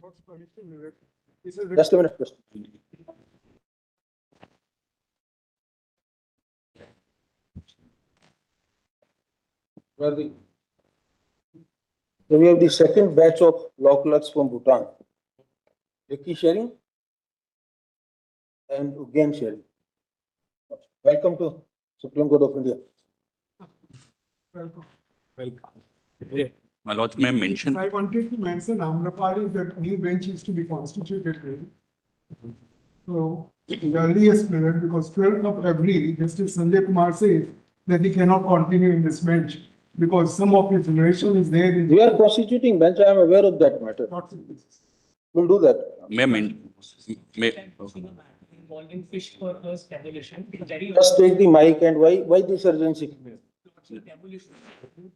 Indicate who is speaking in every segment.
Speaker 1: Just a minute. So we have the second batch of law clerks from Bhutan. Vicky sharing and again sharing. Welcome to Supreme Court of India.
Speaker 2: Welcome.
Speaker 3: My lord, may I mention?
Speaker 2: I wanted to mention Amrapali that new bench is to be constituted. So the earliest period, because 12th of February, Justice Sanjay Kumar says that he cannot continue in this bench because some of his relation is there in.
Speaker 1: We are constituting bench. I am aware of that matter. We'll do that.
Speaker 3: May I mention?
Speaker 4: Involving fish workers demolition.
Speaker 1: Just take the mic and why this urgency?
Speaker 4: Demolition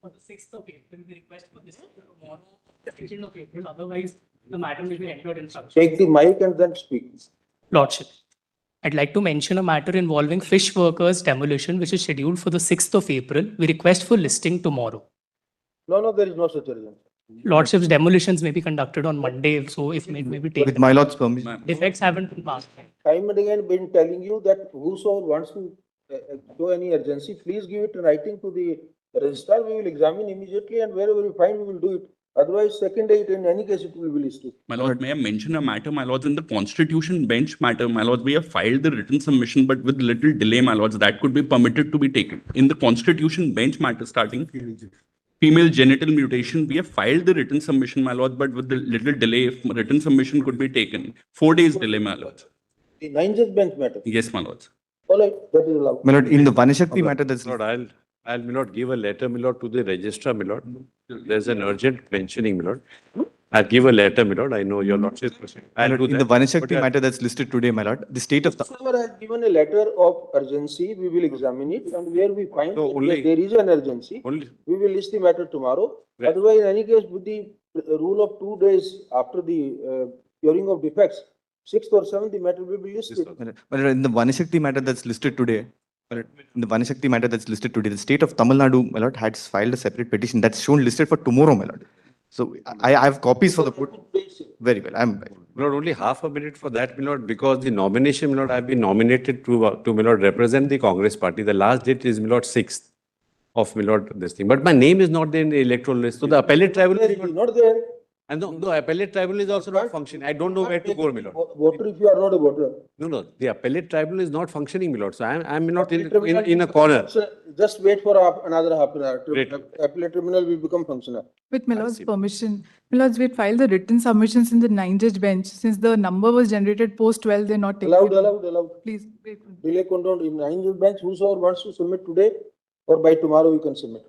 Speaker 4: for the 6th of April. We request for this tomorrow, 2nd of April. Otherwise, the matter will be entered in such.
Speaker 1: Take the mic and then speak.
Speaker 4: Lordship, I'd like to mention a matter involving fish workers demolition, which is scheduled for the 6th of April. We request for listing tomorrow.
Speaker 1: No, there is no such urgency.
Speaker 4: Lordship's demolitions may be conducted on Monday, so if may be taken.
Speaker 5: With my lord's permission.
Speaker 4: Defects haven't been passed.
Speaker 1: Time and again been telling you that whosoever wants to show any urgency, please give it in writing to the registrar. We will examine immediately and wherever we find, we will do it. Otherwise, second day, in any case, it will be listed.
Speaker 3: My lord, may I mention a matter, my lords, in the constitution bench matter, my lords, we have filed the written submission, but with little delay, my lords, that could be permitted to be taken. In the constitution bench matter starting, female genital mutation, we have filed the written submission, my lords, but with the little delay, if written submission could be taken. 4 days delay, my lords.
Speaker 1: The 9th bench matter.
Speaker 3: Yes, my lords.
Speaker 1: All right, that is allowed.
Speaker 5: My lord, in the Vanashakti matter, that's
Speaker 6: Lord, I'll my lord give a letter, my lord, to the registrar, my lord. There's an urgent mentioning, my lord. I'll give a letter, my lord. I know your lordship. I'll do
Speaker 5: in the
Speaker 6: that.
Speaker 5: Vanashakti matter that's listed today, my lord. The state of
Speaker 1: Whoever has given a letter of urgency, we will examine it and where we find
Speaker 6: So
Speaker 1: that
Speaker 6: only-
Speaker 1: there is an urgency,
Speaker 6: Only,
Speaker 1: we will list the matter tomorrow.
Speaker 6: Right.
Speaker 1: Otherwise, in any case, with the rule of 2 days after the curing of defects, 6th or 7th, the matter will be listed.
Speaker 5: My lord, in the Vanashakti matter that's listed today, my lord, in the Vanashakti matter that's listed today, the state of Tamil Nadu, my lord, had filed a separate petition that's shown listed for tomorrow, my lord. So I have copies for the court. Very well.
Speaker 6: my lord, only half a minute for that, my lord, because the nomination, my lord, I've been nominated to my lord, represent the Congress party. The last date is, my lord, 6th of, my lord, this thing. But my name is not there in the electoral list. So the appellate tribunal is not,
Speaker 1: Not there.
Speaker 6: and the appellate tribunal is also not functioning. I don't know where to go, my lord.
Speaker 1: Voter if you are not a voter.
Speaker 6: No, the appellate tribunal is not functioning, my lord. So I'm not in a corner.
Speaker 1: So just wait for another half an hour.
Speaker 6: Great.
Speaker 1: Appellate tribunal will become functional.
Speaker 7: With my lord's permission, my lords, we had filed the written submissions in the 9-judge bench. Since the number was generated post 12, they're not taken.
Speaker 1: Allowed.
Speaker 7: Please, wait.
Speaker 1: Delay condoned in 9th bench. Whosoever wants to submit today or by tomorrow, you can submit.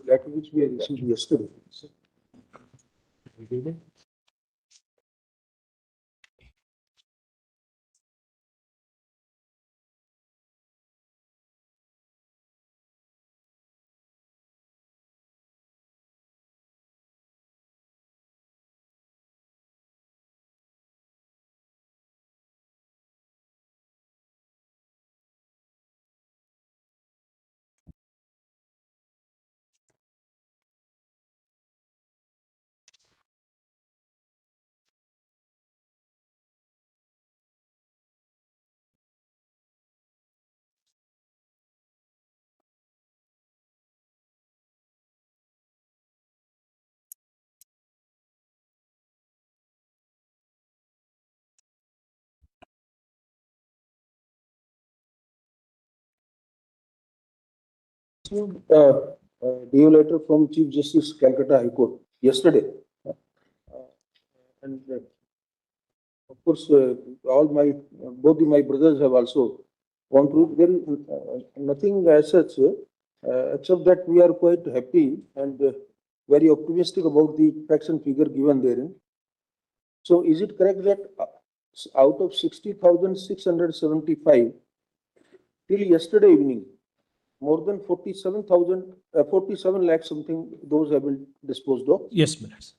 Speaker 1: That which we received yesterday. DO letter from Chief Justice Calcutta High Court yesterday. And of course, both my brothers have also gone through. There is nothing as such, except that we are quite happy and very optimistic about the facts and figure given therein. So is it correct that out of 60,675 till yesterday evening, more than 47 lakh something, those have been disposed of?
Speaker 4: Yes, Minister.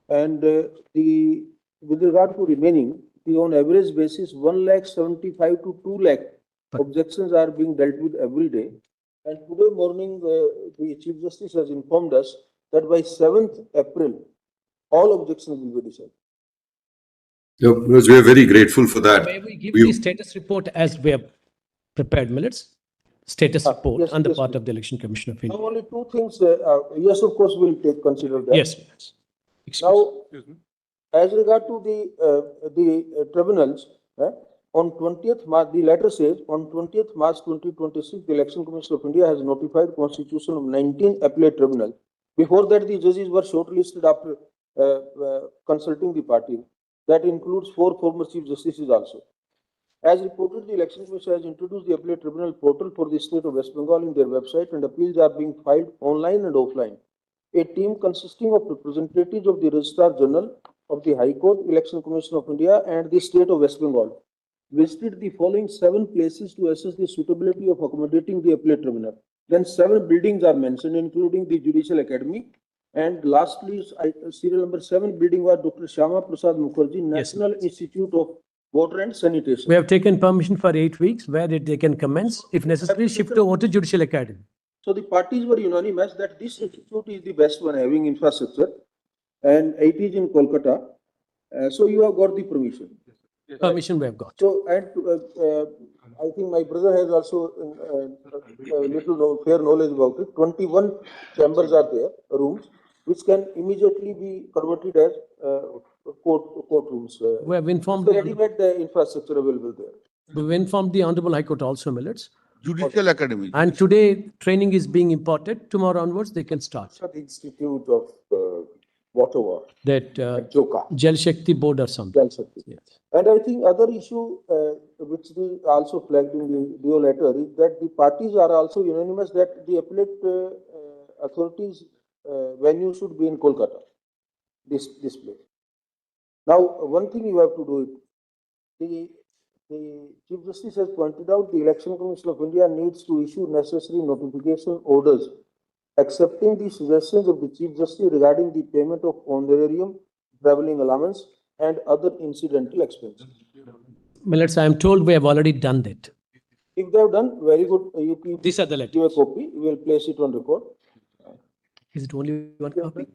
Speaker 1: And with regard to remaining, on average basis, 1 lakh 75 to 2 lakh objections are being dealt with every day. And today morning, the Chief Justice has informed us that by 7th April, all objections will be decided.
Speaker 8: Yeah, because we are very grateful for that.
Speaker 9: May we give
Speaker 8: We-
Speaker 9: the status report as we have prepared minutes? Status report
Speaker 1: yes,
Speaker 9: on the
Speaker 1: yes,
Speaker 9: part
Speaker 1: please.
Speaker 9: of the Election Commission of
Speaker 1: Now,
Speaker 9: India.
Speaker 1: only two things, yes, of course, we'll consider that.
Speaker 9: Yes. Excuse.
Speaker 1: Now, as regard to the tribunals, on 20th March, the letter says, on 20th March 2026, the Election Commission of India has notified constitution of 19 appellate tribunal. Before that, the judges were shortlisted after consulting the party. That includes 4 former chief justices also. As reported, the Election Commission has introduced the appellate tribunal portal for the state of West Bengal in their website, and appeals are being filed online and offline. A team consisting of representatives of the Registrar General of the High Court, Election Commission of India, and the state of West Bengal visited the following 7 places to assess the suitability of accommodating the appellate tribunal. Then 7 buildings are mentioned, including the Judicial Academy. And lastly, serial number 7 building was Dr. Shyama Prasad Mukherjee National Institute of Water and Sanitation.
Speaker 9: We have taken permission for 8 weeks where they can commence. If necessary, shift over to Judicial Academy.
Speaker 1: So the parties were unanimous that this institute is the best one having infrastructure, and it is in Kolkata. So you have got the permission.
Speaker 9: Permission we have got.
Speaker 1: So, and I think my brother has also fair knowledge about it. 21 chambers are there, rooms, which can immediately be converted as courtrooms.
Speaker 9: We have informed
Speaker 1: So
Speaker 9: the,
Speaker 1: ready-made infrastructure available there.
Speaker 9: we've informed the Honorable High Court also, Millets.
Speaker 8: Judicial Academy.
Speaker 9: And today, training is being imparted. Tomorrow onwards, they can start.
Speaker 1: The Institute of Water
Speaker 9: That
Speaker 1: at Joka.
Speaker 9: Jal Shakti Board or something.
Speaker 1: Jal Shakti.
Speaker 9: Yes.
Speaker 1: And I think other issue which we also flagged in the DO letter is that the parties are also unanimous that the appellate authorities venue should be in Kolkata, this place. Now, one thing you have to do it. The Chief Justice has pointed out the Election Commission of India needs to issue necessary notification orders accepting the suggestions of the Chief Justice regarding the payment of honorarium, travelling allowance, and other incidental expenses.
Speaker 9: Millets, I am told we have already done that.
Speaker 1: If they have done, very good. You keep,
Speaker 9: These are the
Speaker 1: give a
Speaker 9: letters.
Speaker 1: copy. We will place it on record.
Speaker 9: Is it only one copy?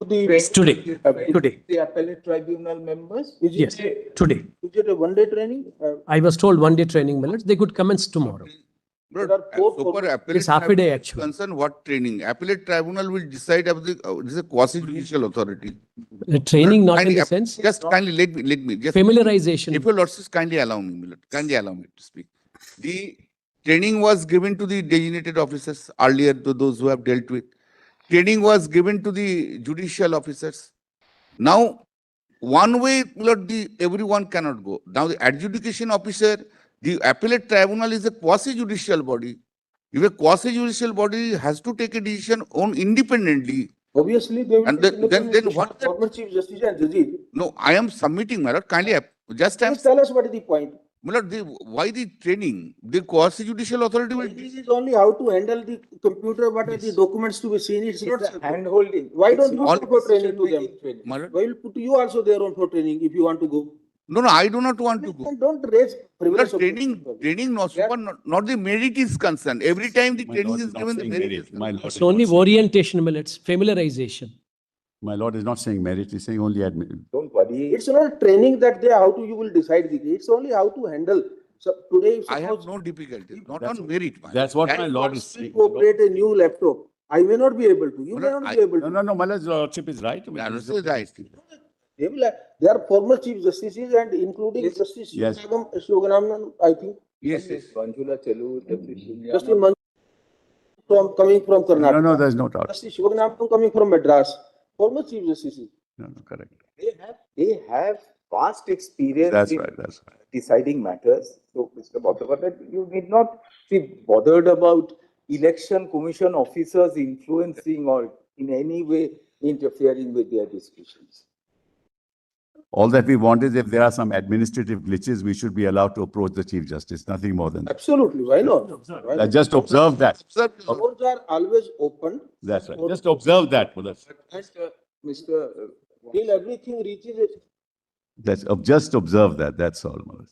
Speaker 9: Today, today.
Speaker 10: The appellate tribunal members?
Speaker 9: Yes, today.
Speaker 1: Is it a one-day training?
Speaker 9: I was told 1 day training, my lords. They could commence tomorrow.
Speaker 1: There are four
Speaker 11: So far, appellate
Speaker 9: It's half a day,
Speaker 11: tribunal is
Speaker 9: actually.
Speaker 11: concerned, what training? Appellate tribunal will decide about this is a quasi-judicial authority.
Speaker 9: The training, not in
Speaker 11: Kindly,
Speaker 9: the sense,
Speaker 11: Just kindly let me, just.
Speaker 9: familiarization.
Speaker 11: If your lordships kindly allow me, my lord, kindly allow me to speak. The training was given to the designated officers earlier, to those who have dealt with. Training was given to the judicial officers. Now, one way, my lord, everyone cannot go. Now, the adjudication officer, the appellate tribunal is a quasi-judicial body. If a quasi-judicial body has to take a decision on independently,
Speaker 1: Obviously, they will.
Speaker 11: and
Speaker 1: take
Speaker 11: then
Speaker 1: independent
Speaker 11: what
Speaker 1: decision. Former Chief Justice and judges.
Speaker 11: no, I am submitting, my lord, kindly, just
Speaker 1: Please tell us what is the point.
Speaker 11: my lord, why the training? The quasi-judicial authority will.
Speaker 1: This is only how to handle the computer, what are the documents to be seen, it's not.
Speaker 10: Hand-holding.
Speaker 1: Why don't you
Speaker 11: all
Speaker 1: go for training to them?
Speaker 10: Training.
Speaker 11: My lord,
Speaker 1: Why will put you also there on for training if you want to go?
Speaker 11: no, I do not want to go.
Speaker 1: And don't raise
Speaker 11: My lord,
Speaker 1: frivolous.
Speaker 11: training, not the merit is concerned. Every time the training is given, the merit is concerned.
Speaker 9: It's only orientation, my lords, familiarization.
Speaker 12: My lord is not saying merit, he's saying only admin.
Speaker 10: Don't worry.
Speaker 1: It's not training that they, how to, you will decide the case. It's only how to handle. So today,
Speaker 11: I have
Speaker 1: suppose
Speaker 11: no difficulty, not
Speaker 12: That's-
Speaker 11: on merit. my
Speaker 12: That's
Speaker 11: lord.
Speaker 12: what my
Speaker 11: And
Speaker 12: lord is saying.
Speaker 1: to operate a new laptop, I may not be able to, you
Speaker 11: My
Speaker 1: may
Speaker 11: lord,
Speaker 1: not be able to.
Speaker 12: No, my lordship is right.
Speaker 11: Yeah, this is right.
Speaker 1: They will, they are former chief justices and including
Speaker 10: Yes.
Speaker 1: Justice
Speaker 12: Yes.
Speaker 1: Shivanam, I think.
Speaker 11: Yes, yes.
Speaker 10: Manjula Chalu, Deputy
Speaker 1: Justice Manju from, coming from Karnataka.
Speaker 12: No, there's no doubt.
Speaker 1: Justice Shivanam coming from Madras, former chief justices.
Speaker 12: No, correct.
Speaker 10: They have vast experience
Speaker 12: That's
Speaker 10: in
Speaker 12: right, that's right.
Speaker 10: deciding matters. So, Mr. Bhattacharya, you need not be bothered about election commission officers influencing or in any way interfering with their decisions.
Speaker 12: All that we want is if there are some administrative glitches, we should be allowed to approach the chief justice, nothing more than that.
Speaker 1: Absolutely, why not? Why not?
Speaker 12: Just observe that.
Speaker 11: Sir,
Speaker 1: Doors are always open.
Speaker 12: That's right. Just observe that. Well,
Speaker 10: Mr.
Speaker 1: Till everything reaches it.
Speaker 12: just observe that, that's all. my lord.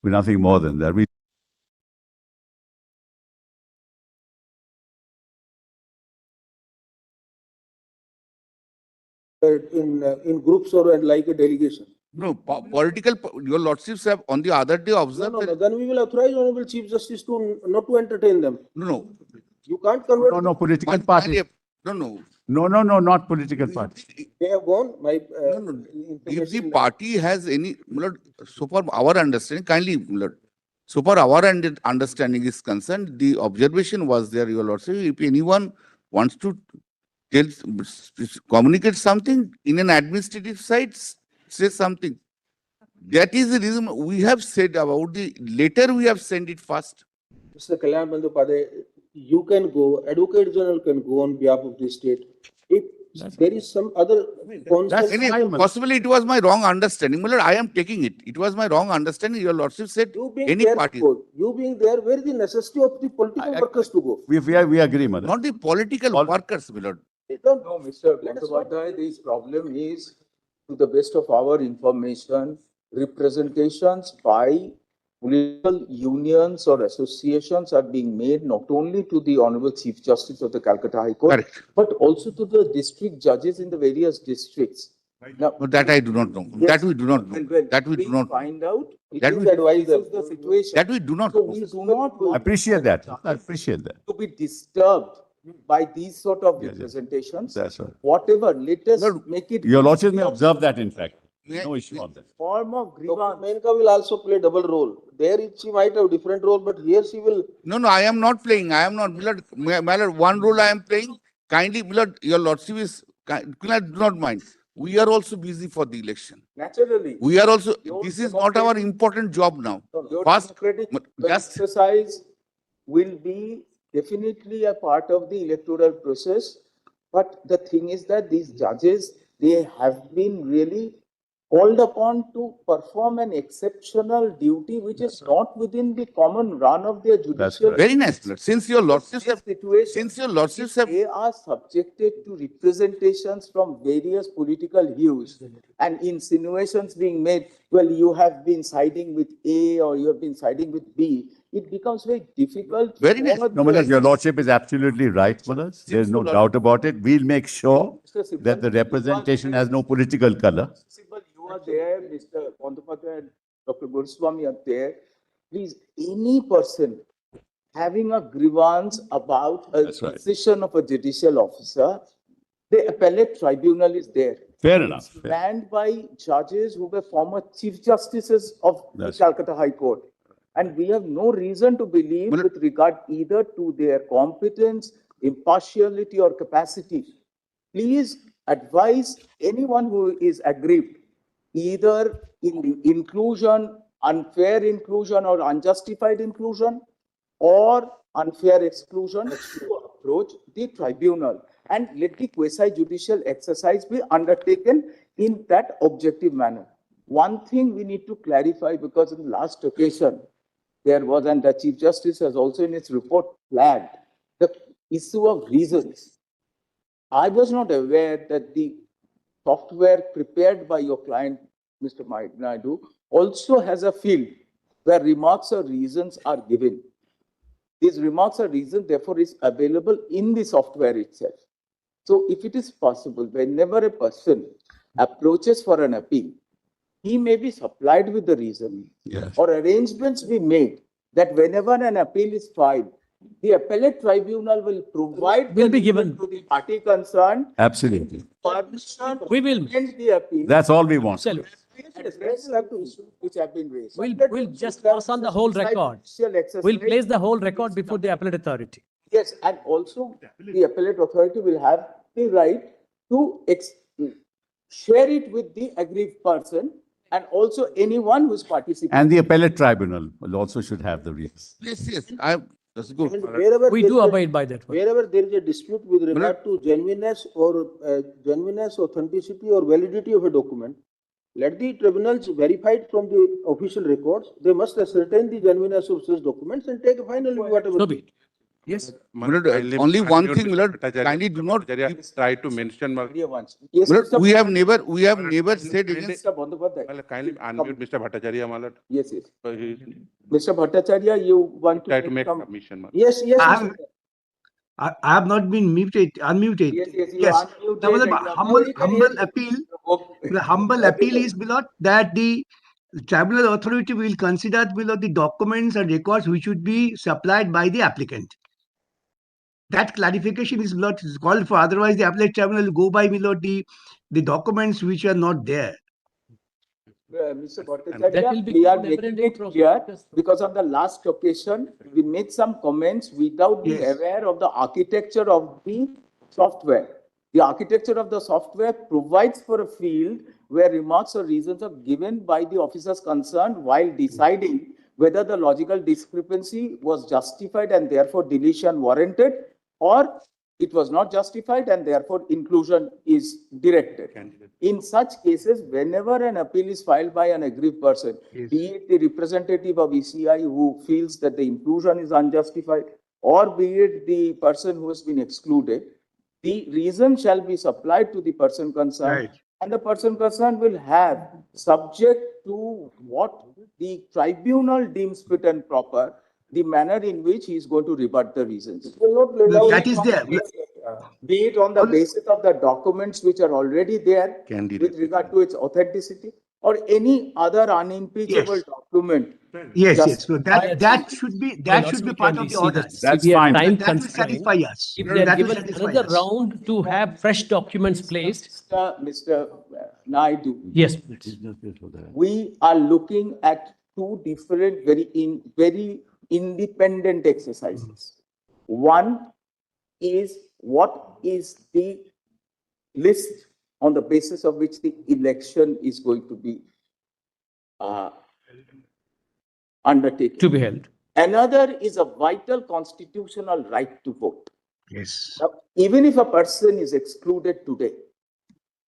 Speaker 12: We're nothing more than that. We
Speaker 1: In groups or like a delegation.
Speaker 11: no, your lordships have on the other day
Speaker 1: No,
Speaker 11: observed.
Speaker 1: no, then we will authorize Honorable Chief Justice to not to entertain them.
Speaker 11: No,
Speaker 1: You can't convert.
Speaker 12: no, political
Speaker 11: no.
Speaker 12: parties.
Speaker 11: No.
Speaker 12: No, not political parties.
Speaker 1: They have gone, my.
Speaker 11: No. If the
Speaker 1: information-
Speaker 11: party has any, my lord, so far our understanding, kindly, my lord, so far our understanding is concerned, the observation was there, your lordship, if anyone wants to communicate something in an administrative side, say something. That is the reason we have said about the letter we have sent it first.
Speaker 1: Mr. Kalyan Bandyopadhyay, you can go, Advocate General can go on behalf of the state. If there is some other
Speaker 12: That's
Speaker 1: concern,
Speaker 12: fine,
Speaker 11: Possibly it was my wrong understanding. My lord, I am taking it. It was my wrong understanding. Your lordship said
Speaker 1: you being
Speaker 11: any
Speaker 1: there,
Speaker 11: party.
Speaker 1: to go. You being there, where is the necessity of the political workers to go?
Speaker 12: We agree, mother.
Speaker 11: Not the political workers, my lord.
Speaker 1: They don't.
Speaker 10: No, Mr.
Speaker 1: Let us not-
Speaker 10: Bhattacharya, this problem is, to the best of our information, representations by political unions or associations are being made not only to the Honorable Chief Justice of the Calcutta High Court,
Speaker 11: Correct.
Speaker 10: but also to the district judges in the various districts. Now,
Speaker 11: No, that I do not know.
Speaker 10: yes,
Speaker 11: That we do not know.
Speaker 10: well,
Speaker 11: That we do
Speaker 10: please
Speaker 11: not.
Speaker 10: find out. It
Speaker 11: That
Speaker 10: is
Speaker 11: we-
Speaker 10: advised, this is the situation.
Speaker 11: That we do not.
Speaker 10: So we do not
Speaker 12: I
Speaker 10: want
Speaker 12: appreciate that. I appreciate that.
Speaker 10: to be disturbed by these sort of
Speaker 12: Yes.
Speaker 10: representations.
Speaker 12: That's right.
Speaker 10: Whatever, let us
Speaker 11: Lord,
Speaker 10: make it.
Speaker 12: Your lordship may observe that, in fact.
Speaker 11: Yeah,
Speaker 12: No issue on that.
Speaker 10: Form of
Speaker 1: Dr.
Speaker 10: grievance.
Speaker 1: Menka will also play double role. There she might have different role, but here she will.
Speaker 11: No, I am not playing. I am not. My lord, one role I am playing. Kindly, my lord, your lordship is, do not mind. We are also busy for the election.
Speaker 10: Naturally.
Speaker 11: We are also,
Speaker 10: Your
Speaker 11: this is not our important job now.
Speaker 10: Your
Speaker 11: First,
Speaker 10: democratic
Speaker 11: just,
Speaker 10: exercise will be definitely a part of the electoral process. But the thing is that these judges, they have been really called upon to perform an exceptional duty which is not within the common run of their judicial.
Speaker 12: right.
Speaker 11: very nice, my lord. Since your lordships
Speaker 10: This
Speaker 11: have,
Speaker 10: situation,
Speaker 11: since your lordships have,
Speaker 10: they are subjected to representations from various political views and insinuations being made, well, you have been siding with A or you have been siding with B. it becomes very difficult.
Speaker 11: Very nice.
Speaker 10: for
Speaker 12: No,
Speaker 10: the-
Speaker 12: Manoj, your lordship is absolutely right, Manoj. There's no doubt about it. We'll make sure
Speaker 10: Mr. Sibal,
Speaker 12: that the representation has no political color.
Speaker 10: Mr. Sibal, you are there, Mr. Bandyopadhyay and Dr. Goswami are there. Please, any person having a grievance about a
Speaker 12: That's right.
Speaker 10: decision of a judicial officer, the appellate tribunal is there.
Speaker 12: Fair enough.
Speaker 10: It's manned by judges who were former chief justices of the
Speaker 12: That's
Speaker 10: Calcutta High Court. And we have no reason to believe with regard either to their competence, impartiality or capacity. Please advise anyone who is aggrieved, either in the inclusion, unfair inclusion or unjustified inclusion, or unfair exclusion, to approach the tribunal and let the quasi-judicial exercise be undertaken in that objective manner. One thing we need to clarify, because in the last occasion, there was, and the Chief Justice has also in his report flagged the issue of reasons. I was not aware that the software prepared by your client, Mr. Naidu, also has a field where remarks or reasons are given. These remarks or reasons, therefore, is available in the software itself. So if it is possible, whenever a person approaches for an appeal, he may be supplied with the reason,
Speaker 12: Yes.
Speaker 10: or arrangements be made that whenever an appeal is filed, the appellate tribunal will provide
Speaker 9: Will
Speaker 10: the
Speaker 9: be
Speaker 10: reason
Speaker 9: given.
Speaker 10: to the party concerned,
Speaker 12: Absolutely.
Speaker 10: permission
Speaker 9: We will.
Speaker 10: to end the appeal.
Speaker 12: That's all we want.
Speaker 9: Absolutely.
Speaker 10: Which have been raised.
Speaker 9: We'll just pass on the whole record. We'll place the whole record before the appellate authority.
Speaker 10: Yes, and also the appellate authority will have the right to share it with the aggrieved person and also anyone who's participating.
Speaker 12: And the appellate tribunal will also should have the reasons.
Speaker 11: Yes, that's
Speaker 1: And
Speaker 11: good.
Speaker 1: wherever
Speaker 9: We
Speaker 1: there
Speaker 9: do
Speaker 1: is a-
Speaker 9: abide by that one.
Speaker 1: Wherever there is a dispute with regard to genuineness, authenticity or validity of a document, let the tribunals verify it from the official records. They must ascertain the genuineness of such documents and take a final view, whatever.
Speaker 9: So be it. Yes.
Speaker 11: Only one thing, Milord, kindly do not.
Speaker 6: Try to mention.
Speaker 10: Yes,
Speaker 11: Milord,
Speaker 10: Mr.
Speaker 11: we have never said against.
Speaker 10: Mr. Bandyopadhyay.
Speaker 6: Kindly unmute Mr. Bhattacharya, my lord.
Speaker 10: Yes, yes.
Speaker 6: He
Speaker 10: Mr. Bhattacharya, you want
Speaker 6: try to
Speaker 10: to
Speaker 6: make
Speaker 10: some?
Speaker 6: submission. my lord.
Speaker 10: Yes, yes.
Speaker 13: I'm-
Speaker 10: Mr.
Speaker 13: I have not been unmuted.
Speaker 10: Yes, yes, you
Speaker 13: Yes.
Speaker 10: unmuted
Speaker 13: There was a
Speaker 10: and you are-
Speaker 13: humble,
Speaker 10: you can
Speaker 13: humble
Speaker 10: hear
Speaker 13: appeal.
Speaker 10: you.
Speaker 13: The humble appeal is below that the tribunal authority will consider below the documents and records which should be supplied by the applicant. That clarification is not called for. Otherwise, the appellate tribunal will go by below the documents which are not there.
Speaker 10: Mr.
Speaker 9: That
Speaker 10: Bhattacharya,
Speaker 9: will be
Speaker 10: we are
Speaker 9: never
Speaker 10: making
Speaker 9: ending
Speaker 10: it
Speaker 9: process.
Speaker 10: clear because on the last occasion, we made some comments without being
Speaker 13: Yes.
Speaker 10: aware of the architecture of the software. The architecture of the software provides for a field where remarks or reasons are given by the officers concerned while deciding whether the logical discrepancy was justified and therefore deletion warranted, or it was not justified and therefore inclusion is directed. In such cases, whenever an appeal is filed by an aggrieved person,
Speaker 13: Yes.
Speaker 10: be it the representative of ECI who feels that the inclusion is unjustified, or be it the person who has been excluded, the reason shall be supplied to the person concerned.
Speaker 13: Right.
Speaker 10: And the person concerned will have, subject to what the tribunal deems fit and proper, the manner in which he is going to rebut the reasons.
Speaker 13: That is there.
Speaker 10: Be it on the basis of the documents which are already there
Speaker 6: Candidate.
Speaker 10: with regard to its authenticity or any other unimpeachable
Speaker 13: Yes.
Speaker 10: document.
Speaker 13: Yes,
Speaker 10: Just
Speaker 13: yes. So
Speaker 10: by
Speaker 13: that should be part of the order.
Speaker 12: That's
Speaker 9: If we are
Speaker 12: fine.
Speaker 9: time
Speaker 13: That will
Speaker 9: constrained,
Speaker 13: satisfy us.
Speaker 9: if they are
Speaker 13: That will
Speaker 9: given
Speaker 13: satisfy
Speaker 9: another
Speaker 13: us.
Speaker 9: round to have fresh documents placed,
Speaker 10: Mr. Naidu,
Speaker 9: yes, please.
Speaker 10: we are looking at two different, very independent exercises. One is what is the list on the basis of which the election is going to be undertaken.
Speaker 9: To be held.
Speaker 10: Another is a vital constitutional right to vote.
Speaker 13: Yes.
Speaker 10: Now, even if a person is excluded today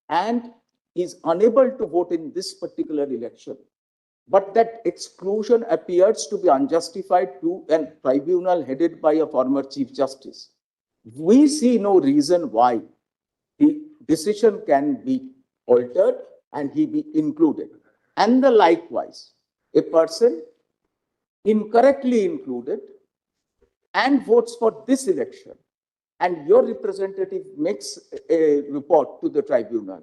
Speaker 10: and is unable to vote in this particular election, but that exclusion appears to be unjustified to a tribunal headed by a former Chief Justice, we see no reason why the decision can be altered and he be included. And the likewise, a person incorrectly included and votes for this election, and your representative makes a report to the tribunal,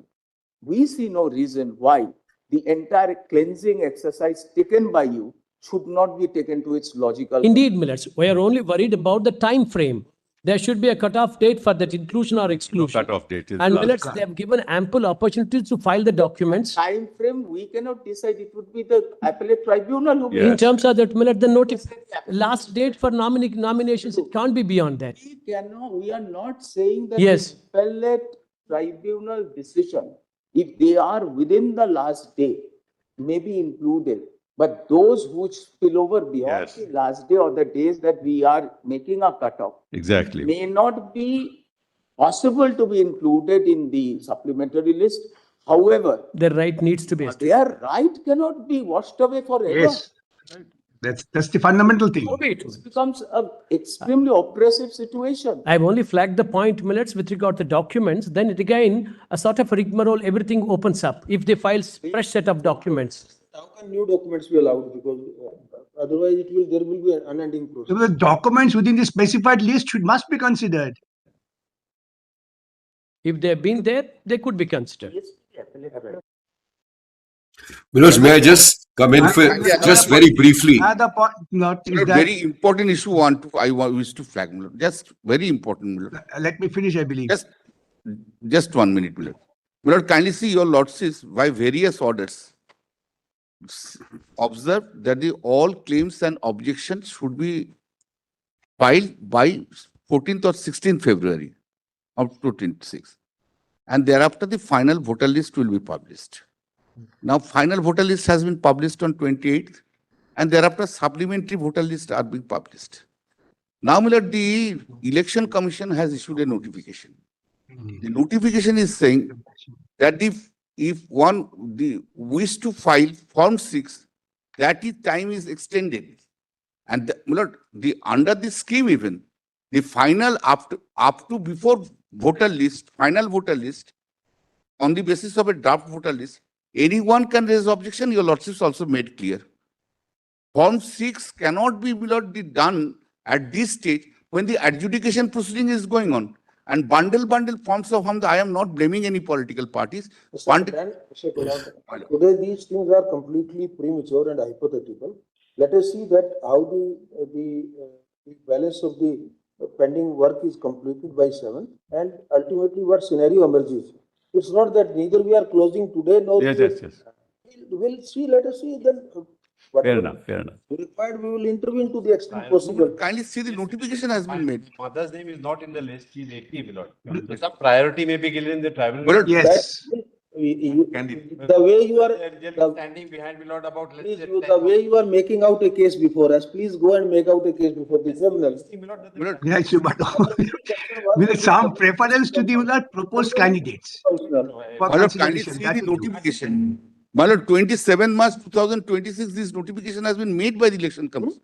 Speaker 10: we see no reason why the entire cleansing exercise taken by you should not be taken to its logical.
Speaker 9: Indeed, Millets, we are only worried about the time frame. There should be a cutoff date for that inclusion or exclusion.
Speaker 12: Cutoff date.
Speaker 9: And Millets, they have given ample opportunities to file the documents.
Speaker 10: Time frame, we cannot decide. It would be the appellate tribunal who
Speaker 9: In terms of that, Millet, the last date for nominations, it can't be beyond that.
Speaker 10: we are not saying that
Speaker 9: Yes.
Speaker 10: the appellate tribunal decision, if they are within the last day, may be included. But those which spill over beyond
Speaker 12: Yes.
Speaker 10: the last day or the days that we are making a cutoff
Speaker 12: Exactly.
Speaker 10: may not be possible to be included in the supplementary list. However,
Speaker 9: The right needs to be established.
Speaker 10: their right cannot be washed away forever.
Speaker 13: Yes. That's the fundamental thing.
Speaker 10: It becomes an extremely oppressive situation.
Speaker 9: I've only flagged the point, Millets, with regard to documents. Then it again, a sort of rigmarole, everything opens up. If they file fresh set of documents.
Speaker 1: How can new documents be allowed? Because otherwise there will be an unending process.
Speaker 13: So the documents within the specified list must be considered.
Speaker 9: If they have been there, they could be considered.
Speaker 8: Manoj, may I just come in for, just very briefly?
Speaker 13: Another point not is that,
Speaker 11: Very important issue I wish to flag, Milord. Just very important, Milord.
Speaker 13: let me finish, I believe.
Speaker 11: Just 1 minute, Milord. Milord, kindly see your lordships by various orders. Observe that all claims and objections should be filed by 14th or 16th February of 2026. And thereafter, the final voter list will be published. Now, final voter list has been published on 28th, and thereafter, supplementary voter lists are being published. Now, Milord, the Election Commission has issued a notification. The notification is saying that if one wish to file Form 6, that time is extended. And Milord, under this scheme even, the final up to before voter list, final voter list, on the basis of a draft voter list, anyone can raise objection. Your lordships also made clear. Form 6 cannot be done at this stage when the adjudication proceeding is going on. And bundle forms of harm, I am not blaming any political parties.
Speaker 1: Today these things are completely premature and hypothetical. Let us see that how the balance of the pending work is completed by 7, and ultimately what scenario emerges. It's not that neither we are closing today nor
Speaker 12: Yes.
Speaker 1: we'll see. Let us see then.
Speaker 12: Fair enough.
Speaker 1: Required, we will intervene to the extent possible.
Speaker 11: Kindly see the notification has been made.
Speaker 6: Mother's name is not in the list. She is 80, Milord. Some priority may be given in the tribunal.
Speaker 11: Milord,
Speaker 13: Yes.
Speaker 1: The way you are
Speaker 6: standing behind, Milord, about let's say
Speaker 1: the way you are making out a case before us, please go and make out a case before the tribunal.
Speaker 11: Milord,
Speaker 13: Yes, but with some preference to the proposed candidates for
Speaker 11: Milord, kindly
Speaker 13: consideration.
Speaker 11: see
Speaker 13: That
Speaker 11: the
Speaker 13: will do.
Speaker 11: notification. Milord, 27 March 2026, this notification has been made by the Election Commission.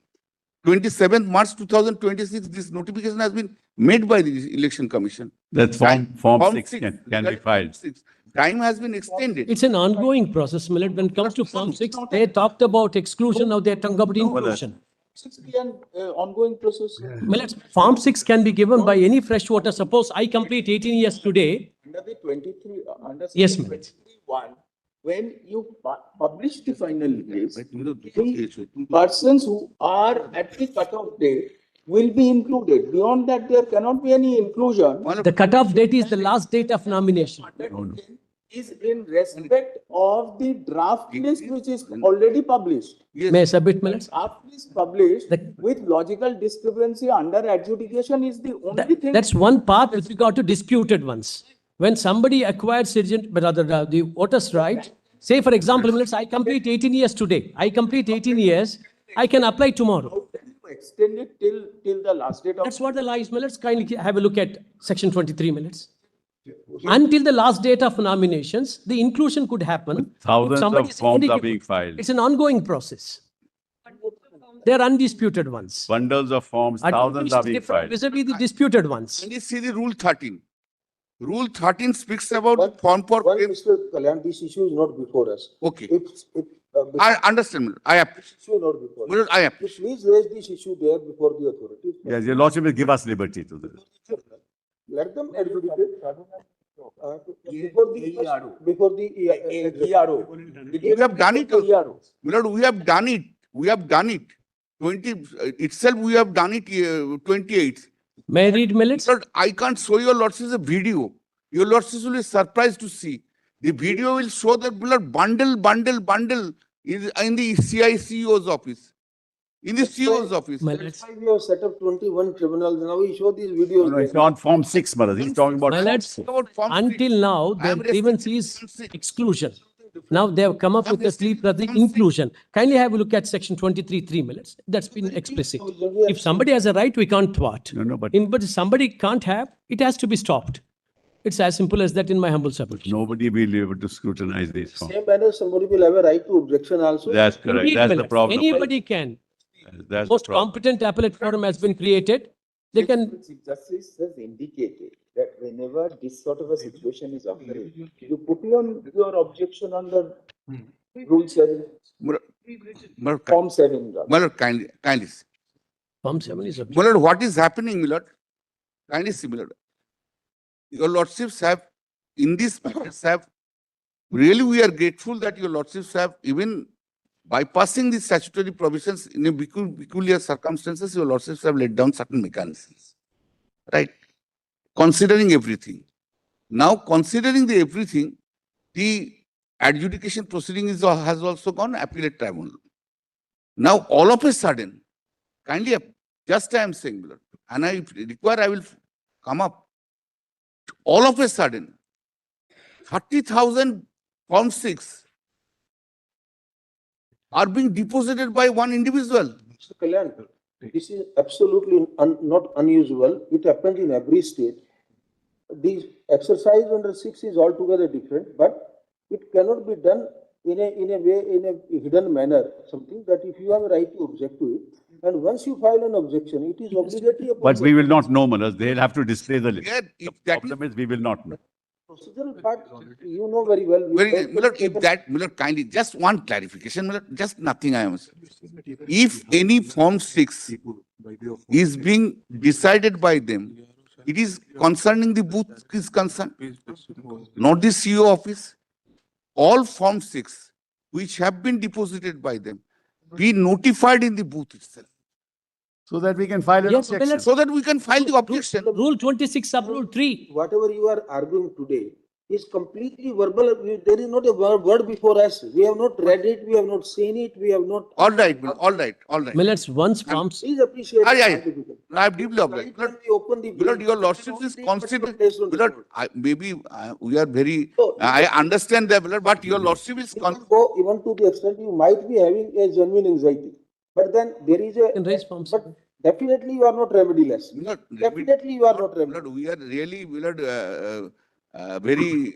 Speaker 11: 27th March 2026, this notification has been made by the Election Commission.
Speaker 12: That's Form 6 can be filed.
Speaker 11: Time has been extended.
Speaker 9: It's an ongoing process, Millet. When it comes to Form 6, they talked about exclusion, now they're talking about inclusion.
Speaker 10: 60 and ongoing process.
Speaker 9: Millet, Form 6 can be given by any fresh voter. Suppose I complete 18 years today.
Speaker 10: Under the 23, under
Speaker 9: Yes,
Speaker 10: section
Speaker 9: ma'am.
Speaker 10: 23(1), when you publish the final list, the persons who are at the cutoff date will be included. Beyond that, there cannot be any inclusion.
Speaker 9: The cutoff date is the last date of nomination.
Speaker 10: Is in respect of the draft list which is already published.
Speaker 9: May I submit, Millet?
Speaker 10: Draft list published with logical discrepancy under adjudication is the only thing.
Speaker 9: That's one part with regard to disputed ones. When somebody acquires citizenship, but the voters' right, say for example, Millet, I complete 18 years today. I complete 18 years, I can apply tomorrow.
Speaker 10: Extend it till the last date of.
Speaker 9: That's what the law is, Millet. Kindly have a look at section 23 minutes. Until the last date of nominations, the inclusion could happen.
Speaker 12: Thousands
Speaker 9: Somebody
Speaker 12: of
Speaker 9: is
Speaker 12: forms are
Speaker 9: eligible.
Speaker 12: being filed.
Speaker 9: It's an ongoing process. They're undisputed ones.
Speaker 12: Bundles of forms, thousands are being filed.
Speaker 9: Vis-a-vis the disputed ones.
Speaker 11: Can you see the Rule 13? Rule 13 speaks about the form for.
Speaker 1: Mr. Kalyan, this issue is not before us.
Speaker 11: Okay.
Speaker 1: If
Speaker 11: I understand, my lord. I appreciate.
Speaker 1: Issue not before.
Speaker 11: My lord, I
Speaker 1: You
Speaker 11: appreciate.
Speaker 1: please raise this issue there before the authorities.
Speaker 12: Yes, your lordship will give us liberty to do this.
Speaker 1: Let them adjudicate. Before the
Speaker 11: We have done it. My lord, we have done it. We have done it. 20 itself, we have done it 28th.
Speaker 9: May I read minutes?
Speaker 11: Lord, I can't show your lordship a video. Your lordship will be surprised to see. The video will show that bundle in the ECI CEO's office. In the CEO's office.
Speaker 9: My
Speaker 1: That's why we have set up 21 tribunals. Now we show these videos.
Speaker 12: No, it's on Form 6, Mother. He's talking about
Speaker 9: My
Speaker 12: Form
Speaker 9: lords,
Speaker 12: 6.
Speaker 9: until now, their grievance is exclusion. Now they have come up with a plea for the inclusion. Kindly have a look at section 23(3), minutes. That's been explicit. If somebody has a right, we can't thwart.
Speaker 12: No, but
Speaker 9: But if somebody can't have, it has to be stopped. It's as simple as that in my humble submission.
Speaker 12: nobody will be able to scrutinize these forms.
Speaker 1: Same manner, somebody will have a right to objection also.
Speaker 12: That's correct.
Speaker 9: Indeed,
Speaker 12: That's
Speaker 9: my
Speaker 12: the
Speaker 9: lords,
Speaker 12: problem.
Speaker 9: anybody can.
Speaker 12: That's the
Speaker 9: Most
Speaker 12: problem.
Speaker 9: competent appellate forum has been created. They can,
Speaker 10: Chief Justice has indicated that whenever this sort of a situation is occurring, you put your objection on the Rule 7, Form 7. rather.
Speaker 11: My lord, kindly see.
Speaker 9: Form 7 is
Speaker 11: My lord, what is happening, my lord? Kindly see, my lord. Your lordships have, in these matters, really we are grateful that your lordships have, even bypassing the statutory provisions in a peculiar circumstances, your lordships have laid down certain mechanisms. Right? Considering everything. Now, considering the everything, the adjudication proceeding has also gone appellate tribunal. Now, all of a sudden, kindly, just I am saying, my lord, and I require, I will come up. All of a sudden, 30,000 Form 6 are being deposited by one individual.
Speaker 1: Mr. Kalyan, this is absolutely not unusual. It happens in every state. The exercise under 6 is altogether different, but it cannot be done in a hidden manner. Something that if you have a right to object to it, and once you file an objection, it is obligatory.
Speaker 12: But we will not know, Mother. They'll have to display the list.
Speaker 11: Yeah,
Speaker 12: The
Speaker 11: if that
Speaker 12: problem is we will not know.
Speaker 1: Procedural part, you know very well.
Speaker 11: very, my lord, if that, my lord, kindly, just one clarification, my lord, just nothing I am saying. If any Form 6 is being decided by them, it is concerning the booth is concerned, not the CEO office. All Form 6 which have been deposited by them, be notified in the booth itself.
Speaker 12: So that we can file an
Speaker 9: Yes,
Speaker 12: objection.
Speaker 9: let's-
Speaker 11: So that we can file the objection.
Speaker 9: Rule 26, sub rule 3.
Speaker 1: Whatever you are arguing today is completely verbal. There is not a word before us. We have not read it, we have not seen it, we have not.
Speaker 11: All right, my lord, all right, all right.
Speaker 9: Millets, once forms,
Speaker 1: Please appreciate.
Speaker 11: I have deeply obliged.
Speaker 1: When we open the.
Speaker 11: My lord, your lordship is considered, my lord, maybe we are very,
Speaker 1: So,
Speaker 11: I understand that, my lord, but your lordship is
Speaker 1: You can go even to the extent you might be having a genuine anxiety. But then there is a.
Speaker 9: can raise Form
Speaker 1: But
Speaker 9: 7.
Speaker 1: definitely you are not remediless. Definitely you are not remediless.
Speaker 11: Lord, we are really, my lord, very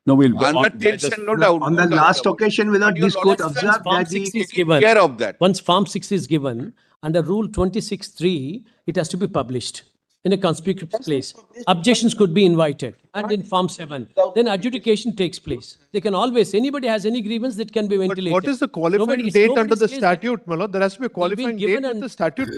Speaker 12: No, we'll.
Speaker 11: under tension, no doubt.
Speaker 13: On
Speaker 11: no
Speaker 13: the
Speaker 11: doubt
Speaker 13: last
Speaker 11: about it.
Speaker 13: occasion, will
Speaker 11: But
Speaker 13: not
Speaker 11: your
Speaker 13: this court
Speaker 11: lordship
Speaker 13: observe
Speaker 9: Form
Speaker 13: that
Speaker 9: 6
Speaker 13: the
Speaker 9: is
Speaker 11: taking
Speaker 9: given.
Speaker 11: care of that.
Speaker 9: Once Form 6 is given, under Rule 26(3), it has to be published in a conspicuous place. Objections could be invited, and in Form 7, then adjudication takes place. They can always, anybody has any grievance that can be
Speaker 2: But
Speaker 9: ventilated.
Speaker 2: what is the qualifying
Speaker 9: Nobody-
Speaker 2: date under
Speaker 9: nobody's
Speaker 2: the
Speaker 9: case that-
Speaker 2: statute, my lord? There has to be a qualifying date
Speaker 9: given
Speaker 2: with
Speaker 9: an-
Speaker 2: the statute.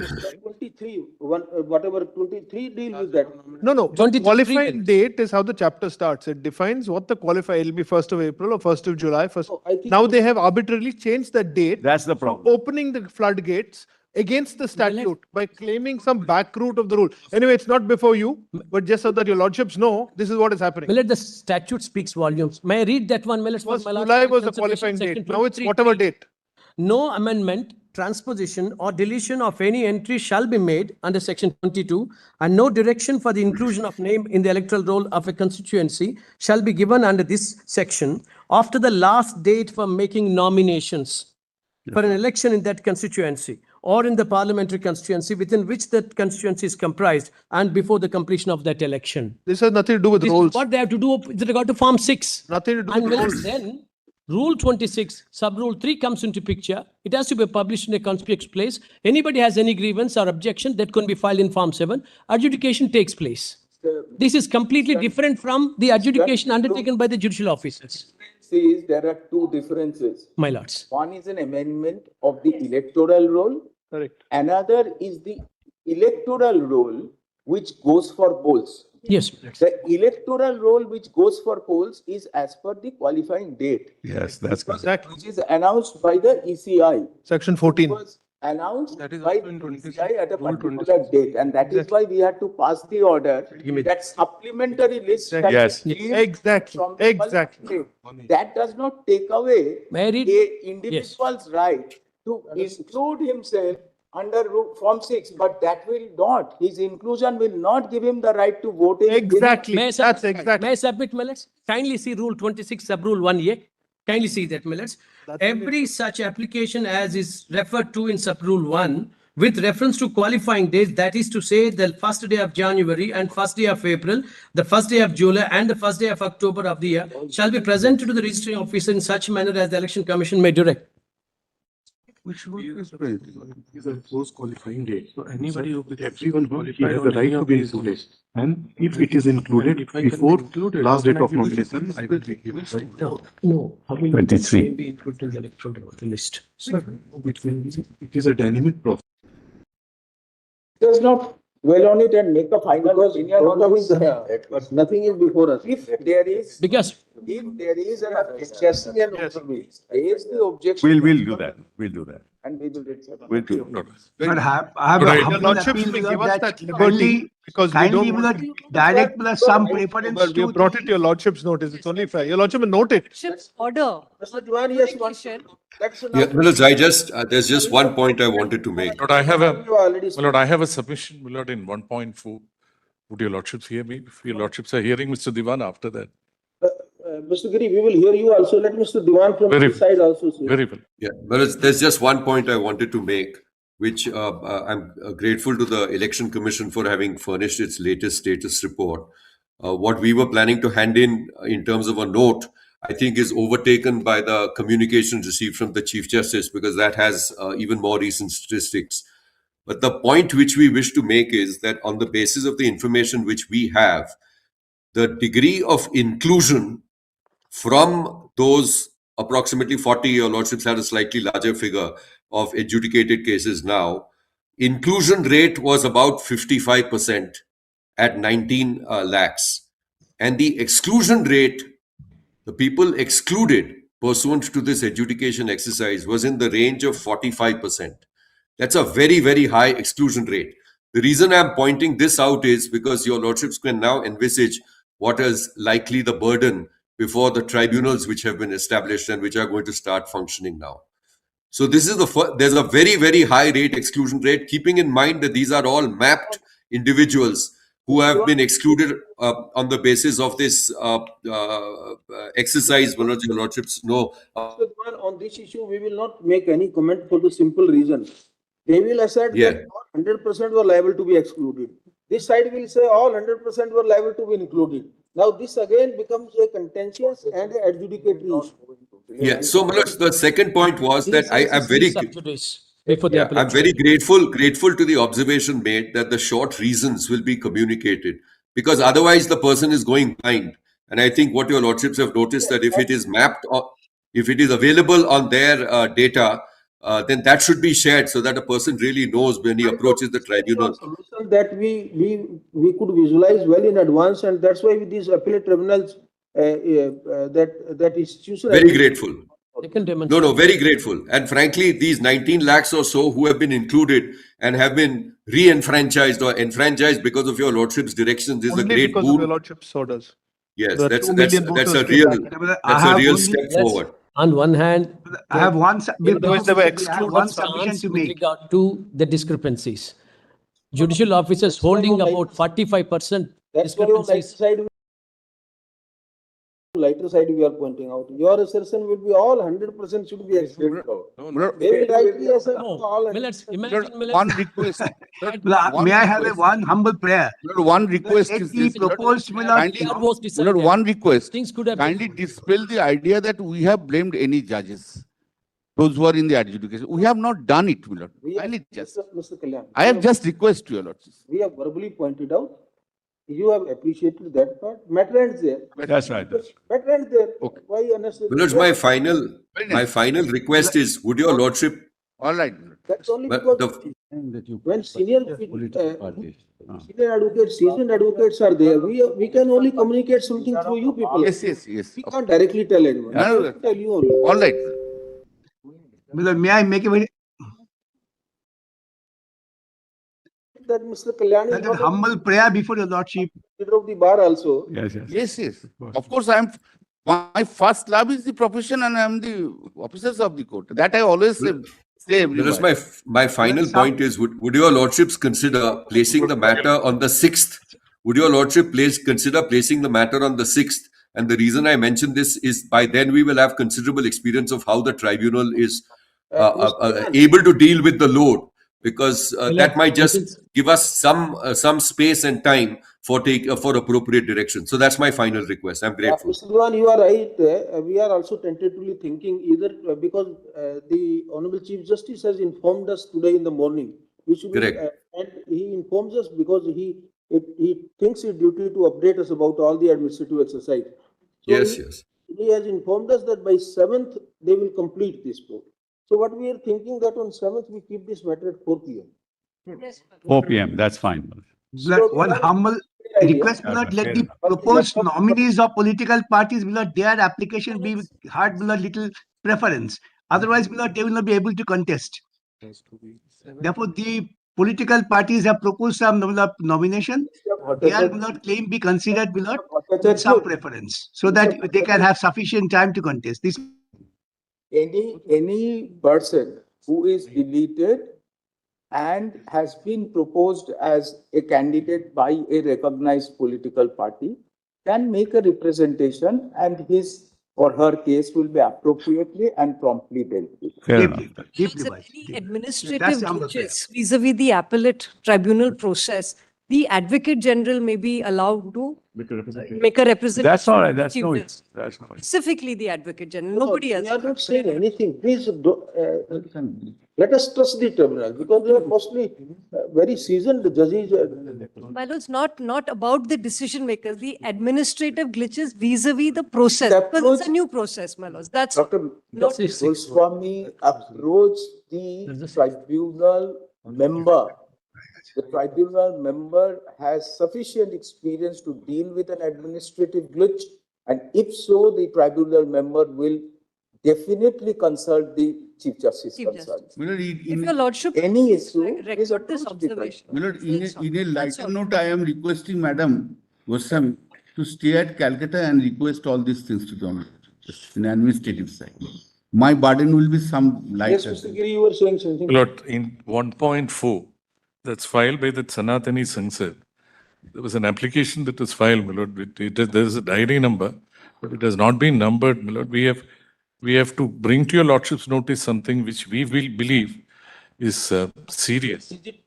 Speaker 1: 23, whatever 23 deal with that.
Speaker 2: No, the
Speaker 9: 23
Speaker 2: qualifying
Speaker 9: minutes.
Speaker 2: date is how the chapter starts. It defines what the qualifier, it'll be 1st of April or 1st of July.
Speaker 1: No, I think-
Speaker 2: Now they have arbitrarily changed the date.
Speaker 12: That's the
Speaker 2: So
Speaker 12: problem.
Speaker 2: opening the floodgates against the statute by claiming some back route of the rule. Anyway, it's not before you, but just so that your lordships know, this is what is happening.
Speaker 9: Millet, the statute speaks volumes. May I read that one, Millet? for
Speaker 2: First
Speaker 9: my last
Speaker 2: July was the
Speaker 9: consideration,
Speaker 2: qualifying
Speaker 9: section
Speaker 2: date. Now it's
Speaker 9: 23(3).
Speaker 2: whatever date.
Speaker 9: No amendment, transposition, or deletion of any entry shall be made under section 22, and no direction for the inclusion of name in the electoral roll of a constituency shall be given under this section after the last date for making nominations for an election in that constituency or in the parliamentary constituency within which that constituency is comprised and before the completion of that election.
Speaker 2: This has nothing to do with
Speaker 9: This is
Speaker 2: rolls.
Speaker 9: what they have to do with regard to Form 6.
Speaker 2: Nothing to do
Speaker 9: And
Speaker 2: with
Speaker 9: when
Speaker 2: rolls.
Speaker 9: then Rule 26, sub rule 3 comes into picture. It has to be published in a conspicuous place. Anybody has any grievance or objection that can be filed in Form 7. Adjudication takes place. This is completely different from the adjudication undertaken by the judicial officers.
Speaker 10: says there are two differences.
Speaker 9: My lords.
Speaker 10: One is an amendment of the electoral roll.
Speaker 9: Correct.
Speaker 10: Another is the electoral roll which goes for polls.
Speaker 9: Yes.
Speaker 10: The electoral roll which goes for polls is as per the qualifying date.
Speaker 12: Yes, that's correct.
Speaker 10: Exactly. Which is announced by the ECI.
Speaker 2: Section
Speaker 10: It
Speaker 2: 14.
Speaker 10: was announced by the ECI at a particular date, and that is why we had to pass the order that supplementary list shall be
Speaker 12: Yes.
Speaker 10: cleaned
Speaker 2: Exactly.
Speaker 10: from the
Speaker 2: Exactly.
Speaker 10: state. That does not take away
Speaker 9: May I read?
Speaker 10: a individual's right to include himself under Form 6, but that will not, his inclusion will not give him the right to vote in.
Speaker 2: Exactly.
Speaker 9: May I sub-
Speaker 2: That's exactly.
Speaker 9: May I submit, my lords? Kindly see Rule 26, Sub-Rule 1A. Kindly see that, my lords. Every such application as is referred to in Sub-Rule 1 with reference to qualifying dates, that is to say the first day of January and first day of April, the first day of July and the first day of October of the year shall be presented to the registering officer in such manner as the Election Commission may direct.
Speaker 14: Which rule is these are post qualifying date. So anybody who everyone who has the right to be included. And if it is included before last date of nomination, I will be given.
Speaker 9: No. How will
Speaker 12: 23.
Speaker 9: it be included in the electoral list?
Speaker 14: Sir, it is a dynamic process.
Speaker 10: Does not dwell on it and make a final
Speaker 1: Because
Speaker 10: opinion on
Speaker 1: problem is
Speaker 10: this.
Speaker 1: there, but nothing is before us.
Speaker 10: If there is,
Speaker 9: Because
Speaker 10: if there is an objection, raise the objection.
Speaker 12: We'll do that. We'll do that.
Speaker 10: And we will accept.
Speaker 12: We'll do that.
Speaker 13: But I have a humble appeal that kindly, kindly will not direct plus some preference
Speaker 2: But we
Speaker 13: to
Speaker 2: have brought it to your lordship's notice. It's only fair. Your lordship will note it.
Speaker 7: Order.
Speaker 1: Mr. Diwan, yes, one. That's
Speaker 8: Yeah,
Speaker 1: enough.
Speaker 8: Manoj, there's just one point I wanted to make.
Speaker 14: Lord, I have a,
Speaker 1: You already
Speaker 14: my lord, I have a submission, my lord, in 1.4. Would your lordships hear me? If your lordships are hearing Mr. Diwan after that.
Speaker 1: Mr. Giri, we will hear you also. Let Mr. Diwan from
Speaker 14: Very
Speaker 1: his side also say.
Speaker 14: Very well.
Speaker 8: Yeah, but there's just one point I wanted to make, which I'm grateful to the Election Commission for having furnished its latest status report. What we were planning to hand in terms of a note, I think is overtaken by the communication received from the Chief Justice, because that has even more recent statistics. But the point which we wish to make is that on the basis of the information which we have, the degree of inclusion from those approximately 40, your lordships had a slightly larger figure of adjudicated cases now, inclusion rate was about 55% at 19 lakhs. And the exclusion rate, the people excluded pursuant to this adjudication exercise, was in the range of 45%. That's a very, very high exclusion rate. The reason I'm pointing this out is because your lordships can now envisage what is likely the burden before the tribunals which have been established and which are going to start functioning now. So this is there's a very, very high rate exclusion rate, keeping in mind that these are all mapped individuals who have been excluded on the basis of this exercise. Manoj, your lordships know.
Speaker 1: Mr. Diwan, on this issue, we will not make any comment for the simple reason. They will assert that all 100% were liable to be excluded. This side will say all 100% were liable to be included. Now this again becomes a contentious and an adjudicatory issue.
Speaker 8: Yeah. So Manoj, the second point was that I'm very I'm very grateful to the observation made that the short reasons will be communicated, because otherwise the person is going blind. And I think what your lordships have noticed, that if it is mapped or if it is available on their data, then that should be shared so that a person really knows when he approaches the tribunal.
Speaker 1: Solution that we could visualize well in advance, and that's why with these appellate tribunals, that institution.
Speaker 8: Very grateful.
Speaker 9: No,
Speaker 8: very grateful. And frankly, these 19 lakhs or so who have been included and have been re-enfranchised or enfranchised because of your lordship's directions is
Speaker 2: Only
Speaker 8: a great
Speaker 2: because
Speaker 8: boon.
Speaker 2: of your lordship's orders.
Speaker 8: Yes,
Speaker 2: The
Speaker 8: that's
Speaker 2: 2 million
Speaker 8: a
Speaker 2: voters
Speaker 8: real
Speaker 2: came back.
Speaker 8: that's a real step forward.
Speaker 9: On one hand,
Speaker 13: I have one,
Speaker 2: Otherwise, they were
Speaker 13: I have
Speaker 2: excluded.
Speaker 13: one submission
Speaker 9: stance
Speaker 13: to
Speaker 9: with
Speaker 13: make.
Speaker 9: regard to the discrepancies. Judicial officers holding about 45%
Speaker 1: That's why on
Speaker 9: discrepancies.
Speaker 1: lighter side we are pointing out. Your assertion will be all 100% should be excluded. They will rightly assert all.
Speaker 9: Millets, imagine millets.
Speaker 11: One request.
Speaker 13: May I have one humble prayer?
Speaker 11: One request is this.
Speaker 13: Proposed
Speaker 11: Kindly,
Speaker 9: was decided.
Speaker 11: one request.
Speaker 9: Things could have been.
Speaker 11: Kindly dispel the idea that we have blamed any judges, those who are in the adjudication. We have not done it, my lord. Kindly just.
Speaker 1: Mr. Kalyan,
Speaker 11: I have just request to your lords.
Speaker 1: we have verbally pointed out you have appreciated that part. Matter ends there.
Speaker 12: That's right.
Speaker 1: Matter ends there.
Speaker 11: Okay.
Speaker 1: Why unnecessary?
Speaker 8: Milords,
Speaker 11: Very
Speaker 8: my
Speaker 11: nice.
Speaker 8: final request is, would your lordship,
Speaker 11: All right.
Speaker 1: That's only
Speaker 8: but
Speaker 1: because when senior advocates, seasoned advocates are there, we can only communicate something through you people.
Speaker 11: Yes, yes, yes.
Speaker 1: We can't directly tell anyone.
Speaker 11: No,
Speaker 1: We tell you only.
Speaker 11: all right.
Speaker 13: Milord, may I make a very
Speaker 1: That Mr. Kalyani is
Speaker 13: that
Speaker 1: not
Speaker 13: humble prayer before your lordship?
Speaker 1: leader of the bar also.
Speaker 12: Yes, yes.
Speaker 11: Yes, yes. Of course, my first love is the profession and I am the officers of the court. That I always say
Speaker 8: Milords,
Speaker 11: everywhere.
Speaker 8: my final point is, would your lordships consider placing the matter on the 6th? Would your lordship consider placing the matter on the 6th? And the reason I mention this is by then we will have considerable experience of how the tribunal is able to deal with the load, because that might just give us some space and time for appropriate direction. So that's my final request. I'm grateful.
Speaker 1: Mr. Dewan, you are right. We are also tentatively thinking either because the Honorable Chief Justice has informed us today in the morning. We should
Speaker 8: Correct.
Speaker 1: And he informs us because he thinks it duty to update us about all the administrative exercise. So
Speaker 8: Yes.
Speaker 1: he has informed us that by 7th they will complete this probe. So what we are thinking that on 7th we keep this matter at 4 p.m.
Speaker 12: 4 p.m. That's fine.
Speaker 13: Milord, one humble request, Milord, let the proposed nominees of political parties, Milord, their application be had, Milord, little preference. Otherwise, Milord, they will not be able to contest. Therefore, the political parties have proposed some nomination. Their, Milord, claim be considered, Milord, with some preference, so that they can have sufficient time to contest. This
Speaker 10: Any person who is deleted and has been proposed as a candidate by a recognized political party can make a representation, and his or her case will be appropriately and promptly dealt with.
Speaker 12: Fair enough.
Speaker 13: deeply wise.
Speaker 15: Any administrative
Speaker 13: That's the humble
Speaker 15: glitches vis-a-vis the appellate tribunal process, the Advocate General may be allowed to make a representation.
Speaker 12: That's all right. That's
Speaker 15: Chief
Speaker 12: no
Speaker 15: Justice.
Speaker 12: issue. That's no issue.
Speaker 15: Specifically the Advocate General, nobody else.
Speaker 1: We are not saying anything. Please let us trust the tribunal because they are mostly very seasoned judges.
Speaker 15: My lords, not about the decision makers, the administrative glitches vis-a-vis the process,
Speaker 10: The
Speaker 15: because it's
Speaker 10: approach-
Speaker 15: a new process, my lords. That's
Speaker 10: Dr.
Speaker 15: not.
Speaker 10: Goswami approached the tribunal member. The tribunal member has sufficient experience to deal with an administrative glitch, and if so, the tribunal member will definitely consult the Chief Justice
Speaker 15: Chief
Speaker 10: concerned.
Speaker 11: Milord,
Speaker 15: If your lordship.
Speaker 10: Any issue is
Speaker 15: Record this
Speaker 10: approached the
Speaker 15: observation.
Speaker 11: Milord,
Speaker 15: That's all.
Speaker 11: in a
Speaker 15: That's
Speaker 11: lighter
Speaker 15: all.
Speaker 11: note, I am requesting Madam Goswami to stay at Calcutta and request all these things to the Honorable Justice in administrative side. My burden will be some
Speaker 1: Yes,
Speaker 11: lighter.
Speaker 1: Mr. Giri, you were saying something.
Speaker 14: Lord, in 1.4, that's filed by the Sanatani Sangsad. There was an application that was filed, my lord. There is a diary number, but it has not been numbered, my lord. We have to bring to your lordship's notice something which we will believe is serious.
Speaker 1: Is it,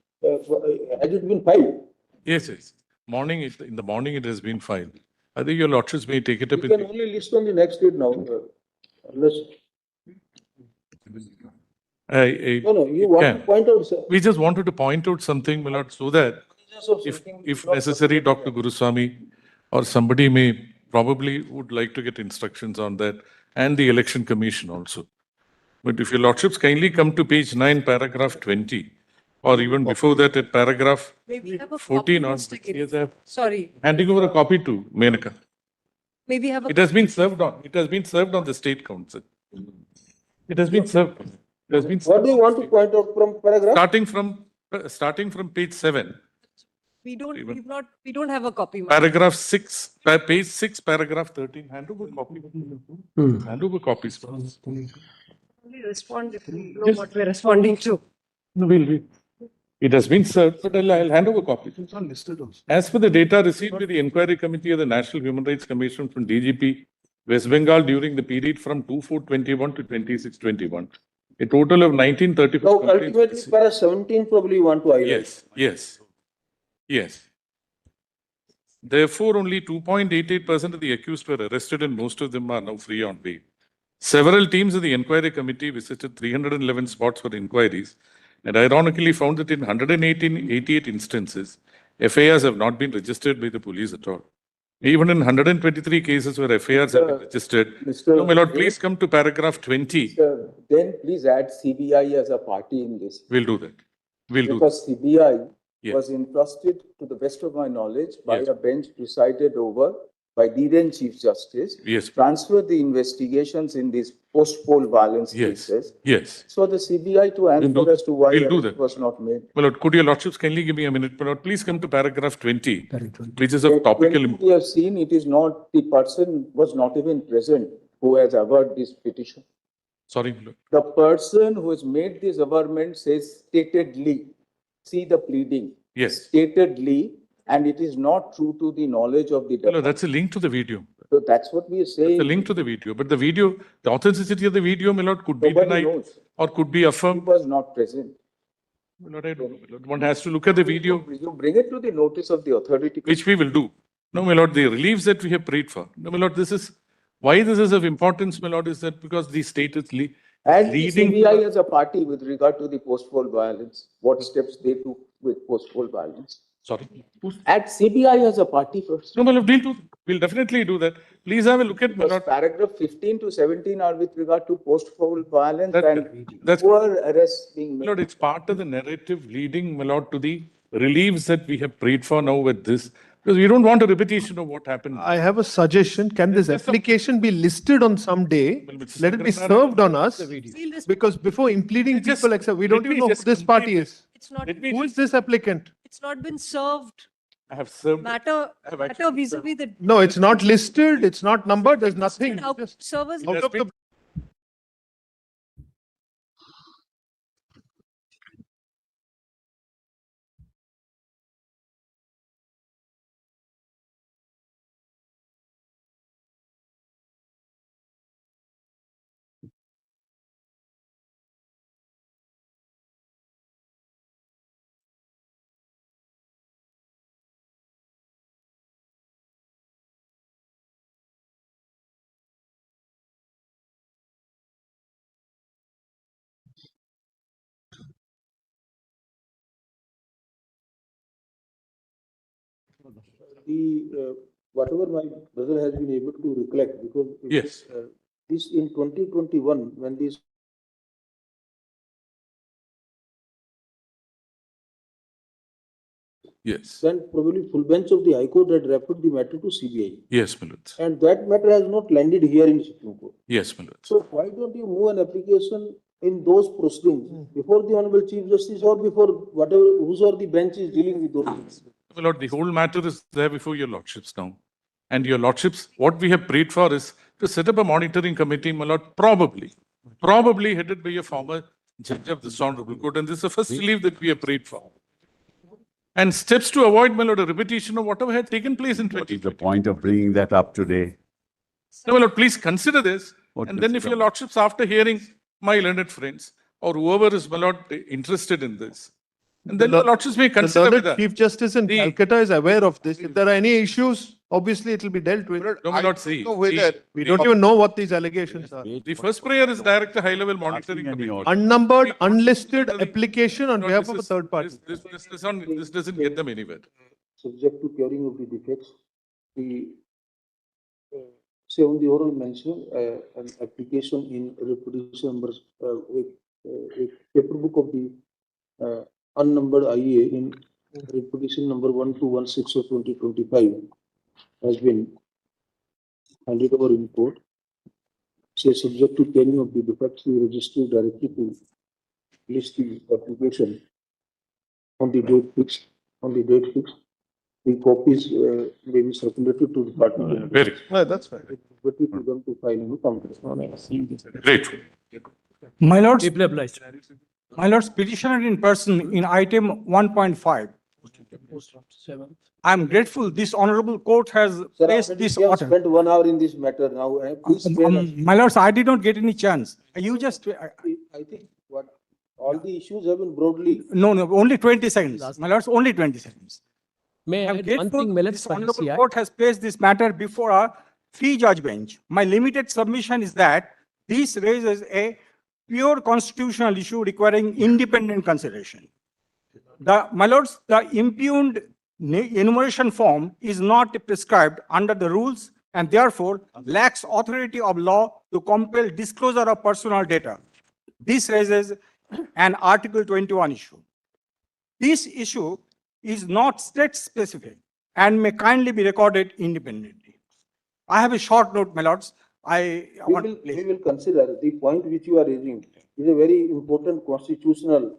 Speaker 1: has it been filed?
Speaker 14: Yes. In the morning it has been filed. I think your lordships may take it up
Speaker 1: We
Speaker 14: in
Speaker 1: can only list on the next date now. Unless, no, you want to
Speaker 14: can.
Speaker 1: point out, sir.
Speaker 14: We just wanted to point out something, my lord, so that if necessary, Dr. Guruswamy or somebody may probably would like to get instructions on that, and the election commission also. But if your lordships kindly come to page 9, paragraph 20, or even before that at paragraph
Speaker 15: Maybe have a
Speaker 14: 14
Speaker 15: copy,
Speaker 14: on.
Speaker 15: Mr. Giri.
Speaker 14: Yes, I have
Speaker 15: Sorry,
Speaker 14: handing over a copy to Menaka.
Speaker 15: maybe have a.
Speaker 14: It has been served on the state council. It has been served. It has been
Speaker 1: What do you want to point out from paragraph?
Speaker 14: starting from page 7.
Speaker 15: We don't have a copy. ma'am.
Speaker 14: Paragraph 6, page 6, paragraph 13. Hand over copy. Hand over copies. please.
Speaker 15: Only respond if we know what we're responding to.
Speaker 14: No, it has been served, but I'll hand over copies. It's not listed also. As per the data received by the Inquiry Committee of the National Human Rights Commission from DGP, West Bengal during the period from 24/21 to 26/21, a total of 1934
Speaker 1: Now,
Speaker 14: complaints.
Speaker 1: ultimately, para 17 probably you want to highlight.
Speaker 14: Yes. Therefore, only 2.88% of the accused were arrested and most of them are now free on bail. Several teams of the Inquiry Committee visited 311 spots for inquiries and ironically found that in 188 instances, FIRs have not been registered by the police at all. Even in 123 cases where FIRs have been registered. No, my lord, please come to paragraph 20.
Speaker 10: Sir, then please add CBI as a party in this.
Speaker 14: We'll do that. We'll do that.
Speaker 10: Because CBI
Speaker 14: Yeah.
Speaker 10: was entrusted, to the best of my knowledge, by
Speaker 14: Yes.
Speaker 10: a bench presided over by the then Chief Justice.
Speaker 14: Yes.
Speaker 10: Transferred the investigations in these post-poll violence
Speaker 14: Yes.
Speaker 10: cases.
Speaker 14: Yes.
Speaker 10: So the CBI to answer
Speaker 14: do-
Speaker 10: as to why
Speaker 14: we'll do
Speaker 10: it
Speaker 14: that.
Speaker 10: was not made.
Speaker 14: My lord, could your lordships kindly give me a minute? My lord, please come to paragraph 20, which is of topical
Speaker 10: When we have seen, it is not, the person was not even present who has averred this petition.
Speaker 14: Sorry, my lord.
Speaker 10: The person who has made this averment says statedly, see the pleading.
Speaker 14: Yes.
Speaker 10: Statedly, and it is not true to the knowledge of the
Speaker 14: My lord,
Speaker 10: defendant.
Speaker 14: that's a link to the video.
Speaker 10: So that's what we are
Speaker 14: It's a
Speaker 10: saying.
Speaker 14: link to the video, but the video, the authenticity of the video, my lord, could be
Speaker 10: Nobody
Speaker 14: denied
Speaker 10: knows.
Speaker 14: or could be
Speaker 10: He
Speaker 14: affirmed.
Speaker 10: was not present.
Speaker 14: My lord, I don't know, my lord. One has to look at the video,
Speaker 10: You bring it to the notice of the authority.
Speaker 14: which we will do. No, my lord, the reliefs that we have prayed for. No, my lord, why this is of importance, my lord, is that because the state is
Speaker 10: And the
Speaker 14: leading.
Speaker 10: CBI as a party with regard to the post-poll violence, what steps they took with post-poll violence.
Speaker 14: Sorry.
Speaker 10: At CBI as a party first.
Speaker 14: No, my lord, we'll definitely do that. Please have a look at, my
Speaker 10: Because
Speaker 14: lord.
Speaker 10: paragraph 15 to 17 are with regard to post-poll violence and
Speaker 14: That's,
Speaker 10: poor arrests being
Speaker 14: my
Speaker 10: made.
Speaker 14: lord, it's part of the narrative leading, my lord, to the reliefs that we have prayed for now with this. Because we don't want a repetition of what happened.
Speaker 16: I have a suggestion. Can this application be listed on some day? Let it be served on us. Because before impleading people, we don't even know who this party is.
Speaker 15: It's not,
Speaker 16: Who is this applicant?
Speaker 15: it's not been served.
Speaker 14: I have served.
Speaker 15: Matter vis-a-vis the.
Speaker 16: No, it's not listed, it's not numbered, there's nothing. Just
Speaker 15: Servers.
Speaker 16: out of the
Speaker 1: Whatever my brother has been able to recollect, because
Speaker 14: Yes.
Speaker 1: this in 2021, when this
Speaker 14: Yes.
Speaker 1: then probably full bench of the High Court had referred the matter to CBI.
Speaker 14: Yes, my lord.
Speaker 1: And that matter has not landed here in Supreme Court.
Speaker 14: Yes, my lord.
Speaker 1: So why don't you move an application in those proceedings before the Honorable Chief Justice or before whatever, whosoever the bench is dealing with those things?
Speaker 14: My lord, the whole matter is there before your lordships now. And your lordships, what we have prayed for is to set up a monitoring committee, my lord, probably headed by a former judge of this honorable court. And this is the first relief that we have prayed for. And steps to avoid, my lord, a repetition of whatever had taken place in
Speaker 12: What is
Speaker 14: 2020.
Speaker 12: the point of bringing that up today?
Speaker 14: No, my lord, please consider this.
Speaker 12: What
Speaker 14: And then if
Speaker 12: consider?
Speaker 14: your lordships, after hearing my learned friends, or whoever is, my lord, interested in this, and then your lordships may
Speaker 16: The
Speaker 14: consider
Speaker 16: learned
Speaker 14: whether.
Speaker 16: Chief Justice in
Speaker 14: The-
Speaker 16: Calcutta is aware of this. If there are any issues, obviously it will be dealt with.
Speaker 14: No, my lord, see.
Speaker 11: know whether-
Speaker 16: We don't even know what these allegations are.
Speaker 14: The first prayer is direct to high-level monitoring
Speaker 12: Asking any
Speaker 14: committee.
Speaker 16: Unnumbered, unlisted application on
Speaker 14: No,
Speaker 16: behalf
Speaker 14: this
Speaker 16: of a
Speaker 14: is-
Speaker 16: third party.
Speaker 14: This doesn't get them anywhere.
Speaker 1: Subject to curing of the defects, the say on the oral mention, an application in reputation numbers, a paper book of the unnumbered IA in reputation number 1216 of 2025 has been handed over in court. Say subject to curing of the defects, we register directly to list the application on the date fixed, The copies may be circulated to the party.
Speaker 14: Very,
Speaker 16: That's fine.
Speaker 1: But it is them to file in the Congress.
Speaker 14: great.
Speaker 17: My lords,
Speaker 9: Deeply obliged.
Speaker 17: my lords, petitioner in person in item 1.5. I am grateful this honorable court has
Speaker 1: Sir,
Speaker 17: placed
Speaker 1: already
Speaker 17: this
Speaker 1: we have
Speaker 17: order.
Speaker 1: spent 1 hour in this matter now. Please spare us.
Speaker 17: My lords, I did not get any chance. You just,
Speaker 1: I think what, all the issues have been broadly.
Speaker 17: no, only 20 seconds. My lords, only 20 seconds.
Speaker 9: May
Speaker 17: I
Speaker 9: I
Speaker 17: am
Speaker 9: add one
Speaker 17: grateful
Speaker 9: thing, my lords,
Speaker 17: this
Speaker 9: for
Speaker 17: honorable
Speaker 9: ECI?
Speaker 17: court has placed this matter before a three-judge bench. My limited submission is that this raises a pure constitutional issue requiring independent consideration. My lords, the impugned enumeration form is not prescribed under the rules and therefore lacks authority of law to compel disclosure of personal data. This raises an Article 21 issue. This issue is not state specific and may kindly be recorded independently. I have a short note, my lords.
Speaker 1: We will consider the point which you are raising is a very important constitutional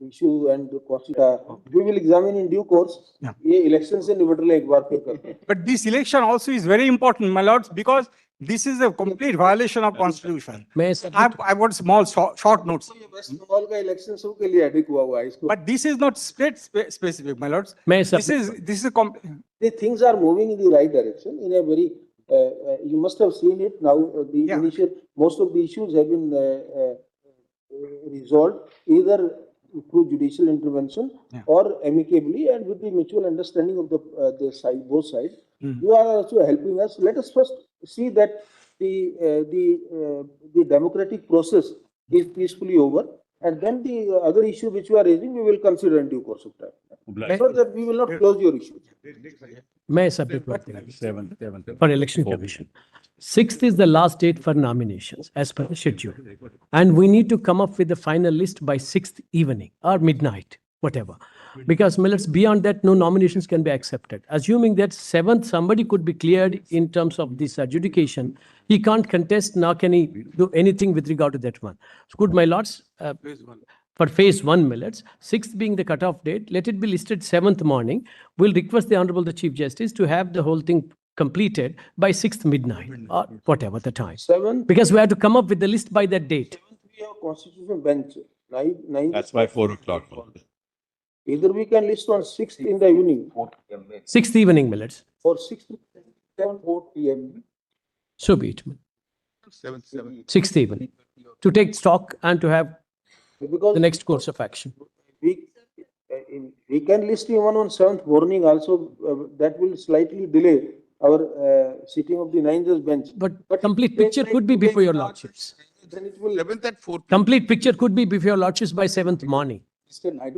Speaker 1: issue and we will examine in due course. ये elections से निपट ले एक बार फिर.
Speaker 17: But this election also is very important, my lords, because this is a complete violation of constitution. I want small short notes.
Speaker 1: West Bengal का election सब के लिए अधिक हुआ है इसको.
Speaker 17: But this is not state specific, my lords.
Speaker 1: May
Speaker 17: This is
Speaker 1: the things are moving in the right direction in a very. You must have seen it now. Most of the issues have been resolved either through judicial intervention or amicably and with the mutual understanding of the side, both sides. You are also helping us. Let us first see that the democratic process is peacefully over, and then the other issue which you are raising, we will consider in due course of time. So that we will not close your issue.
Speaker 9: May I submit one thing? For Election Commission. 6th is the last date for nominations as per the schedule. And we need to come up with the final list by 6th evening or midnight, whatever. Because beyond that, no nominations can be accepted. Assuming that 7th, somebody could be cleared in terms of this adjudication, he can't contest, nor can he do anything with regard to that one. So good, my lords, for phase 1 millets, 6th being the cutoff date, let it be listed 7th morning. We'll request the Honorable the Chief Justice to have the whole thing completed by 6th midnight or whatever the time.
Speaker 1: 7th.
Speaker 9: Because we have to come up with the list by that date.
Speaker 1: 7th we have Constitution bench. 9.
Speaker 12: That's why 4 o'clock.
Speaker 1: Either we can list on 6th in the evening.
Speaker 9: 6th evening millets.
Speaker 1: Or 6th at 4 p.m.
Speaker 9: So be it. 6th evening. To take stock and to have the next course of action.
Speaker 1: We can list even on 7th morning also. That will slightly delay our sitting of the 9th bench.
Speaker 9: But complete picture could be before your lordships.
Speaker 1: Then it will.
Speaker 11: 7th at 4.
Speaker 9: Complete picture could be before your lordships by 7th morning.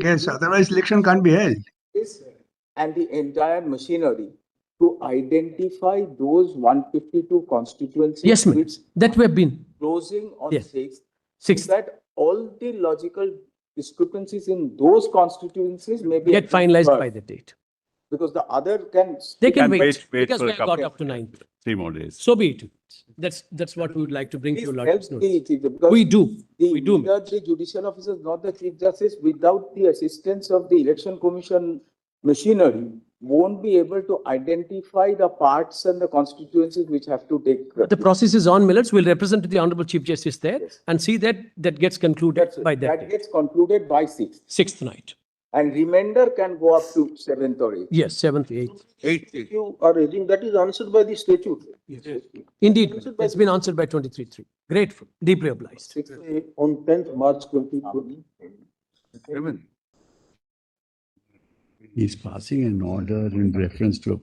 Speaker 13: Yes, otherwise election can't be held.
Speaker 10: And the entire machinery to identify those 152 constituencies.
Speaker 9: Yes, ma'am. That we have been.
Speaker 10: Closing on 6th.
Speaker 9: 6th.
Speaker 10: So that all the logical discrepancies in those constituencies may be
Speaker 9: Get finalized by the date.
Speaker 10: Because the other can.
Speaker 9: They can wait
Speaker 12: for
Speaker 9: because we
Speaker 12: a
Speaker 9: have
Speaker 12: couple
Speaker 9: got up to 9th.
Speaker 12: 3 more days.
Speaker 9: So be it. That's what we would like to bring to your lordships.
Speaker 10: Because
Speaker 9: We do.
Speaker 10: Neither the judicial officers nor the Chief Justice, without the assistance of the Election Commission machinery, won't be able to identify the parts and the constituencies which have to take.
Speaker 9: The process is on, millets. We'll represent to the Honorable Chief Justice there and see that that gets concluded by that date.
Speaker 10: Gets concluded by 6th.
Speaker 9: 6th night.
Speaker 10: And remainder can go up to 7th or 8th.
Speaker 9: Yes, 7th, 8th.
Speaker 1: 8th. You are raising, that is answered by the statute.
Speaker 9: Yes. Indeed, it's been answered by 23.3. Grateful, deeply obliged.
Speaker 1: On 10th March 2020.
Speaker 12: He's passing an order in reference to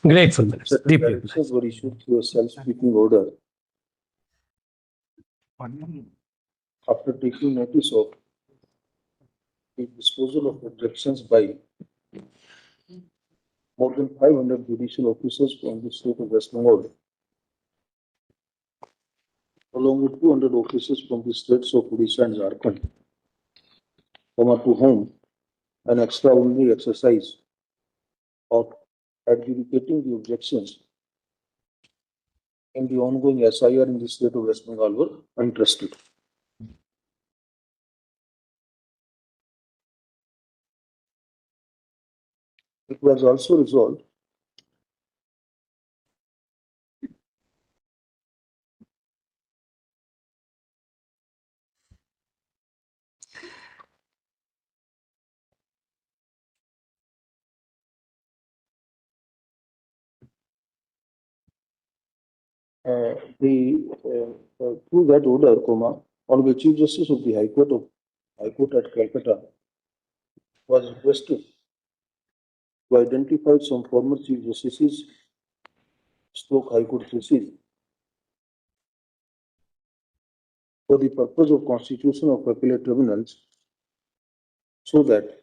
Speaker 9: Grateful, minister. Deeply obliged.
Speaker 1: This were issued through a self-speaking order. After taking notice of the disposal of objections by more than 500 judicial officers from the state of West Bengal, along with 200 officers from the states of Odisha and Jharkhand, to whom an extraordinary exercise of adjudicating the objections in the ongoing SIR in the state of West Bengal were entrusted. It was also resolved through that order, on which Chief Justice of the High Court at Calcutta was requested to identify some former Chief Justices stroke High Court proceed for the purpose of constitution of appellate tribunals so that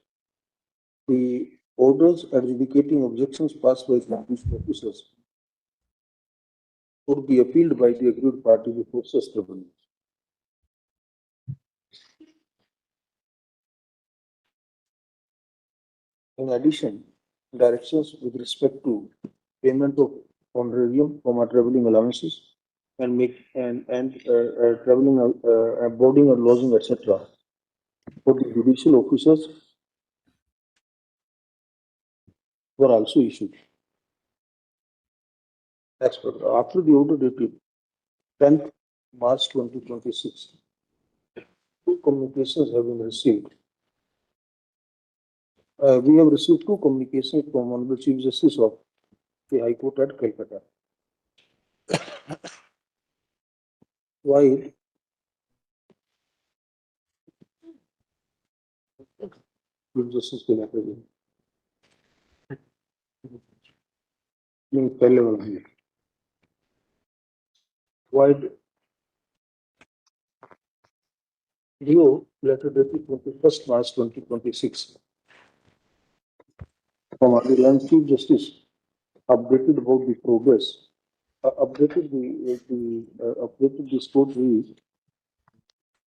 Speaker 1: the orders adjudicating objections passed by judicial officers would be appealed by the aggrieved party before such tribunals. In addition, directions with respect to payment of honorarium from our traveling allowances and traveling, boarding or lodging, etc. for the judicial officers were also issued. As per after the order dated 10th March 2026, two communications have been received. We have received two communications from Honorable Chief Justice of the High Court at Calcutta. While Chief Justice के लेकर नहीं पहले वाला है. While Rio letter dated 21st March 2026 from Honorable Chief Justice updated about the progress, updated the scope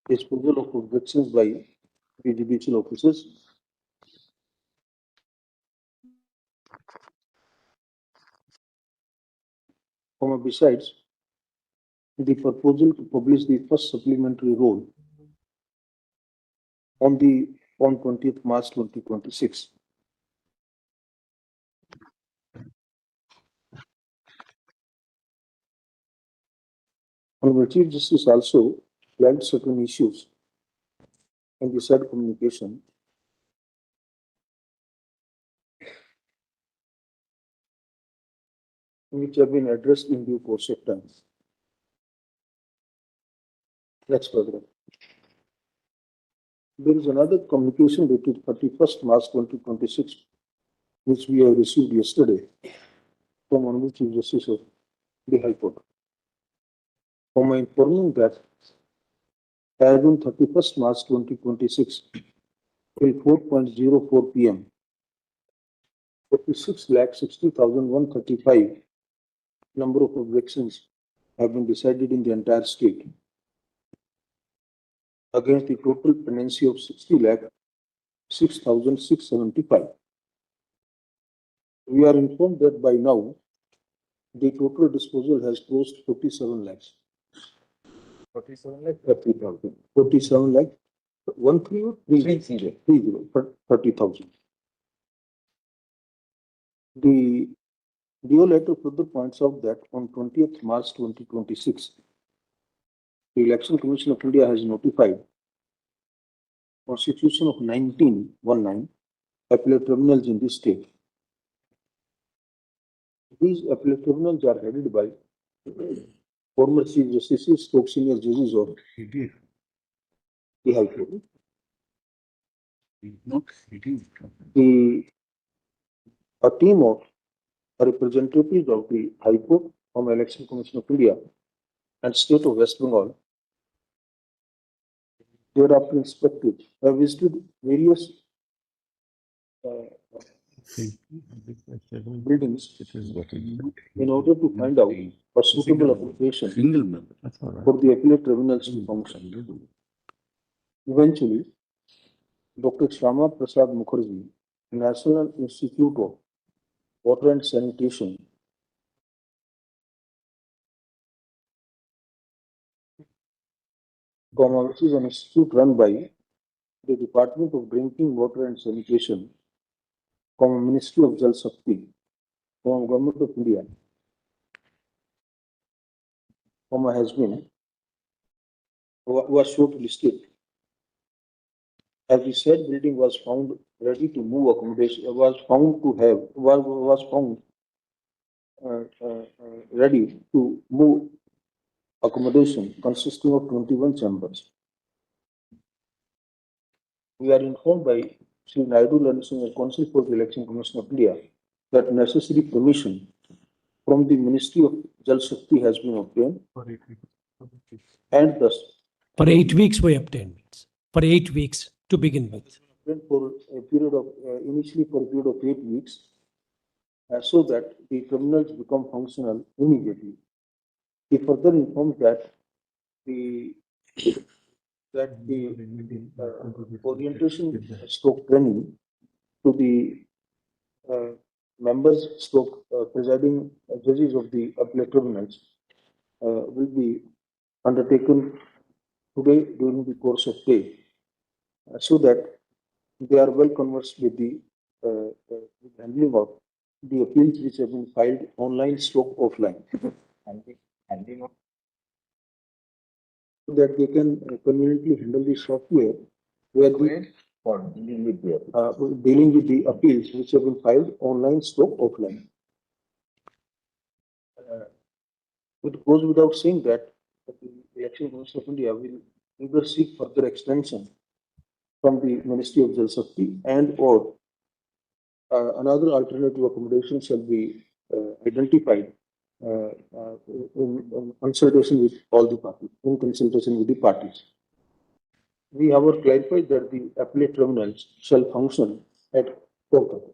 Speaker 1: disposal of objections by the judicial officers. Besides, the proposal to publish the first supplementary rule on 20th March 2026. Honorable Chief Justice also flagged certain issues in the said communication which have been addressed in due course of time. Next paragraph. There is another communication dated 31st March 2026, which we have received yesterday from Honorable Chief Justice of the High Court. Informing that as on 31st March 2026, till 4:04 p.m., 46,60,135 number of objections have been decided in the entire state against the total pendency of 60,06,675. We are informed that by now the total disposal has closed 47 lakhs. 47 lakh 30,000. 47 lakh 30,000. The DO letter further points out that on 20th March 2026, the Election Commission of India has notified constitution of 1919 appellate tribunals in this state. These appellate tribunals are headed by former Chief Justices, stroke senior judges of the High Court. A team of representatives of the High Court from Election Commission of India and State of West Bengal thereafter inspected, have visited various buildings in order to find out a suitable application for the appellate tribunals to function. Eventually, Dr. Shyama Prasad Mukherjee, National Institute of Water and Sanitation, which is an institute run by the Department of Drinking Water and Sanitation, Ministry of Jal Shakti, Government of India, has been was shortlisted. As the said building was found ready to move accommodation, was found ready to move accommodation consisting of 21 chambers. We are informed by Sri Naidu Learning Council for the Election Commission of India that necessary permission from the Ministry of Jal Shakti has been obtained, and thus
Speaker 9: For 8 weeks we obtained. For 8 weeks to begin with.
Speaker 1: for a period of initially for a period of 8 weeks, so that the tribunals become functional immediately. He further informed that the orientation stroke training to the members stroke presiding judges of the appellate tribunals will be undertaken today during the course of day, so that they are well conversed with the handling of the appeals which have been filed online stroke offline. So that they can conveniently handle the software where dealing with the appeals which have been filed online stroke offline. It goes without saying that the Election Commission of India will either seek further extension from the Ministry of Jal Shakti and or another alternative accommodation shall be identified in consultation with all the parties, in consultation with the parties. We have clarified that the appellate tribunals shall function at Kolkata.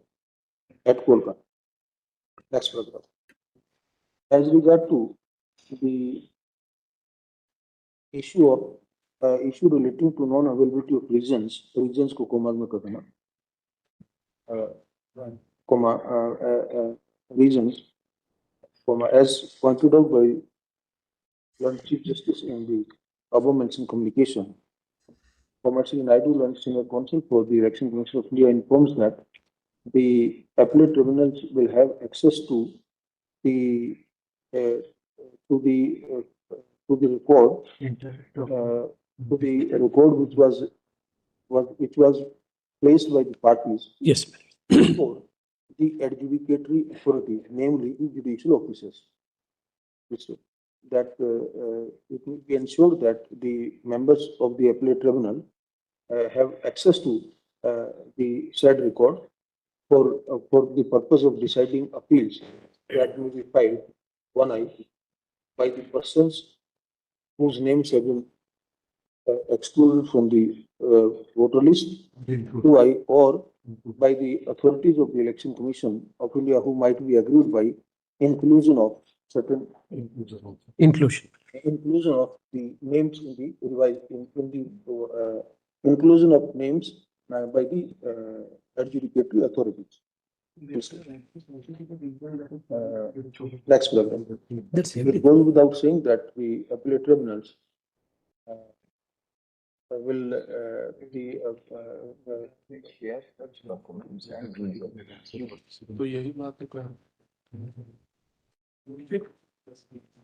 Speaker 1: Next paragraph. As regard to the issue relating to non-availability of regions को comma में करना, regions, as pointed out by Lord Chief Justice in the above-mentioned communication, Commercial and Ideal Senior Counsel for the Election Commission of India informs that the appellate tribunals will have access to the record, which was placed by the parties.
Speaker 9: Yes.
Speaker 1: Before the adjudicatory authority, namely the judicial officers. That it will be ensured that the members of the appellate tribunal have access to the said record for the purpose of deciding appeals that may be filed, one eye, by the persons whose names have been excluded from the voter list, two eye, or by the authorities of the Election Commission of India who might be aggrieved by inclusion of certain
Speaker 9: Inclusion
Speaker 1: of the names in the revised inclusion of names by the adjudicatory authorities. Next program. It goes without saying that the appellate tribunals will be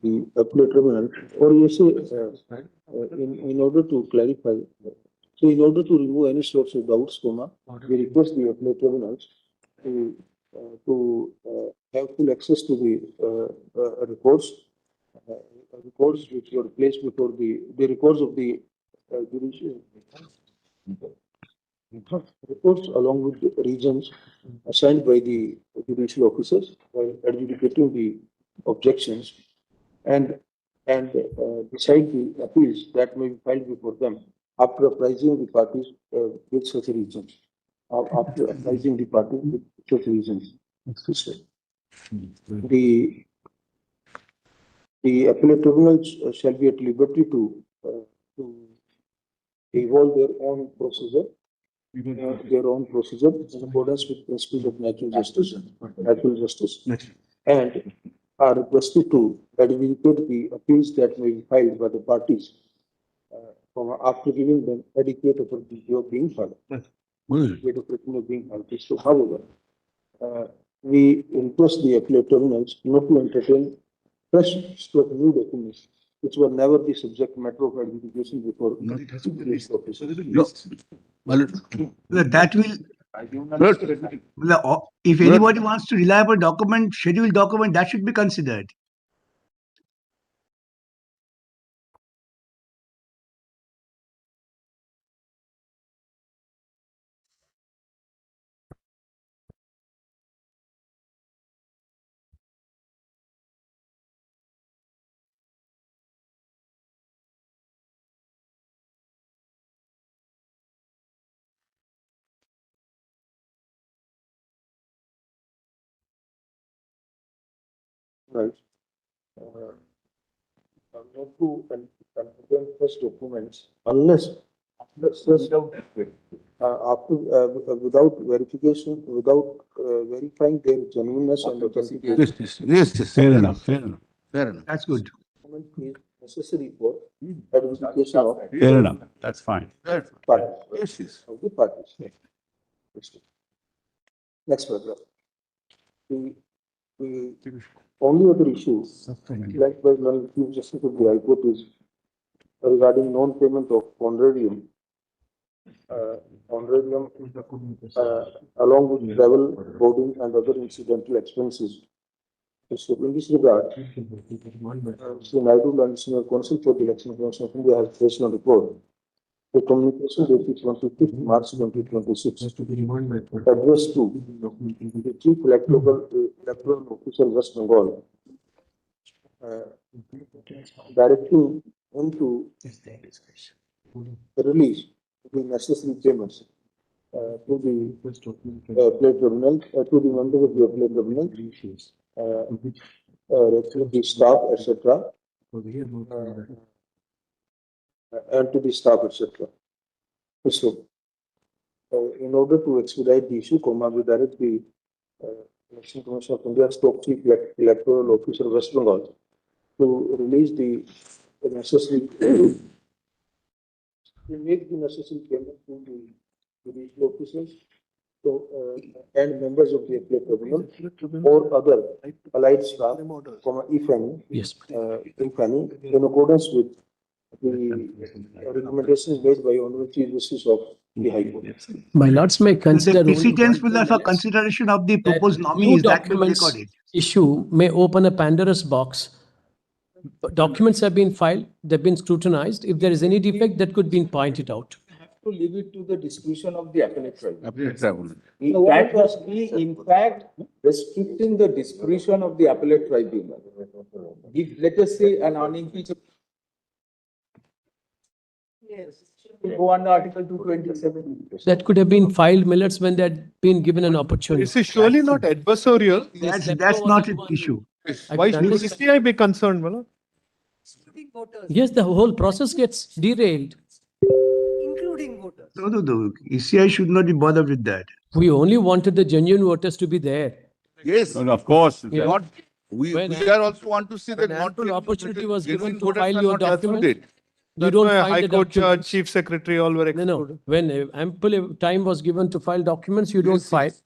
Speaker 1: the appellate tribunal, or you say in order to clarify, so in order to remove any sorts of doubts, we request the appellate tribunals to have full access to the records which were placed before the records of the judicial reports along with the regions assigned by the judicial officers while adjudicating the objections and decide the appeals that may be filed before them after apprising the parties with such reasons. After apprising the parties with such reasons. The appellate tribunals shall be at liberty to evolve their own procedure in accordance with principles of natural justice, and are requested to adjudicate the appeals that may be filed by the parties after giving them adequate opportunity of being heard. So, however, we request the appellate tribunals not to entertain fresh new documents which were never the subject matter of adjudication before.
Speaker 13: That will, if anybody wants to rely upon document, scheduled document, that should be considered.
Speaker 1: Right. Not to confident first documents unless without verification, without verifying their genuineness and authentication.
Speaker 11: Yes.
Speaker 12: Fair enough, fair enough.
Speaker 11: Fair enough.
Speaker 13: That's good.
Speaker 1: Document is necessary for adjudication of
Speaker 12: Fair enough, that's fine.
Speaker 1: parties.
Speaker 11: Yes.
Speaker 1: Of the parties. Next paragraph. The only other issue, like by one Chief Justice of the High Court, is regarding non-payment of honorarium. Honorarium along with travel, boarding and other incidental expenses. So in this regard, Sri Naidu and Senior Counsel for the Election Commission of India has placed on report the communication dated 25th March 2026 addressed to the Chief Electoral Officer West Bengal, directing him to release the necessary payments to the Appellate Tribunal, to the members of the Appellate Tribunal, to the staff, etc., and to the staff, etc. So, in order to expedite the issue, we direct the Election Commission of India Stock Chief Electoral Officer West Bengal to release the necessary, to make the necessary payment to the judicial officers and members of the Appellate Tribunal or other allied staff, if any, in accordance with the recommendations made by Honorable Chief Justice of the High Court.
Speaker 9: My lords may consider
Speaker 13: The
Speaker 9: only
Speaker 13: precedence
Speaker 9: one
Speaker 13: will
Speaker 9: thing,
Speaker 13: for
Speaker 9: minutes,
Speaker 13: consideration of the
Speaker 9: that
Speaker 13: proposed
Speaker 9: new
Speaker 13: nominees that will be
Speaker 9: documents
Speaker 13: recorded.
Speaker 9: issue may open a Pandora's box. Documents have been filed, they've been scrutinized. If there is any defect, that could be pointed out.
Speaker 10: To leave it to the discretion of the appellate tribunal.
Speaker 11: Appellate tribunal.
Speaker 10: That must be, in fact, restricting the discretion of the appellate tribunal. If, let us say, an unimpeachable. Yes. Go under Article 227.
Speaker 9: That could have been filed, minutes, when they had been given an opportunity.
Speaker 16: This is surely not adversarial.
Speaker 13: That's not an issue.
Speaker 16: Why should ECI be concerned, Mala?
Speaker 9: Yes, the whole process gets derailed.
Speaker 15: Including voters.
Speaker 13: No. ECI should not be bothered with that.
Speaker 9: We only wanted the genuine voters to be there.
Speaker 11: Yes.
Speaker 12: And of course.
Speaker 9: Yeah.
Speaker 11: Not, we are also want to see that
Speaker 9: When
Speaker 11: not
Speaker 9: ample opportunity was given
Speaker 11: genuine
Speaker 9: to
Speaker 11: voters
Speaker 9: file
Speaker 11: are
Speaker 9: your
Speaker 11: not
Speaker 9: document,
Speaker 11: excluded.
Speaker 9: you
Speaker 16: That's
Speaker 9: don't
Speaker 16: why
Speaker 9: file
Speaker 16: High
Speaker 9: the
Speaker 16: Court Judge,
Speaker 9: documents.
Speaker 16: Chief Secretary, all were excluded.
Speaker 9: No. When ample time was given to file documents, you don't
Speaker 11: Yes,
Speaker 9: file.
Speaker 11: yes.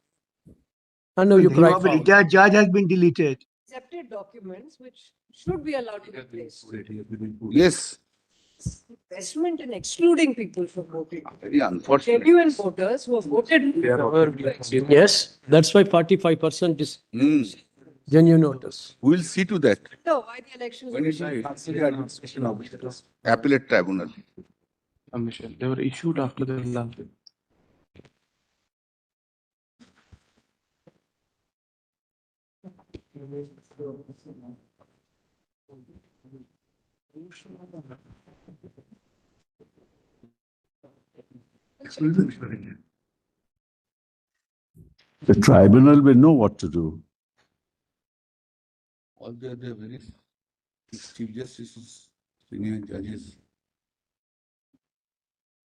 Speaker 9: I know
Speaker 13: The
Speaker 9: you
Speaker 13: name
Speaker 9: cry
Speaker 13: of a
Speaker 9: foul.
Speaker 13: retired judge has been deleted.
Speaker 15: Accepted documents which should be allowed to be placed.
Speaker 11: Yes.
Speaker 15: Investment in excluding people from voting.
Speaker 11: Very unfortunate.
Speaker 15: Genuine voters who have voted.
Speaker 9: Yes, that's why 45% is genuine voters.
Speaker 11: We'll see to that.
Speaker 15: No, why the elections?
Speaker 11: When it's appellate tribunal.
Speaker 14: They were issued after the last.
Speaker 12: The tribunal will know what to do.
Speaker 11: All the other very chief justices, senior judges.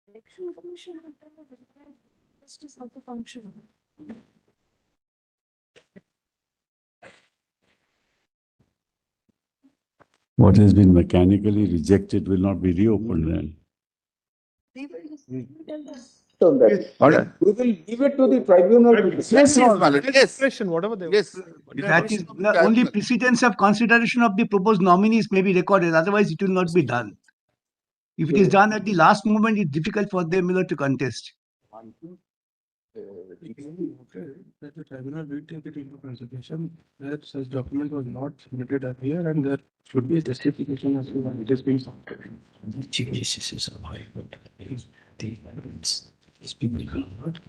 Speaker 15: Election Commission have done a very bad justice of the function.
Speaker 12: What has been mechanically rejected will not be reopened then.
Speaker 10: On that. We will give it to the tribunal.
Speaker 11: Yes, Malad. Yes.
Speaker 16: Discretion, whatever they
Speaker 11: Yes.
Speaker 13: That is the only precedence of consideration of the proposed nominees may be recorded. Otherwise, it will not be done. If it is done at the last moment, it's difficult for them to contest.
Speaker 14: That the tribunal will take it into consideration that such document was not submitted earlier and there should be a justification as to why it is being submitted.
Speaker 9: Chief Justices of High Court. These people cannot.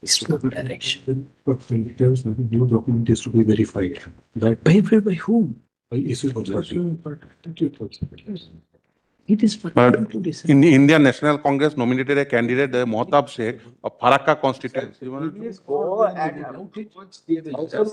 Speaker 9: It's no direction.
Speaker 14: But when it tells the new document is to be verified, that
Speaker 9: By whom?
Speaker 14: by ECI.
Speaker 4: It is for
Speaker 14: But in the Indian National Congress nominated a candidate, the Mohtab Sheikh of Farakka constituency.
Speaker 10: Please go and how can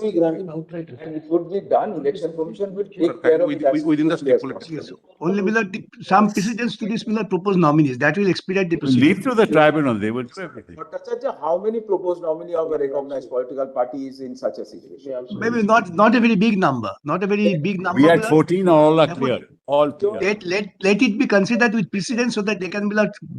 Speaker 10: we grant it? And it would be done. Election Commission will take care of it as
Speaker 14: Within the
Speaker 10: quickly as
Speaker 14: stipulated.
Speaker 10: possible.
Speaker 13: Yes. Only some precedents to this propose nominees. That will expedite the procedure.
Speaker 12: Leave to the tribunal, they will do everything.
Speaker 10: But Chacha, how many proposed nominee of a recognized political party is in such a situation?
Speaker 13: Maybe not a very big number. Not a very big number.
Speaker 12: We had
Speaker 13: but
Speaker 12: 14, all are clear, all clear.
Speaker 13: let it be considered with precedence so that they can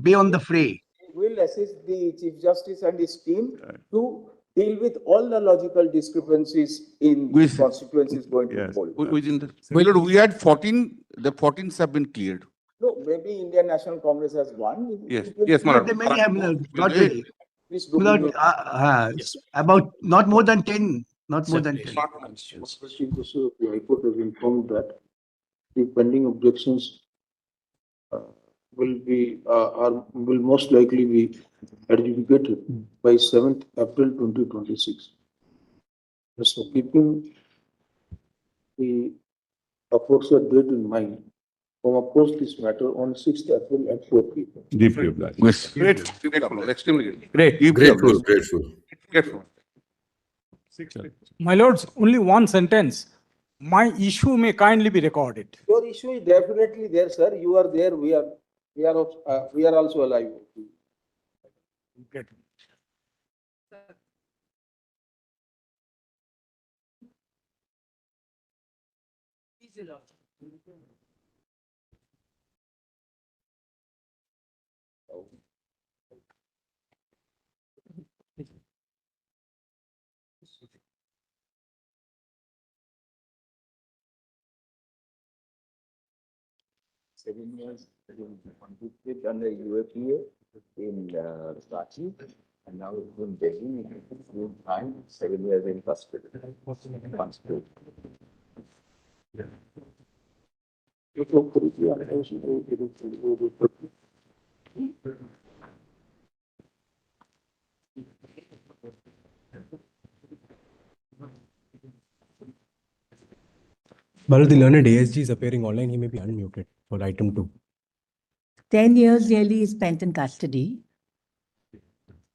Speaker 13: be on the fray.
Speaker 10: We will assist the Chief Justice and his team to deal with all the logical discrepancies in the constituencies going to poll.
Speaker 14: Within the.
Speaker 11: My lord, we had 14, the 14s have been cleared.
Speaker 10: No, maybe Indian National Congress has one.
Speaker 14: Yes, yes, my lord.
Speaker 13: There many have, not
Speaker 11: Eight.
Speaker 13: many.
Speaker 10: Please do.
Speaker 13: About not more than 10. Not more than 10.
Speaker 1: Chief Justice of the High Court has informed that the pending objections will most likely be adjudicated by 7th April 2026. So keeping the aforesaid date in mind, from oppose this matter on 6th April at 4 p.m.
Speaker 12: Deeply obliged.
Speaker 14: Yes. Grateful, extremely grateful.
Speaker 8: Grateful, grateful.
Speaker 14: Grateful.
Speaker 17: My lords, only one sentence. My issue may kindly be recorded.
Speaker 1: Your issue is definitely there, sir. You are there. We are also alive.
Speaker 10: Years convicted under UAPA in Ranchi, and now it's been Delhi. It's been fined 7 years in custody.
Speaker 18: But the learned ASG is appearing online. He may be unmuted for item 2.
Speaker 19: 10 years nearly is spent in custody.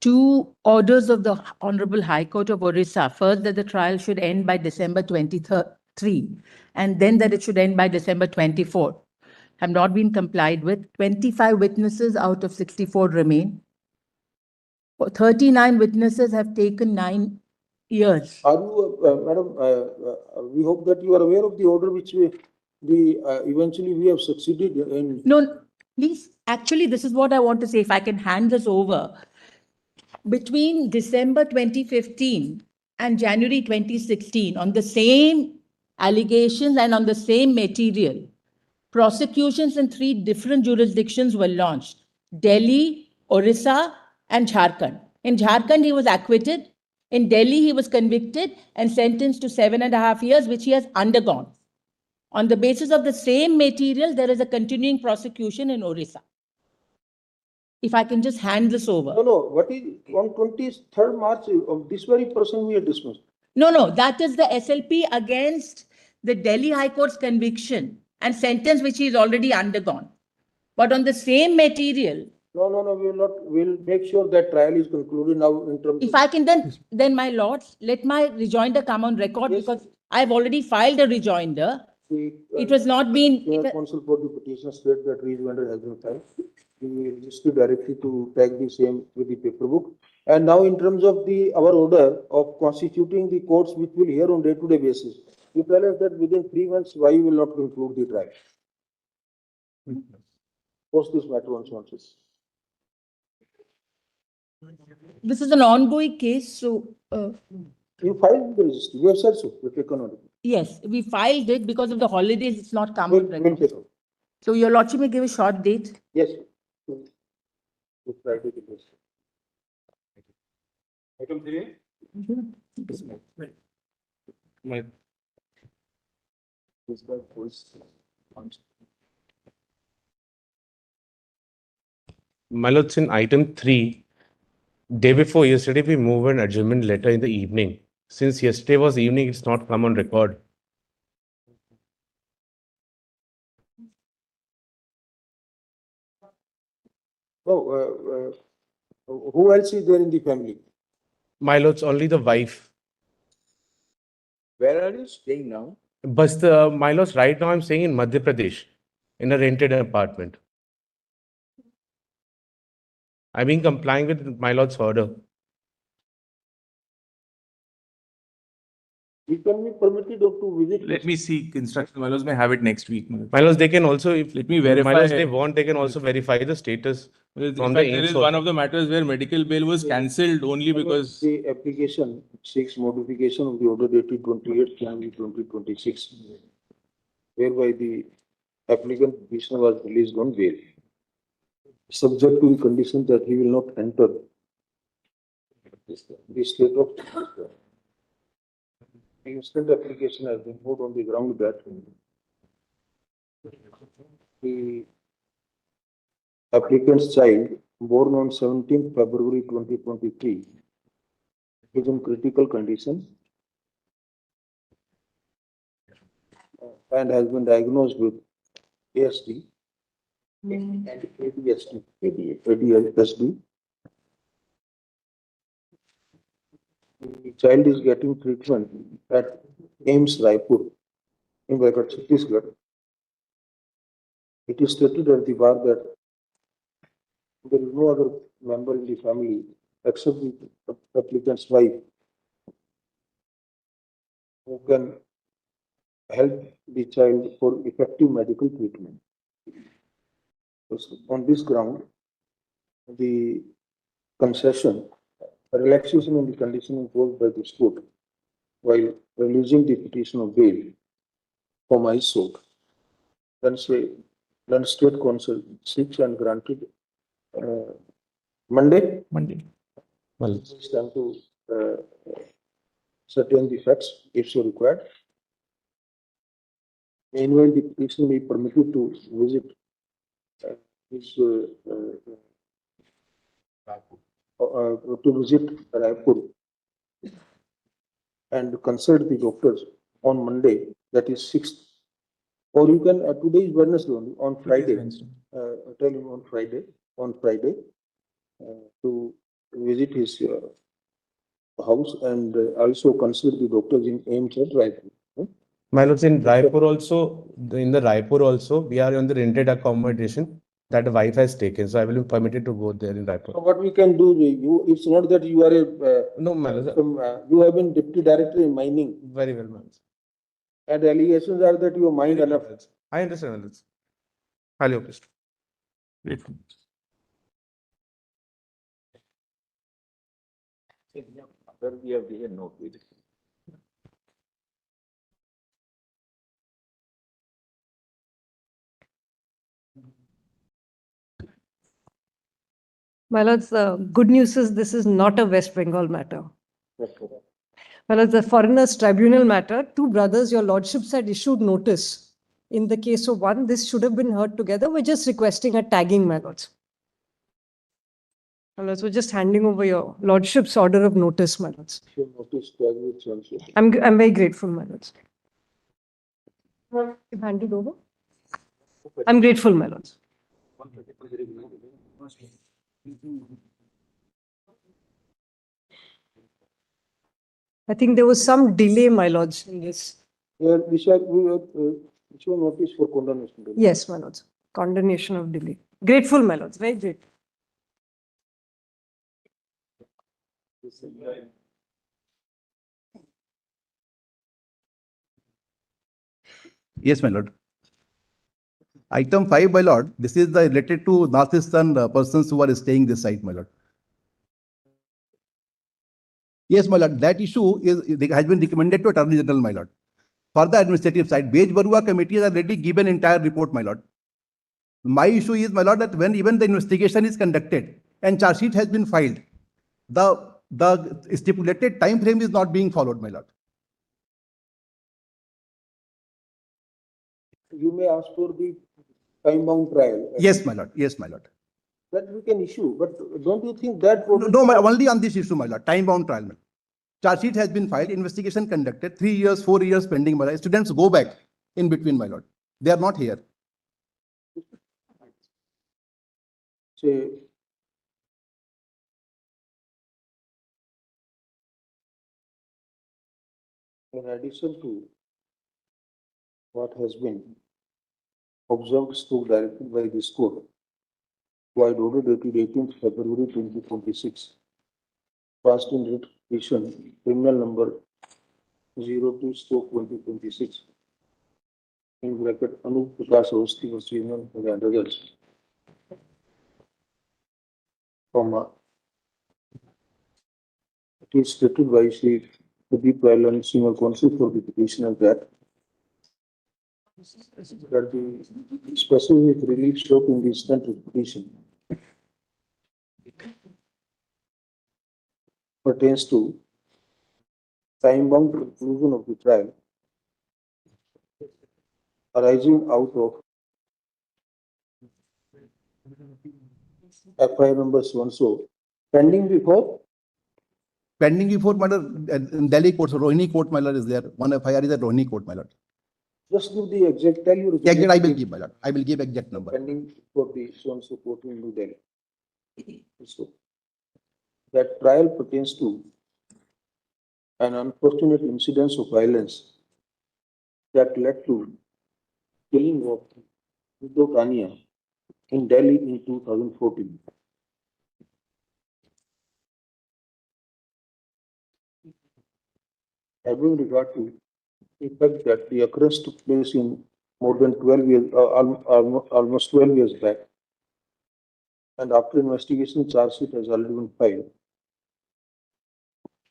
Speaker 19: 2 orders of the Honorable High Court of Orissa. First, that the trial should end by December 23, and then that it should end by December 24. Have not been complied with. 25 witnesses out of 64 remain. 39 witnesses have taken 9 years.
Speaker 1: Are you, madam, we hope that you are aware of the order which eventually we have succeeded in.
Speaker 19: No, please, actually, this is what I want to say. If I can hand this over. Between December 2015 and January 2016, on the same allegations and on the same material, prosecutions in 3 different jurisdictions were launched: Delhi, Orissa, and Jharkhand. In Jharkhand, he was acquitted. In Delhi, he was convicted and sentenced to 7.5 years, which he has undergone. On the basis of the same material, there is a continuing prosecution in Orissa. If I can just hand this over.
Speaker 1: No, what is on 23rd March of this very person we are dismissed?
Speaker 19: No, that is the SLP against the Delhi High Court's conviction and sentence which he has already undergone. But on the same material.
Speaker 1: No, we will not. We'll make sure that trial is concluded now in terms.
Speaker 19: If I can then my lords, let my rejoinder come on record, because I've already filed a rejoinder. It was not been.
Speaker 1: Counsel for the petitioner state that rejoinder has been filed. We registered directly to tag the same with the paper book. And now in terms of our order of constituting the courts which will hear on day-to-day basis, you tell us that within 3 months, why you will not conclude the trial? Post this matter on chances.
Speaker 19: This is an ongoing case, so.
Speaker 1: You filed the registry. We have said so. We taken on it.
Speaker 19: Yes, we filed it because of the holidays. It's not come on record.
Speaker 1: We'll take on.
Speaker 19: So your lordship may give a short date.
Speaker 1: Yes. We'll try to do this.
Speaker 14: Item 3.
Speaker 6: My lords, in item 3, day before yesterday, we moved an adjournment letter in the evening. Since yesterday was evening, it's not come on record.
Speaker 1: No, who else is there in the family?
Speaker 20: My lords, only the wife.
Speaker 10: Where are you staying now?
Speaker 20: But my lords, right now I'm staying in Madhya Pradesh in a rented apartment. I've been complying with my lord's order.
Speaker 1: We can be permitted to visit.
Speaker 21: Let me see instruction. My lords may have it next week.
Speaker 20: My lords, they can also, if
Speaker 21: Let me verify.
Speaker 20: my lords, they want, they can also verify the status
Speaker 21: In
Speaker 20: from
Speaker 21: fact,
Speaker 20: the
Speaker 21: there is
Speaker 20: AIMS.
Speaker 21: one of the matters where medical bail was cancelled only because
Speaker 1: The application seeks modification of the order dated 28th January 2026, whereby the applicant petitioner was released on bail, subject to the condition that he will not enter the state of Chhattisgarh. The instant application has been put on the ground that the applicant's child, born on 17th February 2023, is in critical condition and has been diagnosed with ASD and ADHD. The child is getting treatment at AIMS Raipur in Chhattisgarh. It is stated at the bar that there is no other member in the family except the applicant's wife who can help the child for effective medical treatment. So on this ground, the concession, relaxation in the condition imposed by this court while releasing the petition of bail from my suit, then state council seeks and granted Monday.
Speaker 20: Well,
Speaker 1: It's time to certain the facts if so required. Meanwhile, the petitioner may be permitted to visit Raipur and consult the doctors on Monday, that is 6th. Or you can, today is Wednesday only, on Friday, tell him on Friday, to visit his house and also consult the doctors in AIMS at Raipur.
Speaker 20: my lords, in Raipur also, we are on the rented accommodation that the wife has taken. So I will be permitted to go there in Raipur.
Speaker 1: So what we can do, it's not that you are
Speaker 20: No, my lords.
Speaker 1: you have been deputy director in mining.
Speaker 20: Very well, my lords.
Speaker 1: And allegations are that you mined enough.
Speaker 20: I understand, my lords. Highly appreciated.
Speaker 21: Grateful.
Speaker 10: We have given note with it.
Speaker 15: My lords, the good news is this is not a West Bengal matter. Well, as the Foreigners Tribunal matter, two brothers, your lordships had issued notice. In the case of one, this should have been heard together. We're just requesting a tagging, my lords. My lords, we're just handing over your lordship's order of notice, my lords. I'm very grateful, my lords. You've handed over? I'm grateful, my lords. I think there was some delay, my lords, in this.
Speaker 1: Yeah, we issue notice for condemnation.
Speaker 15: Yes, my lords. Condemnation of delay. Grateful, my lords. Very grateful.
Speaker 12: Yes, my lord. Item 5, my lord, this is related to northeastern persons who are staying this site, my lord. Yes, my lord, that issue has been recommended to Attorney General, my lord. For the administrative side, Bej Barua committee has already given entire report, my lord. My issue is, my lord, that when even the investigation is conducted and charge sheet has been filed, the stipulated time frame is not being followed, my lord.
Speaker 1: You may ask for the time-bound trial.
Speaker 12: Yes, my lord. Yes, my lord.
Speaker 1: That we can issue, but don't you think that...
Speaker 12: No, only on this issue, my lord, time-bound trial. Charge sheet has been filed, investigation conducted, 3 years, 4 years pending, my lord. Students go back in between, my lord. They are not here.
Speaker 1: Say, in addition to what has been observed through directed by this court, wide order dated 18th February 2026, passed in writ petition criminal number 02/2026, in bracket Anup Prakash Awasthi was Tribunal and others, comma, it is stated by Shri Pradeep Railan, Senior Counsel for the petitioner that the specific relief sought in the instant petition pertains to time-bound conclusion of the trial arising out of FIR number so pending before
Speaker 12: my lord, in Delhi court, so Rohini court, my lord, is there. One FIR is at Rohini court, my lord.
Speaker 1: just give the exact, tell your
Speaker 12: Exact, I will give, my lord. I will give exact number.
Speaker 1: pending for the so court in New Delhi. So that trial pertains to an unfortunate incident of violence that led to killing of Udo Kania in Delhi in 2014. Having regard to the fact that the occurrence took place in more than 12 years, almost 12 years back, and after investigation, charge sheet has already been filed.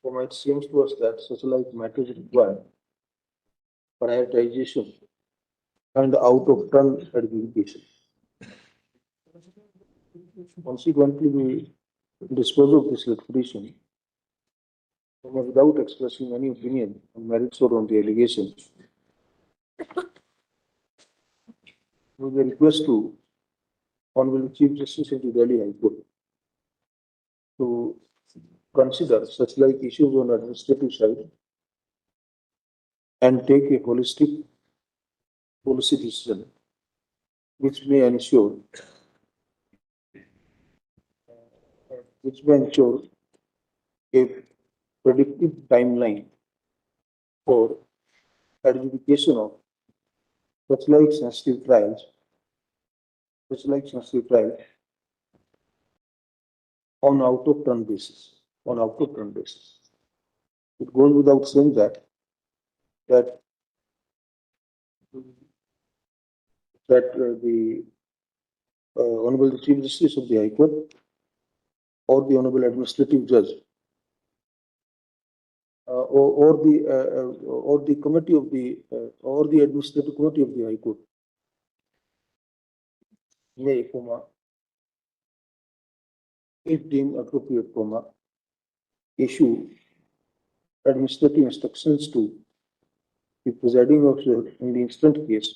Speaker 1: So it seems to us that such like matters require prioritization and out of turn adjudication. Consequently, we dispose of this litigation without expressing any opinion on merits or on the allegations. With a request to Honorable Chief Justice of the Delhi High Court to consider such like issues on administrative side and take a holistic policy decision which may ensure a predictive timeline for adjudication of such like sensitive trials on out of turn basis. It goes without saying that the Honorable Chief Justice of the High Court or the Honorable Administrative Judge or the committee of the or the Administrative Committee of the High Court may, if deemed appropriate, issue administrative instructions to the presiding officer in the instant case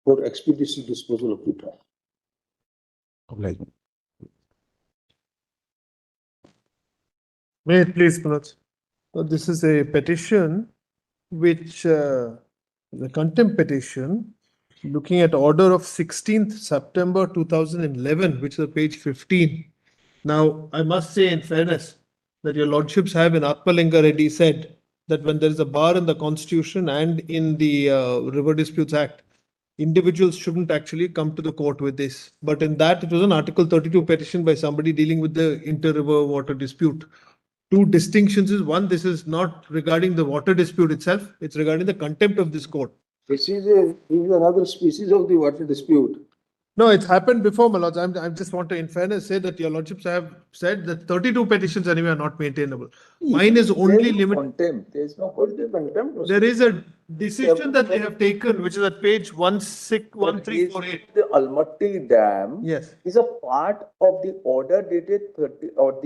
Speaker 1: for expeditious disposal of the trial.
Speaker 16: May it please, Manoj. So this is a petition which, the contempt petition, looking at order of 16th September 2011, which is page 15. Now, I must say in fairness that your lordships have in Atmalinga Reddy said that when there is a bar in the constitution and in the River Disputes Act, individuals shouldn't actually come to the court with this. But in that, it was an Article 32 petition by somebody dealing with the inter-river water dispute. Two distinctions is one, this is not regarding the water dispute itself, it's regarding the contempt of this court.
Speaker 1: This is another species of the water dispute.
Speaker 16: No, it's happened before, my lords. I just want to, in fairness, say that your lordships have said that 32 petitions anyway are not maintainable. Mine is only limited.
Speaker 10: Contempt. There is no contempt.
Speaker 16: There is a decision that they have taken, which is at page 1348.
Speaker 10: The Almaty Dam
Speaker 16: Yes.
Speaker 10: is a part of the order dated 30 or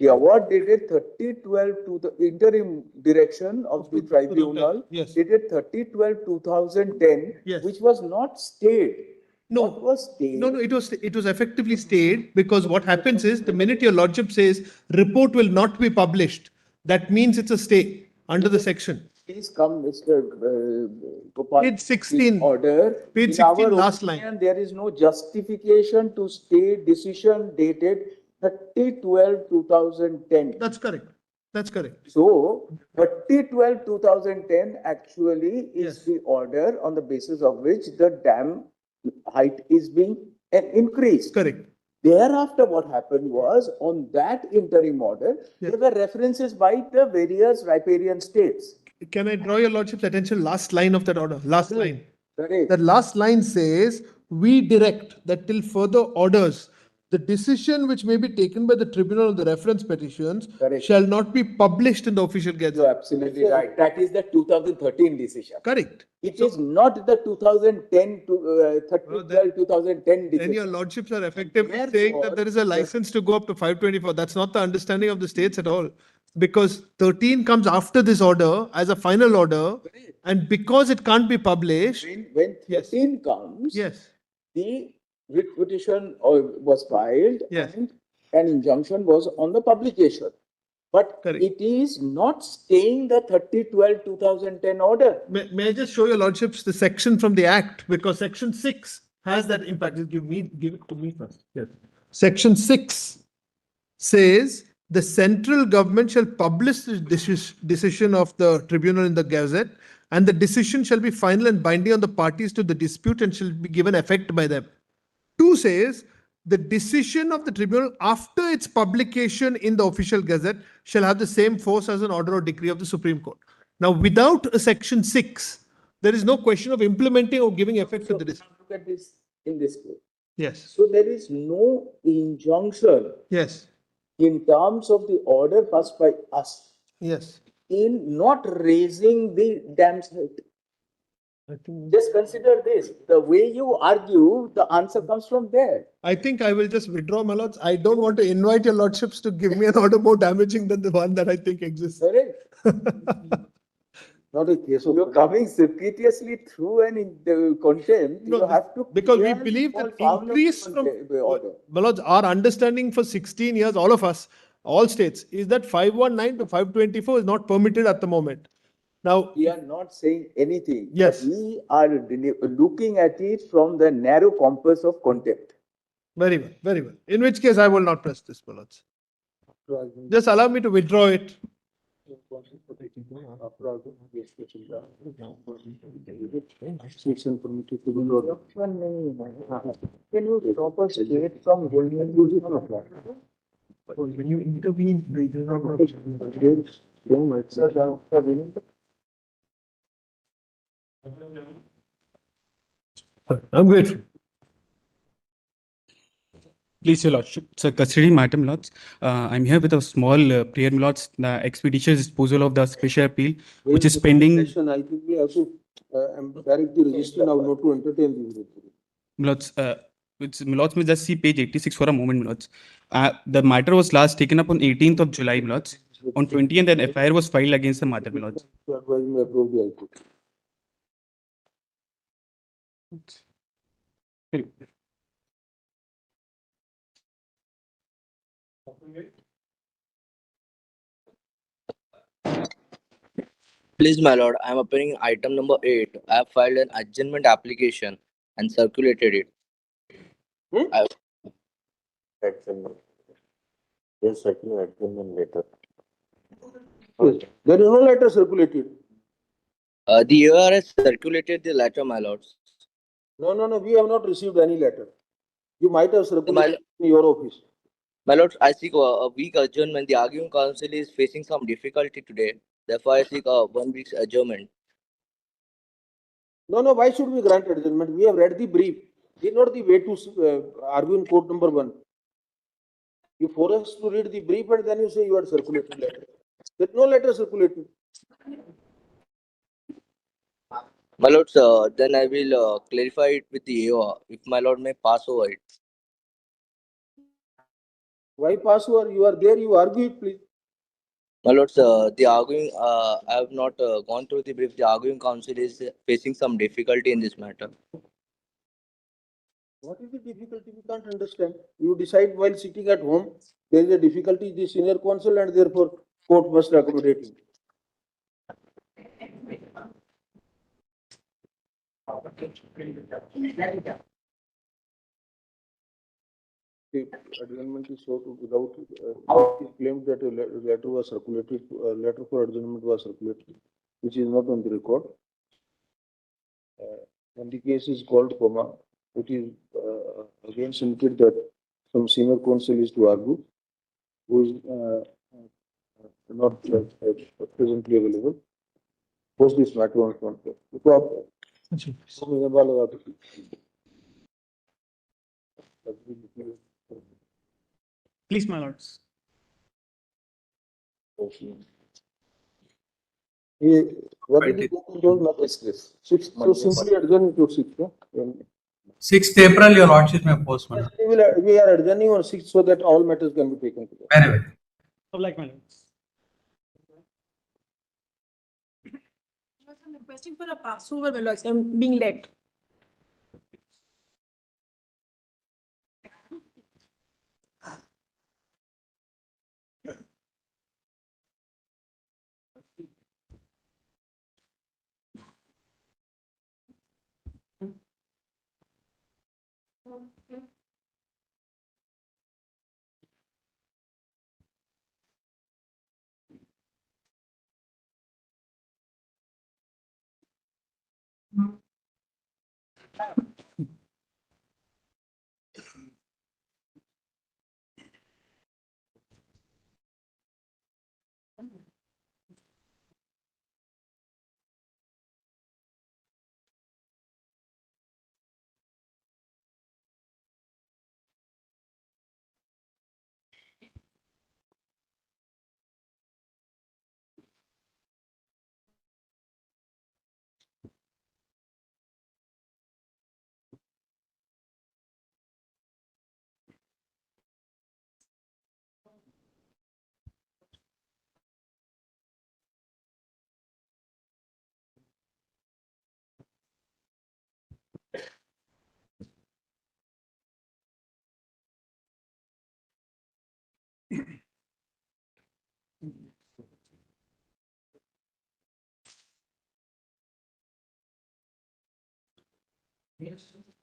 Speaker 10: the award dated 30/12 to the interim direction of the tribunal
Speaker 16: Yes.
Speaker 10: dated 30/12/2010,
Speaker 16: Yes.
Speaker 10: which was not stayed.
Speaker 16: No.
Speaker 10: What was stayed?
Speaker 16: No, it was effectively stayed because what happens is the minute your lordship says report will not be published, that means it's a stay under the section.
Speaker 10: Please come, Mr. Gopal.
Speaker 16: Page 16.
Speaker 10: Order.
Speaker 16: Page
Speaker 10: In
Speaker 16: 16,
Speaker 10: our
Speaker 16: last
Speaker 10: opinion,
Speaker 16: line.
Speaker 10: there is no justification to stay decision dated 30/12/2010.
Speaker 16: That's correct. That's correct.
Speaker 10: So 30/12/2010 actually is the order on the basis of which the dam height is being increased.
Speaker 16: Correct.
Speaker 10: Thereafter, what happened was on that interim order, there were references by the various riparian states.
Speaker 16: Can I draw your lordship's attention, last line of that order, last line.
Speaker 10: Correct.
Speaker 16: That last line says, we direct that till further orders, the decision which may be taken by the tribunal on the reference petitions shall not be published in the official gazette.
Speaker 10: You're absolutely right. That is the 2013 decision.
Speaker 16: Correct.
Speaker 10: It is not the 2010 to 2010 decision.
Speaker 16: Then your lordships are effectively saying that there is a license to go up to 524. That's not the understanding of the states at all. Because 13 comes after this order as a final order, and because it can't be published.
Speaker 10: When 13 comes,
Speaker 16: yes,
Speaker 10: the writ petition was filed
Speaker 16: yes,
Speaker 10: and an injunction was on the publication. But it is not staying the 30/12/2010 order.
Speaker 16: May I just show your lordships the section from the act, because section 6 has that impact. Just give it to me first. Yes. Section 6 says the central government shall publish the decision of the tribunal in the gazette, and the decision shall be final and binding on the parties to the dispute and shall be given effect by them. 2 says the decision of the tribunal after its publication in the official gazette shall have the same force as an order or decree of the Supreme Court. Now, without a section 6, there is no question of implementing or giving effect to the decision.
Speaker 10: Look at this in this way.
Speaker 16: Yes.
Speaker 10: So there is no injunction.
Speaker 16: Yes.
Speaker 10: In terms of the order passed by us.
Speaker 16: Yes.
Speaker 10: In not raising the dam's height. Just consider this. The way you argue, the answer comes from there.
Speaker 16: I think I will just withdraw, my lords. I don't want to invite your lordships to give me an order more damaging than the one that I think exists.
Speaker 10: Correct. Not a case of you're coming circuitously through and in the contempt.
Speaker 16: No,
Speaker 10: you have to
Speaker 16: because we believe that increase from
Speaker 10: order.
Speaker 16: My lords, our understanding for 16 years, all of us, all states, is that 519 to 524 is not permitted at the moment. Now,
Speaker 10: we are not saying anything.
Speaker 16: Yes.
Speaker 10: We are looking at it from the narrow compass of contempt.
Speaker 16: Very well, very well. In which case, I will not press this, my lords. Just allow me to withdraw it.
Speaker 10: Can you stop us straight from going into the
Speaker 14: When you intervene,
Speaker 16: I'm grateful.
Speaker 3: Please, your lordship. It's a custody matter, my lords. I'm here with a small prayer, my lords. The expeditious disposal of the special appeal, which is pending.
Speaker 1: I think we have to direct the register now not to entertain these.
Speaker 3: My lords, my lords, may just see page 86 for a moment, my lords. The matter was last taken up on 18th of July, my lords. On 20th, an FIR was filed against the matter, my lords.
Speaker 1: To advise me approve the High Court.
Speaker 22: Please, my lord, I am appearing item number 8. I have filed an adjournment application and circulated it.
Speaker 1: Yes, circular adjournment letter. There is no letter circulated.
Speaker 22: The ARS circulated the letter, my lords.
Speaker 1: No, we have not received any letter. You might have circulated in your office.
Speaker 22: My lords, I seek a week adjournment. The arguing council is facing some difficulty today. Therefore, I seek a 1 week's adjournment.
Speaker 1: No, why should we grant adjournment? We have read the brief. This is not the way to argue in court number 1. You force us to read the brief and then you say you are circulated letter. There is no letter circulated.
Speaker 22: My lords, then I will clarify it with the AO, if my lord may pass over it.
Speaker 1: Why pass over? You are there, you argue it, please.
Speaker 22: My lords, the arguing, I have not gone through the brief. The arguing council is facing some difficulty in this matter.
Speaker 1: What is the difficulty? We can't understand. You decide while sitting at home, there is a difficulty in the senior counsel and therefore court must accommodate you. the adjournment is sought without, he claimed that a letter was circulated, a letter for adjournment was circulated, which is not on the record. And the case is called coma. It is again submitted that some senior counsel is to argue, who is not presently available. Post this matter on contact.
Speaker 3: Please, my lords.
Speaker 1: What did the court control not express? Six, so simply adjourn to six.
Speaker 5: 6th April, your lordship may post, madam.
Speaker 1: We are adjourning on 6th so that all matters can be taken together.
Speaker 5: Very well.
Speaker 3: Like my lords.
Speaker 7: I'm requesting for a passover, my lords. I'm being late.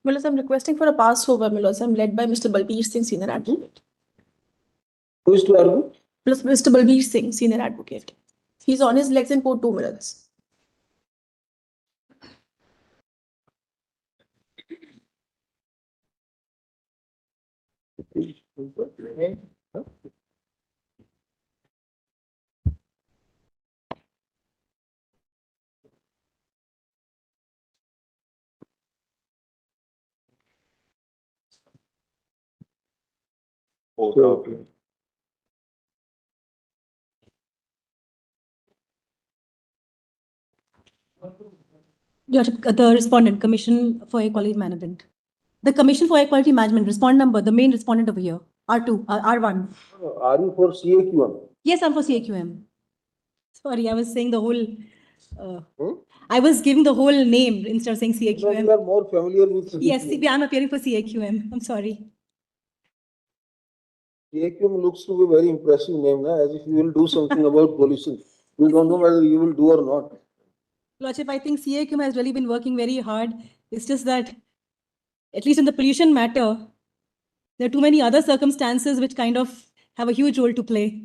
Speaker 7: My lords, I'm requesting for a passover, my lords. I'm led by Mr. Balbir Singh, senior advocate.
Speaker 1: Who is to argue?
Speaker 7: Plus Mr. Balbir Singh, senior advocate. He's on his legs in court 2 minutes.
Speaker 23: The respondent, Commission for Equality Management. The Commission for Equality Management, respond number, the main respondent over here, R2, R1.
Speaker 1: Are you for CAQM?
Speaker 23: Yes, I'm for CAQM. Sorry, I was saying the whole, I was giving the whole name instead of saying CAQM.
Speaker 1: You are more familiar with CAQM.
Speaker 23: Yes, I'm appearing for CAQM. I'm sorry.
Speaker 1: CAQM looks to be a very impressive name, na? As if you will do something about pollution. We don't know whether you will do or not.
Speaker 23: Lordship, I think CAQM has really been working very hard. It's just that, at least in the pollution matter, there are too many other circumstances which kind of have a huge role to play.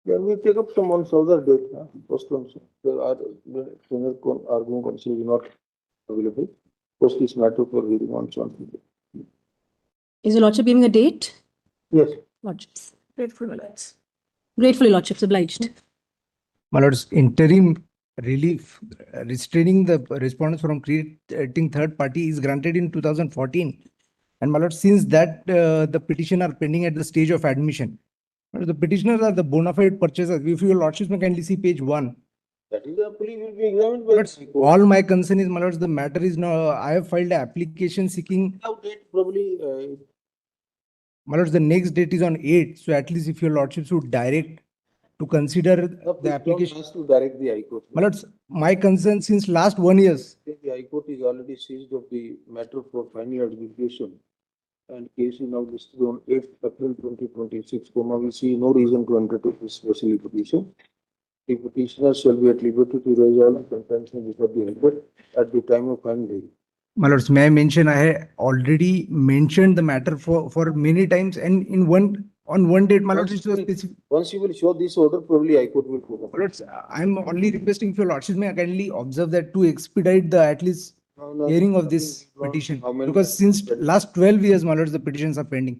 Speaker 1: Can we take up some on further date? Post one, there are the senior arguing counsel is not available. Post this matter for hearing on something.
Speaker 23: Is your Lordship giving a date?
Speaker 1: Yes.
Speaker 23: Lordships.
Speaker 7: Grateful, my lords.
Speaker 23: Gratefully, Lordships, obliged.
Speaker 24: My lords, interim relief restraining the respondents from creating third party is granted in 2014. And my lord, since that the petition are pending at the stage of admission. The petitioners are the bona fide purchasers. If your lordships may kindly see page 1.
Speaker 1: That is the plea will be examined by the court.
Speaker 24: All my concern is, my lords, the matter is now, I have filed an application seeking.
Speaker 1: Probably.
Speaker 24: My lords, the next date is on 8th. So at least if your lordships would direct to consider the application.
Speaker 1: Has to direct the High Court.
Speaker 24: My lords, my concern since last 1 year.
Speaker 1: The High Court is already seized of the matter for final adjudication. And case is now listed on 8th April 2026. We see no reason to undertake this special petition. The petitioner shall be at liberty to raise all contention before the High Court at the time of final hearing.
Speaker 24: My lords, may I mention, I had already mentioned the matter for many times, and on one date, my lords, it was specific.
Speaker 1: Once you will show this order, probably High Court will go.
Speaker 24: My lords, I'm only requesting if your lordships may kindly observe that to expedite the at least hearing of this petition, because since last 12 years, my lords, the petitions are pending.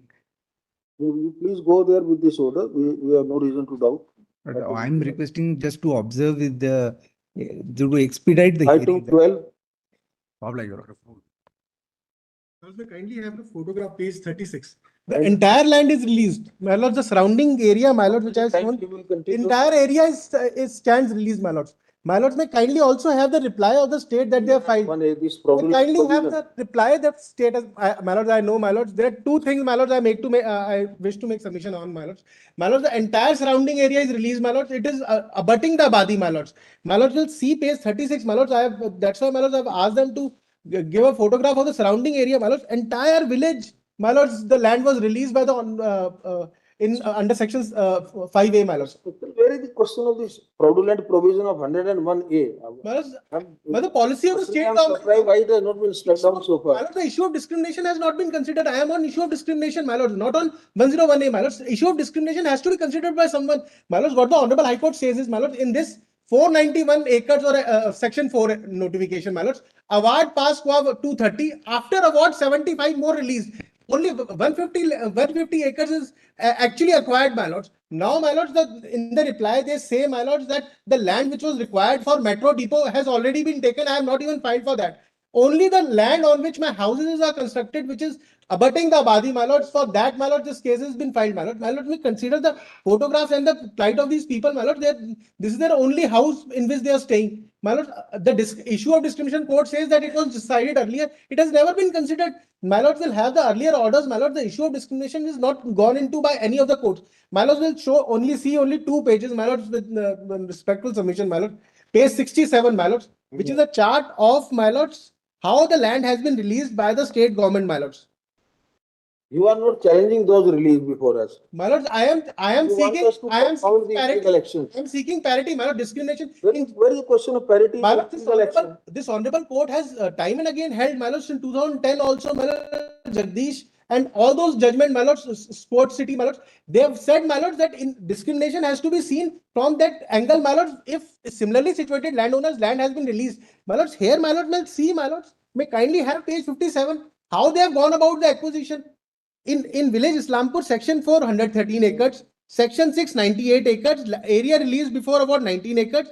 Speaker 1: You please go there with this order. We have no reason to doubt.
Speaker 24: But I'm requesting just to observe with the to expedite the
Speaker 1: Item
Speaker 24: hearing.
Speaker 1: 12.
Speaker 24: Pabla, your honor.
Speaker 16: May kindly have the photograph, page 36. The entire land is released. My lords, the surrounding area, my lords, which I have shown, entire area is stands released, my lords. My lords, may kindly also have the reply of the state that they have filed. May kindly have the reply that state has, my lords, I know, my lords. There are two things, my lords, I wish to make submission on, my lords. My lords, the entire surrounding area is released, my lords. It is abutting the Abadi, my lords. My lords will see page 36, my lords. That's why, my lords, I have asked them to give a photograph of the surrounding area, my lords. Entire village, my lords, the land was released by the under sections 5A, my lords.
Speaker 1: Where is the question of this fraudulent provision of 101A?
Speaker 16: My lords, but the policy of the state
Speaker 1: I'm
Speaker 16: government.
Speaker 1: surprised why it has not been struck down so far.
Speaker 16: My lords, the issue of discrimination has not been considered. I am on issue of discrimination, my lords, not on 101A, my lords. The issue of discrimination has to be considered by someone. My lords, what the Honorable High Court says is, my lords, in this 491 acres or section 4 notification, my lords, award passed 230. After award, 75 more released. Only 150 acres is actually acquired, my lords. Now, my lords, in the reply, they say, my lords, that the land which was required for Metro Depot has already been taken. I have not even filed for that. Only the land on which my houses are constructed, which is abutting the Abadi, my lords, for that, my lords, this case has been filed, my lords. My lords, we consider the photographs and the plight of these people, my lords. This is their only house in which they are staying. My lords, the issue of discrimination court says that it was decided earlier. It has never been considered. My lords will have the earlier orders. My lords, the issue of discrimination is not gone into by any of the courts. My lords will see only 2 pages, my lords, with respectful submission, my lord. Page 67, my lords, which is a chart of, my lords, how the land has been released by the state government, my lords.
Speaker 1: You are not challenging those released before us.
Speaker 16: My lords, I am seeking parity, my lord. Discrimination.
Speaker 1: Where is the question of parity?
Speaker 16: My lord, this honorable court has time and again held, my lords, in 2010 also, my lord, Jagdish, and all those judgment, my lords, Sports City, my lords, they have said, my lords, that discrimination has to be seen from that angle, my lords. If similarly situated landowners' land has been released, my lords, here, my lords, may see, my lords, may kindly have page 57, how they have gone about the acquisition. In village Islampur, section 4, 113 acres, section 6, 98 acres, area released before about 19 acres.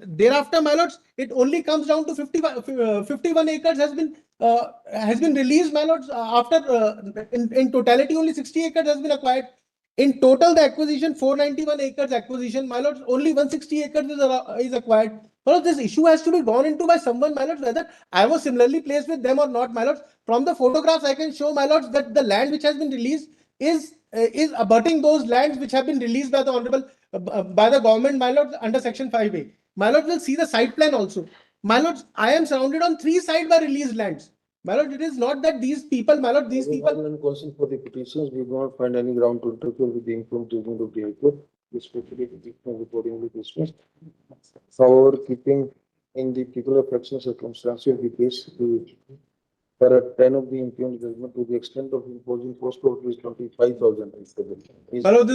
Speaker 16: Thereafter, my lords, it only comes down to 51 acres has been released, my lords. In totality, only 60 acres has been acquired. In total, the acquisition, 491 acres acquisition, my lords, only 160 acres is acquired. Well, this issue has to be gone into by someone, my lords, whether I was similarly placed with them or not, my lords. From the photographs, I can show, my lords, that the land which has been released is abutting those lands which have been released by the honorable, by the government, my lords, under section 5A. My lords will see the site plan also. My lords, I am surrounded on 3 sides by released lands. My lord, it is not that these people, my lord, these people.
Speaker 1: Concern for the petitions, we do not find any ground to interfere with the informed judgment of the High Court, especially accordingly dismissed. However, keeping in the particular factual circumstances of the case, for a 10 of the impugned judgment to the extent of imposing post of rupees 25,000.
Speaker 16: My lord,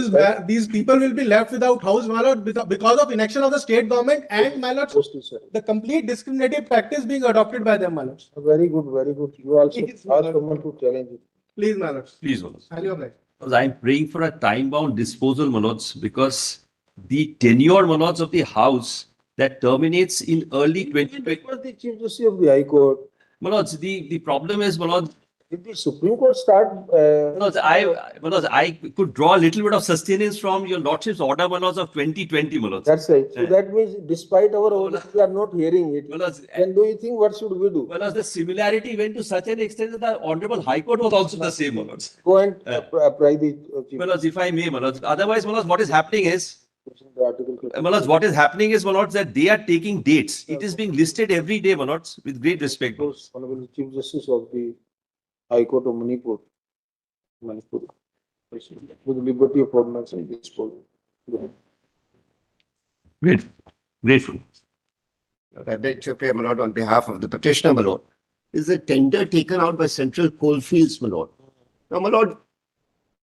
Speaker 16: these people will be left without house, my lord, because of inaction of the state government and, my lord, the complete discriminative practice being adopted by them, my lord.
Speaker 1: Very good, very good. You also ask someone to challenge it.
Speaker 16: Please, my lord.
Speaker 2: Please, my lord.
Speaker 16: Highly obliged.
Speaker 2: I'm praying for a time-bound disposal, my lords, because the tenure, my lords, of the house that terminates in early 2020.
Speaker 1: Was the Chief Justice of the High Court.
Speaker 2: My lords, the problem is, my lord.
Speaker 1: Did the Supreme Court start?
Speaker 2: My lords, I could draw a little bit of sustenance from your lordship's order, my lords, of 2020, my lords.
Speaker 1: That's right. So that means, despite our orders, we are not hearing it. Then do you think what should we do?
Speaker 2: Well, the similarity went to such an extent that the Honorable High Court was also the same, my lords.
Speaker 1: Go and apply the.
Speaker 2: My lords, if I may, my lords. Otherwise, my lords, what is happening is. My lords, what is happening is, my lords, that they are taking dates. It is being listed every day, my lords, with great respect.
Speaker 1: Honorable Chief Justice of the High Court of Manipur, with liberty of ordinance and disposal.
Speaker 2: Grateful.
Speaker 4: I beg to appear, my lord, on behalf of the petitioner, my lord, is a tender taken out by Central Coalfields, my lord. Now, my lord,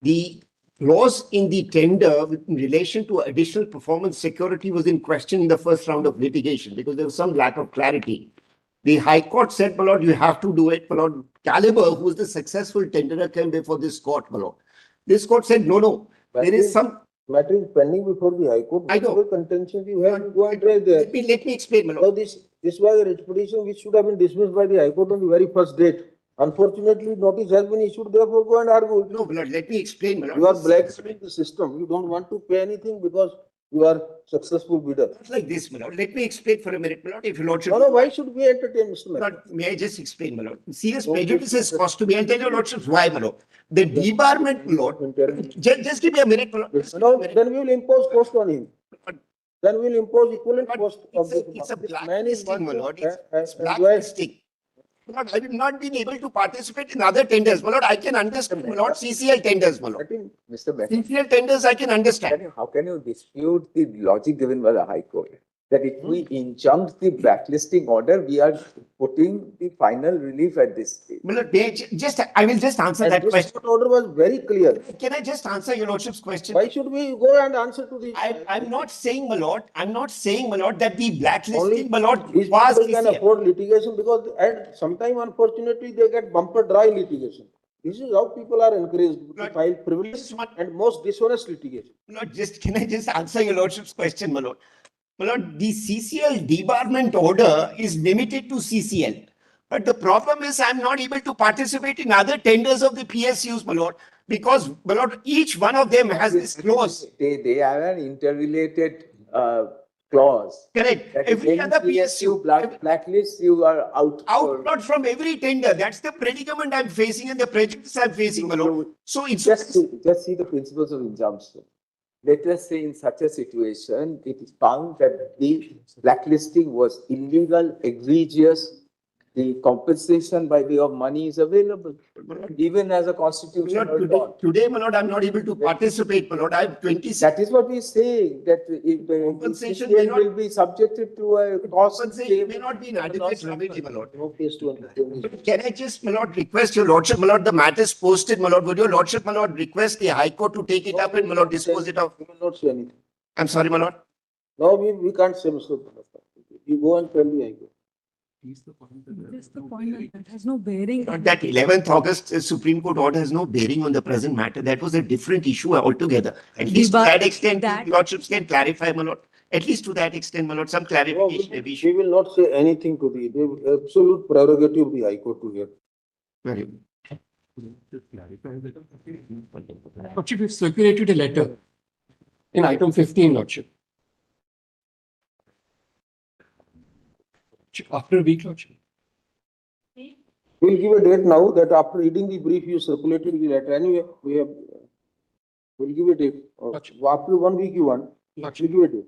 Speaker 4: the clause in the tender in relation to additional performance security was in question in the first round of litigation because there was some lack of clarity. The High Court said, my lord, you have to do it. My lord, Caliber, who was the successful tenderer, came before this court, my lord. This court said, no, there is some
Speaker 1: matter is pending before the High Court.
Speaker 4: I know.
Speaker 1: Whatever contention you have, go and try there.
Speaker 4: Let me explain, my lord.
Speaker 1: Now, this was a petition which should have been dismissed by the High Court on the very first date. Unfortunately, notice has been issued, therefore go and argue.
Speaker 4: No, my lord, let me explain, my lord.
Speaker 1: You are blackmailing the system. You don't want to pay anything because you are successful bidder.
Speaker 4: It's like this, my lord. Let me explain for a minute, my lord. If your lordship.
Speaker 1: No, why should we entertain, Mr.
Speaker 4: My
Speaker 1: Mayor?
Speaker 4: lord, may I just explain, my lord? Serious
Speaker 1: No,
Speaker 4: prejudice
Speaker 1: please.
Speaker 4: has cost to me. I'll tell your lordships why, my lord. The debarment, my lord. Just give me a minute, my lord.
Speaker 1: No, then we will impose cost on him. Then we will impose equivalent cost of this.
Speaker 4: It's a
Speaker 1: This man is
Speaker 4: blacklisting, my lord. It's
Speaker 1: enjoy.
Speaker 4: blacklisting. My lord, I have not been able to participate in other tenders. My lord, I can understand, my lord, CCL tenders, my lord.
Speaker 10: Mr. Mayor,
Speaker 4: CCL tenders, I can understand.
Speaker 10: how can you dispute the logic given by the High Court? That if we injunct the blacklisting order, we are putting the final relief at this stage.
Speaker 4: My lord, I will just answer
Speaker 1: And
Speaker 4: that
Speaker 1: this
Speaker 4: question.
Speaker 1: order was very clear.
Speaker 4: Can I just answer your lordship's question?
Speaker 1: Why should we go and answer to the?
Speaker 4: I'm not saying, my lord, that the blacklisting,
Speaker 1: Only
Speaker 4: my lord,
Speaker 1: these
Speaker 4: was
Speaker 1: people can
Speaker 4: CCL.
Speaker 1: afford litigation because at sometime unfortunately they get bumper dry litigation. This is how people are encouraged to file frivolous and most dishonest litigation.
Speaker 4: Lord, can I just answer your lordship's question, my lord? My lord, the CCL debarment order is limited to CCL. But the problem is I'm not able to participate in other tenders of the PSUs, my lord, because, my lord, each one of them has this clause.
Speaker 10: They have an interrelated clause.
Speaker 4: Correct.
Speaker 10: That
Speaker 4: Every
Speaker 10: if
Speaker 4: other
Speaker 10: any
Speaker 4: PSU
Speaker 10: blacklist, you are out.
Speaker 4: Not from every tender. That's the predicament I'm facing and the prejudice I'm facing, my lord. So it's
Speaker 10: just see the principles of injunction. Let us say in such a situation, it is found that the blacklisting was illegal, egregious, the compensation by way of money is available, even as a constitutional law.
Speaker 4: Today, my lord, I'm not able to participate, my lord. I have 26.
Speaker 10: That is what we say, that if the
Speaker 4: Compensation
Speaker 10: CCL will be subjected to a cost.
Speaker 4: Compensation may not be in adequate remedy, my lord. Can I just, my lord, request your lordship, my lord, the matter is posted, my lord. Would your lordship, my lord, request the High Court to take it up and, my lord, dispose it of?
Speaker 1: We will not say anything.
Speaker 4: I'm sorry, my lord.
Speaker 1: No, we can't say, Mr. You go and tell the High Court.
Speaker 23: Just the point that has no bearing.
Speaker 4: Not that 11th August Supreme Court order has no bearing on the present matter. That was a different issue altogether. At least to that extent, lordships can clarify, my lord. At least to that extent, my lord, some clarification may be
Speaker 1: We will not say anything to the absolute prerogative of the High Court to hear.
Speaker 4: Very good.
Speaker 9: Lordship, we've circulated a letter in item 15, Lordship. After a week, Lordship.
Speaker 1: We'll give a date now that after reading the brief, you circulated the letter. Anyway, we'll give a date. After 1 week you want, we'll give a date.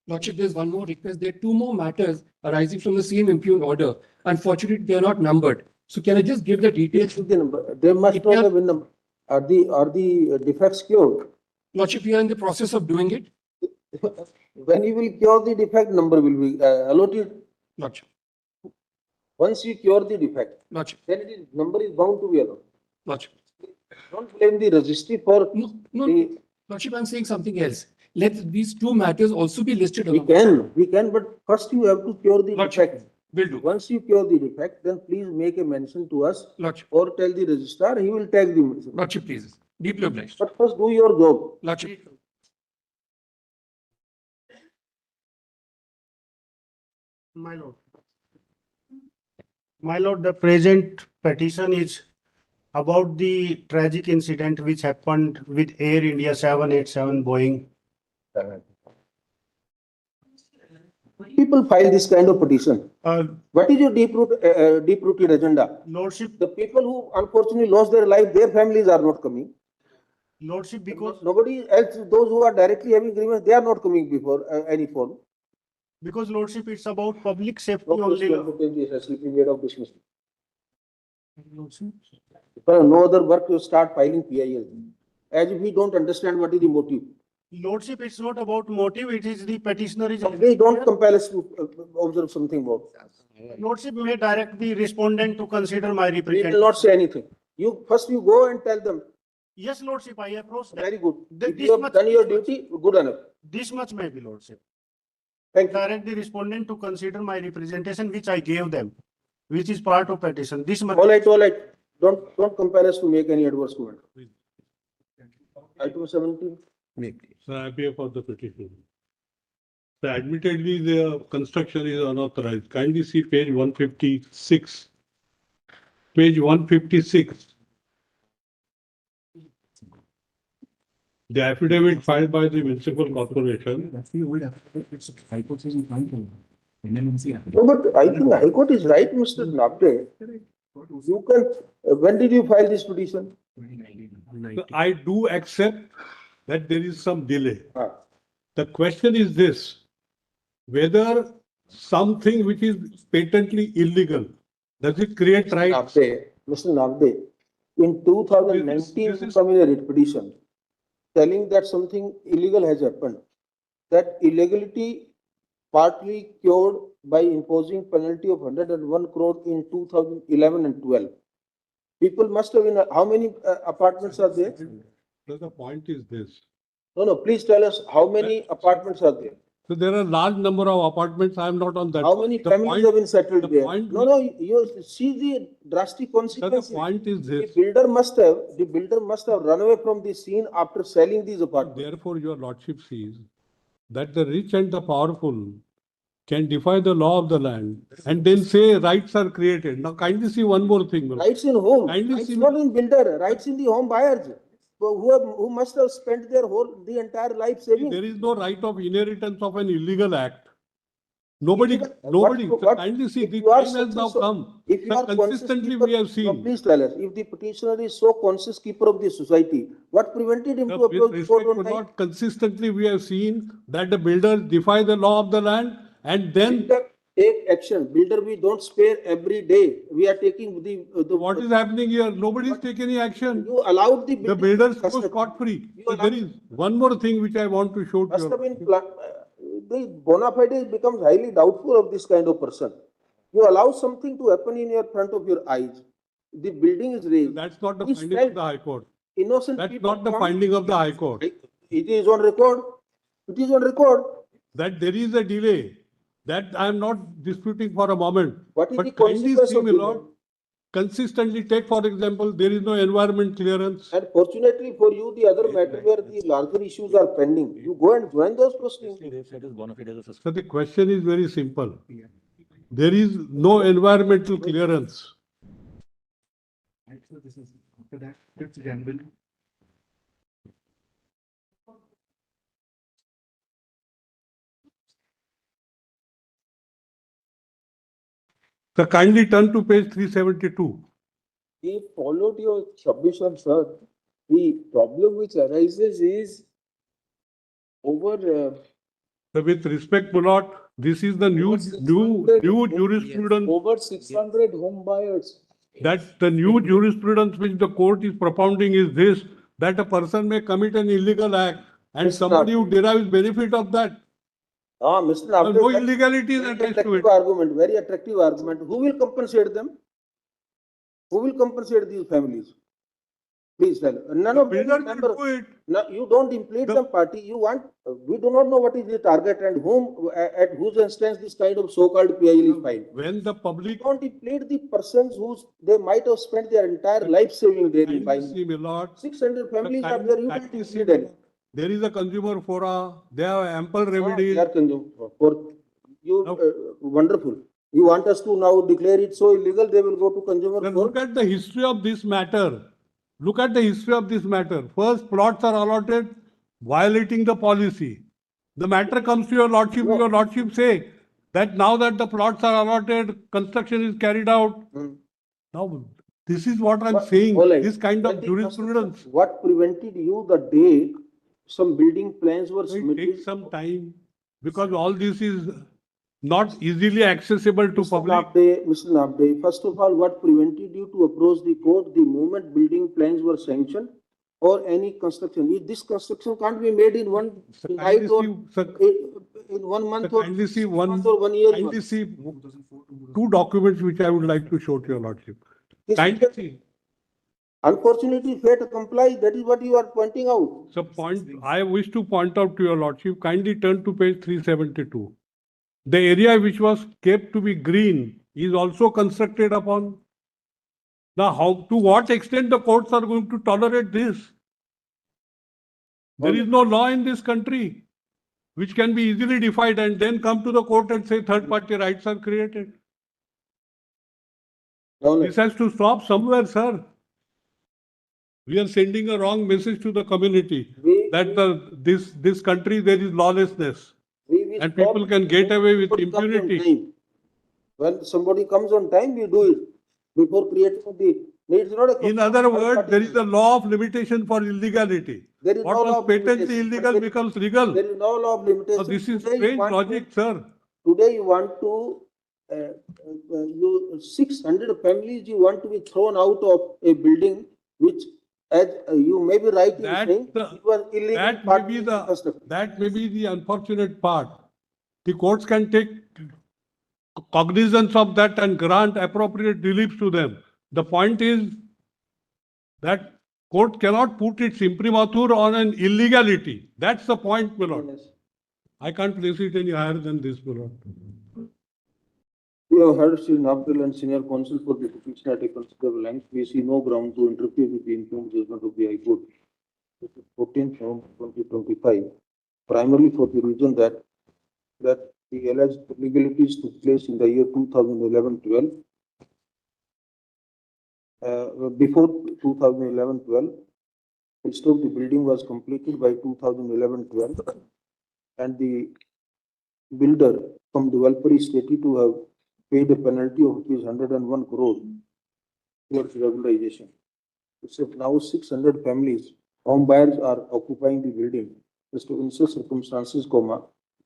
Speaker 9: Lordship, there's one more request. There are two more matters arising from the same impugned order. Unfortunately, they are not numbered. So can I just give the details?
Speaker 1: The number. They must not have been numbered. Are the defects cured?
Speaker 9: Lordship, we are in the process of doing it.
Speaker 1: When you will cure the defect, number will be allotted.
Speaker 9: Lordship.
Speaker 1: Once you cure the defect,
Speaker 9: Lordship.
Speaker 1: then it is, number is bound to be allotted.
Speaker 9: Lordship.
Speaker 1: Don't blame the registry for
Speaker 9: No, Lordship, I'm saying something else. Let these two matters also be listed.
Speaker 1: We can, but first you have to cure the defect.
Speaker 9: Will do.
Speaker 1: Once you cure the defect, then please make a mention to us
Speaker 9: Lordship.
Speaker 1: or tell the registrar, he will tag the mention.
Speaker 9: Lordship, please. Deeply obliged.
Speaker 1: But first do your job.
Speaker 9: Lordship.
Speaker 11: My lord. My lord, the present petition is about the tragic incident which happened with Air India 787 Boeing.
Speaker 1: People file this kind of petition. What is your deep-rooted agenda?
Speaker 11: Lordship.
Speaker 1: The people who unfortunately lost their life, their families are not coming.
Speaker 11: Lordship, because
Speaker 1: nobody else, those who are directly having grievance, they are not coming before any form.
Speaker 11: Because Lordship, it's about public safety
Speaker 1: No
Speaker 11: only.
Speaker 1: No other work, you start filing PIL. As if we don't understand what is the motive.
Speaker 11: Lordship, it's not about motive, it is the petitioner is.
Speaker 1: Please don't compel us to observe something more.
Speaker 11: Lordship may direct the respondent to consider my
Speaker 1: We will
Speaker 11: representation.
Speaker 1: not say anything. You first you go and tell them.
Speaker 11: Yes, Lordship, I approach that.
Speaker 1: Very good. If
Speaker 11: This
Speaker 1: you have
Speaker 11: much-
Speaker 1: done your duty, good enough.
Speaker 11: This much may be, Lordship.
Speaker 1: Thank you.
Speaker 11: Direct the respondent to consider my representation, which I gave them, which is part of petition. This much.
Speaker 1: All right, all right. Don't compel us to make any adverse comment. Item 17.
Speaker 14: So I appear for the petition. So admittedly, the construction is unauthorized. Kindly see page 156. Page 156. The affidavit filed by the municipal corporation.
Speaker 1: No, but I think High Court is right, Mr. Nabde. You can, when did you file this petition?
Speaker 14: So I do accept that there is some delay.
Speaker 1: Ah.
Speaker 14: The question is this, whether something which is patently illegal, does it create rights?
Speaker 1: Mr. Nabde, in 2019, you come in a writ petition telling that something illegal has happened. That illegality partly cured by imposing penalty of 101 crore in 2011 and 12. People must have been, how many apartments are there?
Speaker 14: So the point is this.
Speaker 1: No, please tell us how many apartments are there?
Speaker 14: So there are large number of apartments. I am not on that.
Speaker 1: How many families have been settled there?
Speaker 14: point-
Speaker 1: No, you see the drastic consequences.
Speaker 14: The point is this.
Speaker 1: The builder must have run away from the scene after selling these apartments.
Speaker 14: Therefore, your lordship sees that the rich and the powerful can defy the law of the land and then say rights are created. Now kindly see one more thing.
Speaker 1: Rights in whom?
Speaker 14: Kindly
Speaker 1: Rights
Speaker 14: see
Speaker 1: not in builder, rights in the home buyers. Who must have spent the entire life saving.
Speaker 14: There is no right of inheritance of an illegal act. Nobody.
Speaker 1: What-
Speaker 14: Kindly see,
Speaker 1: if
Speaker 14: the
Speaker 1: you are
Speaker 14: time has now
Speaker 1: so-
Speaker 14: come.
Speaker 1: If you
Speaker 14: Sir,
Speaker 1: are conscious
Speaker 14: consistently
Speaker 1: keeper-
Speaker 14: we have
Speaker 1: No,
Speaker 14: seen.
Speaker 1: please tell us, if the petitioner is so conscious keeper of the society, what prevented him to
Speaker 14: With
Speaker 1: approach the court
Speaker 14: respect,
Speaker 1: on time?
Speaker 14: not consistently we have seen that the builders defy the law of the land and then
Speaker 1: Builder, take action. Builder, we don't spare every day. We are taking the
Speaker 14: what is happening here? Nobody is taking any action.
Speaker 1: You allowed the
Speaker 14: The
Speaker 1: building
Speaker 14: builders go
Speaker 1: custom-
Speaker 14: scot-free.
Speaker 1: You
Speaker 14: So there is one more thing which I want to show to
Speaker 1: must have
Speaker 14: you.
Speaker 1: been the bona fide becomes highly doubtful of this kind of person. You allow something to happen in your front of your eyes. The building is raised.
Speaker 14: That's not the
Speaker 1: He
Speaker 14: finding
Speaker 1: felt
Speaker 14: of the High Court.
Speaker 1: Innocent
Speaker 14: That's
Speaker 1: people
Speaker 14: not the
Speaker 1: come-
Speaker 14: finding of the High Court.
Speaker 1: It is on record. It is on record.
Speaker 14: That there is a delay. That I am not disputing for a moment.
Speaker 1: What is
Speaker 14: But
Speaker 1: the
Speaker 14: kindly
Speaker 1: consequence
Speaker 14: see,
Speaker 1: of
Speaker 14: my
Speaker 1: delay?
Speaker 14: lord, consistently take, for example, there is no environment clearance.
Speaker 1: And fortunately for you, the other matter where the larger issues are pending, you go and join those proceedings.
Speaker 14: So the question is very simple. There is no environmental clearance. So kindly turn to page 372.
Speaker 10: We followed your submission, sir. The problem which arises is over
Speaker 14: So with respect, my lord, this is the new jurisprudence.
Speaker 10: over 600 home buyers.
Speaker 14: That the new jurisprudence which the court is propounding is this, that a person may commit an illegal act and somebody who derives benefit of that.
Speaker 1: Mr. Nabde,
Speaker 14: No
Speaker 1: that-
Speaker 14: illegality is
Speaker 1: very
Speaker 14: attached to
Speaker 1: attractive
Speaker 14: it.
Speaker 1: argument, very attractive argument. Who will compensate them? Who will compensate these families? Please tell. None of them
Speaker 14: Builder
Speaker 1: member.
Speaker 14: will do it.
Speaker 1: No, you don't implicate them party. You want, we do not know what is the target and whom, at whose instance this kind of so-called PIL is filed.
Speaker 14: When the public.
Speaker 1: Don't implicate the persons whose, they might have spent their entire life saving there in
Speaker 14: Kindly
Speaker 1: filing.
Speaker 14: see, my lord.
Speaker 1: 600 families are
Speaker 14: Kindly-
Speaker 1: there, you
Speaker 14: kindly
Speaker 1: can
Speaker 14: see,
Speaker 1: implicate them.
Speaker 14: There is a consumer fora, they have ample
Speaker 1: They
Speaker 14: remedies.
Speaker 1: are for you, wonderful. You want us to now declare it so illegal, they will go to consumer
Speaker 14: Then
Speaker 1: court?
Speaker 14: look at the history of this matter. Look at the history of this matter. First, plots are allotted violating the policy. The matter comes to your lordship say that now that the plots are allotted, construction is carried out. Now, this is what I'm saying,
Speaker 1: All right.
Speaker 14: this kind
Speaker 1: When
Speaker 14: of
Speaker 1: the
Speaker 14: jurisprudence.
Speaker 1: What prevented you the day some building plans were
Speaker 14: It
Speaker 1: submitted?
Speaker 14: takes some time because all this is not easily accessible to public.
Speaker 1: Mr. Nabde, first of all, what prevented you to approach the court the moment building plans were sanctioned? or any construction. This construction can't be made in one night or in 1 month or
Speaker 8: Kindly see
Speaker 1: 6 months or 1 year.
Speaker 8: kindly see two documents which I would like to show to your lordship. Kindly see.
Speaker 1: Unfortunately, fail to comply. That is what you are pointing out.
Speaker 8: So I wish to point out to your lordship, kindly turn to page 372. The area which was kept to be green is also constructed upon. Now, to what extent the courts are going to tolerate this? There is no law in this country which can be easily defined and then come to the court and say third-party rights are created. This has to stop somewhere, sir. We are sending a wrong message to the community that this country there is lawlessness and people can get away with impunity.
Speaker 1: When somebody comes on time, we do it before creating the. It's not a.
Speaker 8: In other words, there is a law of limitation for illegality.
Speaker 1: There is
Speaker 8: What
Speaker 1: no law
Speaker 8: was
Speaker 1: of
Speaker 8: patently
Speaker 1: limitation,
Speaker 8: illegal becomes legal.
Speaker 1: There is no law of limitation.
Speaker 8: So this is
Speaker 1: Today you
Speaker 8: strange
Speaker 1: want
Speaker 8: logic, sir.
Speaker 1: Today you want to, you 600 families you want to be thrown out of a building which, as you may be right in saying, it was illegal.
Speaker 8: That may be the unfortunate part. The courts can take cognizance of that and grant appropriate relief to them. The point is that court cannot put its imprimatur on an illegality. That's the point, my lord. I can't place it any higher than this, my lord.
Speaker 1: We have heard Sri Nabdul and Senior Counsel for the petition at a considerable length. We see no ground to interfere with the informed judgment of the High Court. 14th November 2025, primarily for the reason that the alleged illegalities took place in the year 2011-12. Before 2011-12, the building was completed by 2011-12, and the builder from developer is stated to have paid a penalty of 101 crore towards regularization. Except now 600 families, home buyers are occupying the building. Just in such circumstances,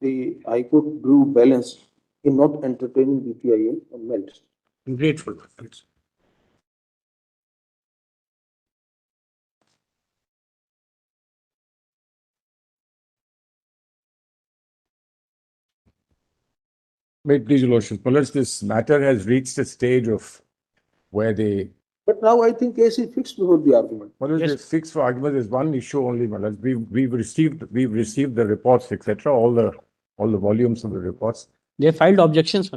Speaker 1: the High Court drew balance in not entertaining the PIL and meant.
Speaker 4: I'm grateful.
Speaker 13: May it please your lordship, this matter has reached a stage of where they.
Speaker 1: But now I think case is fixed before the argument.
Speaker 13: It's fixed for argument. There's one issue only, Malaj. We've received the reports, etc. All the volumes of the reports.
Speaker 17: They filed objections.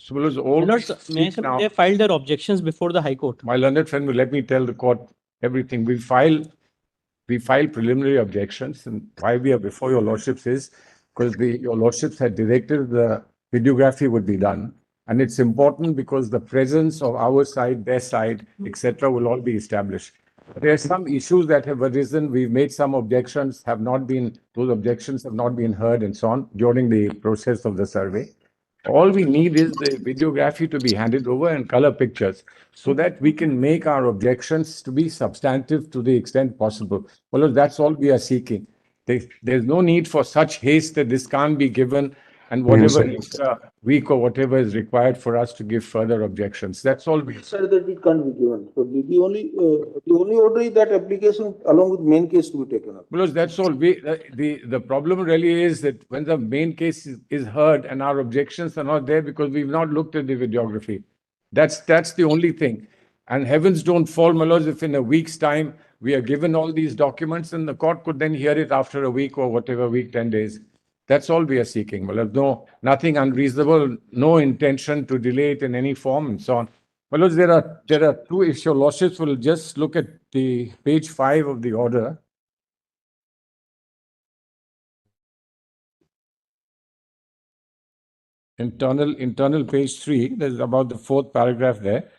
Speaker 13: So all
Speaker 17: they filed their objections before the High Court.
Speaker 13: My learned friend will let me tell the court everything. We filed preliminary objections, and why we are before your lordships is because your lordships had directed the videography would be done, and it's important because the presence of our side, their side, etc., will all be established. There are some issues that have arisen. We've made some objections, those objections have not been heard and so on during the process of the survey. All we need is the videography to be handed over and color pictures so that we can make our objections to be substantive to the extent possible. Well, that's all we are seeking. There's no need for such haste that this can't be given and whatever extra week or whatever is required for us to give further objections. That's all we
Speaker 1: said that it can't be given. So the only order is that application along with main case to be taken up.
Speaker 13: Because that's all. The problem really is that when the main case is heard and our objections are not there because we've not looked at the videography. That's the only thing. And heavens don't fall, my lords, if in a week's time we are given all these documents and the court could then hear it after a week or whatever week, 10 days. That's all we are seeking. Well, nothing unreasonable, no intention to delay it in any form and so on. Well, there are two issues. Your lordships will just look at the page 5 of the order. Internal page 3, there's about the 4th paragraph there.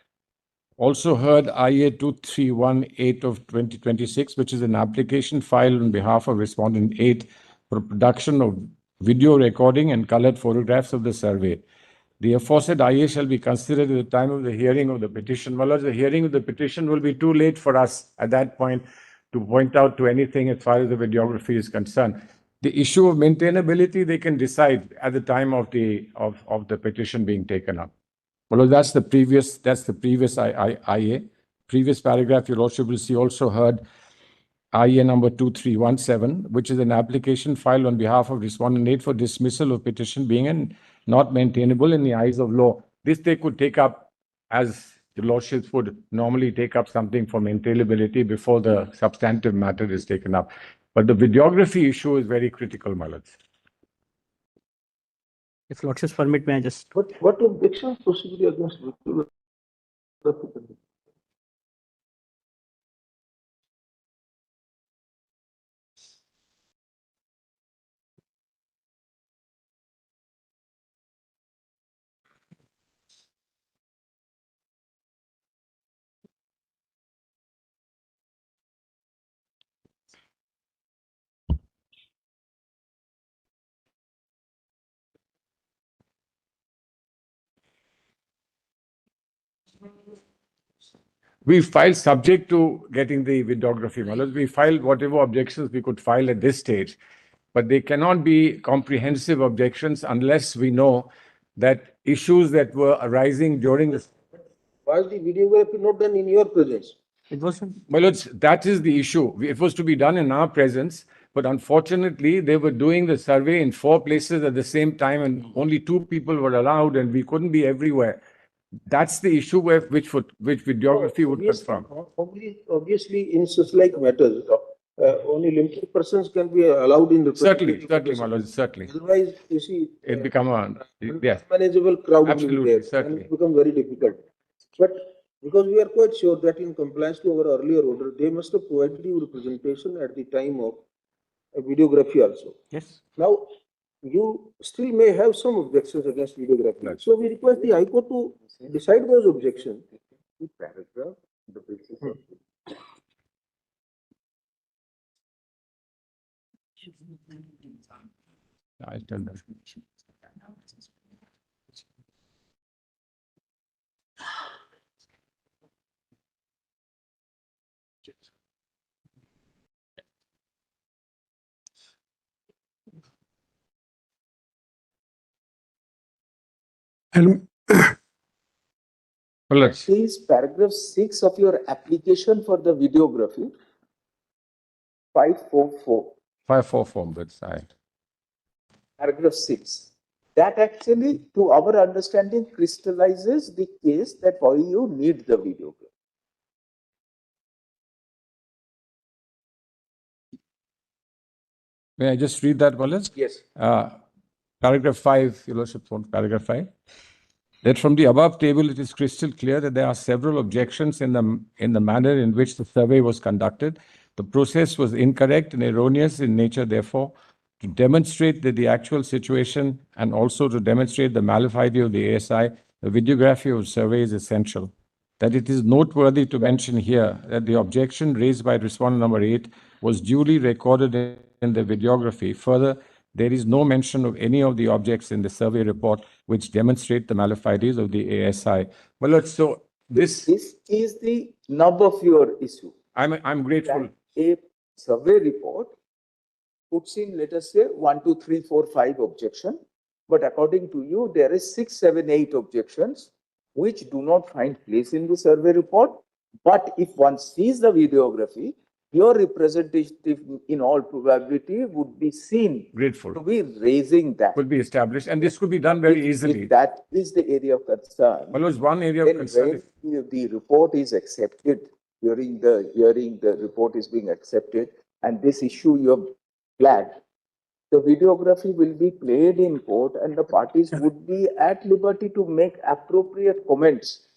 Speaker 13: Also heard IA 2318 of 2026, which is an application filed on behalf of Respondent 8 for production of video recording and colored photographs of the survey. The aforesaid IA shall be considered at the time of the hearing of the petition. Well, the hearing of the petition will be too late for us at that point to point out to anything as far as the videography is concerned. The issue of maintainability, they can decide at the time of the petition being taken up. Well, that's the previous IA. Previous paragraph, your lordship will see also heard IA number 2317, which is an application filed on behalf of respondent 8 for dismissal of petition being not maintainable in the eyes of law. This they could take up as the lordships would normally take up something for maintainability before the substantive matter is taken up. But the videography issue is very critical, my lords.
Speaker 17: If lordships permit, may I just?
Speaker 1: What objection possibly against videography?
Speaker 13: We filed subject to getting the videography, my lords. We filed whatever objections we could file at this stage, but they cannot be comprehensive objections unless we know that issues that were arising during the...
Speaker 1: Was the videography not done in your presence?
Speaker 17: It was.
Speaker 13: My lords, that is the issue. It was to be done in our presence, but unfortunately, they were doing the survey in 4 places at the same time, and only 2 people were allowed, and we couldn't be everywhere. That's the issue which videography would confirm.
Speaker 1: Obviously, in such like matters, only limited persons can be allowed in the...
Speaker 13: Certainly, my lord, certainly.
Speaker 1: Otherwise, you see...
Speaker 13: It become a... Yes.
Speaker 1: Manageable crowd will be
Speaker 13: Absolutely,
Speaker 1: there,
Speaker 13: certainly.
Speaker 1: and it becomes very difficult. But because we are quite sure that in compliance to our earlier order, they must have provided you representation at the time of videography also.
Speaker 17: Yes.
Speaker 1: Now, you still may have some objections against videography. So we request the High Court to decide those objections.
Speaker 13: I tell them.
Speaker 8: And
Speaker 10: Please, paragraph 6 of your application for the videography, 544.
Speaker 13: 544, that's right.
Speaker 10: Paragraph 6. That actually, to our understanding, crystallizes the case that why you need the videography.
Speaker 13: May I just read that, Wallace?
Speaker 10: Yes.
Speaker 13: Paragraph 5, your lordship, paragraph 5. That from the above table, it is crystal clear that there are several objections in the manner in which the survey was conducted. The process was incorrect and erroneous in nature, therefore, to demonstrate that the actual situation and also to demonstrate the malafide of the ASI, the videography of survey is essential. That it is noteworthy to mention here that the objection raised by respondent number 8 was duly recorded in the videography. Further, there is no mention of any of the objects in the survey report which demonstrate the malafides of the ASI. Well, so this
Speaker 10: is the nub of your issue.
Speaker 13: I'm grateful.
Speaker 10: A survey report puts in, let us say, 1, 2, 3, 4, 5 objection, but according to you, there is 6, 7, 8 objections which do not find place in the survey report. But if one sees the videography, your representative in all probability would be seen
Speaker 13: grateful
Speaker 10: to be raising that.
Speaker 13: Could be established, and this could be done very easily.
Speaker 10: If that is the area of concern.
Speaker 13: Well, it's one area of concern.
Speaker 10: When the report is accepted, during the hearing, the report is being accepted, and this issue you have flagged, the videography will be played in court, and the parties would be at liberty to make appropriate comments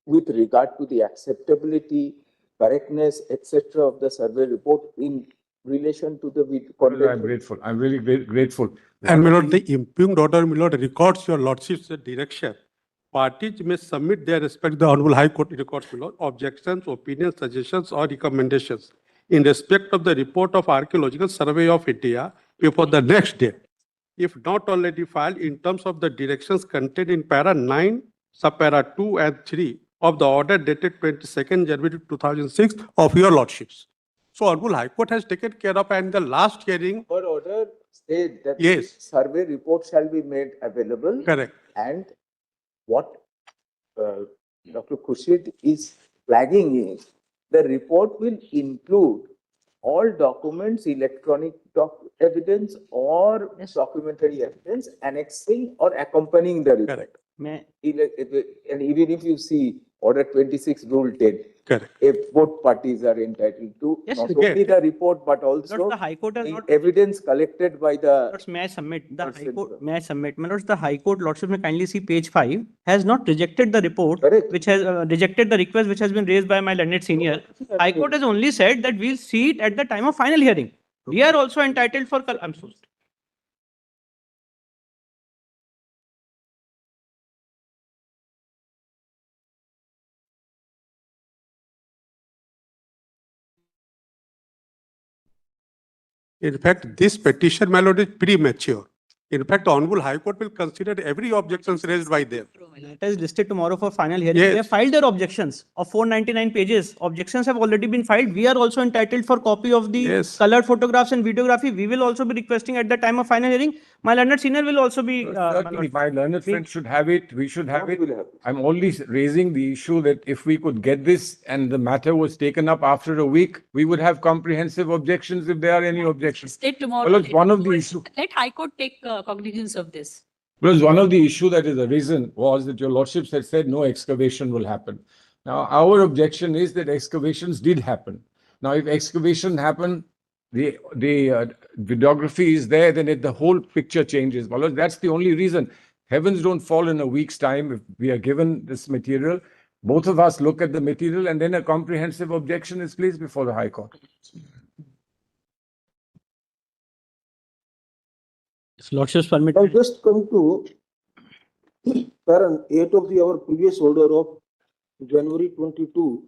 Speaker 10: with regard to the acceptability, correctness, etc. of the survey report in relation to the content.
Speaker 13: I'm grateful. I'm really grateful.
Speaker 8: my lord, the impugned order, my lord, records your lordship's direction. Parties may submit their respect to the Honorable High Court records, my lord, objections, opinions, suggestions, or recommendations in respect of the report of Archaeological Survey of India before the next day, if not already filed in terms of the directions contained in para 9, subpara 2 and 3 of the order dated 22nd January 2006 of your lordships. So Honorable High Court has taken care of, and the last hearing.
Speaker 10: Our order state that
Speaker 8: Yes.
Speaker 10: survey report shall be made available.
Speaker 8: Correct.
Speaker 10: And what Dr. Khurshid is flagging is the report will include all documents, electronic evidence or documentary evidence annexing or accompanying the report.
Speaker 8: Correct.
Speaker 10: And even if you see Order 26 Rule 10,
Speaker 8: Correct.
Speaker 10: if both parties are entitled to
Speaker 17: Yes,
Speaker 10: not
Speaker 8: again.
Speaker 10: only the report but also
Speaker 17: The High Court has
Speaker 10: the
Speaker 17: not.
Speaker 10: evidence collected by the.
Speaker 17: Lords, may I submit? The High
Speaker 10: Person.
Speaker 17: Court, may I submit? My lords, the High Court, Lordship may kindly see page 5, has not rejected the report,
Speaker 10: Correct.
Speaker 17: which has rejected the request which has been raised by my learned senior. High Court has only said that we'll see it at the time of final hearing. We are also entitled for. I'm so sorry.
Speaker 8: In fact, this petition, my lord, is premature. In fact, Honorable High Court will consider every objection raised by them.
Speaker 17: Matter is listed tomorrow for final hearing.
Speaker 8: Yes.
Speaker 17: They have filed their objections of 499 pages. Objections have already been filed. We are also entitled for copy of the
Speaker 8: Yes.
Speaker 17: colored photographs and videography. We will also be requesting at the time of final hearing. My learned senior will also be.
Speaker 13: Certainly, my learned friend should have it, we should have it.
Speaker 10: Will have it.
Speaker 13: I'm only raising the issue that if we could get this and the matter was taken up after a week, we would have comprehensive objections if there are any objections.
Speaker 6: State tomorrow.
Speaker 13: Well, it's one of the issues.
Speaker 6: Let High Court take cognizance of this.
Speaker 13: Because one of the issue that is arisen was that your lordships had said no excavation will happen. Now, our objection is that excavations did happen. Now, if excavation happened, the videography is there, then the whole picture changes. Well, that's the only reason. Heavens don't fall in a week's time if we are given this material. Both of us look at the material and then a comprehensive objection is placed before the High Court.
Speaker 17: Lordships permit.
Speaker 1: Now just come to parent 8 of our previous order of January 22.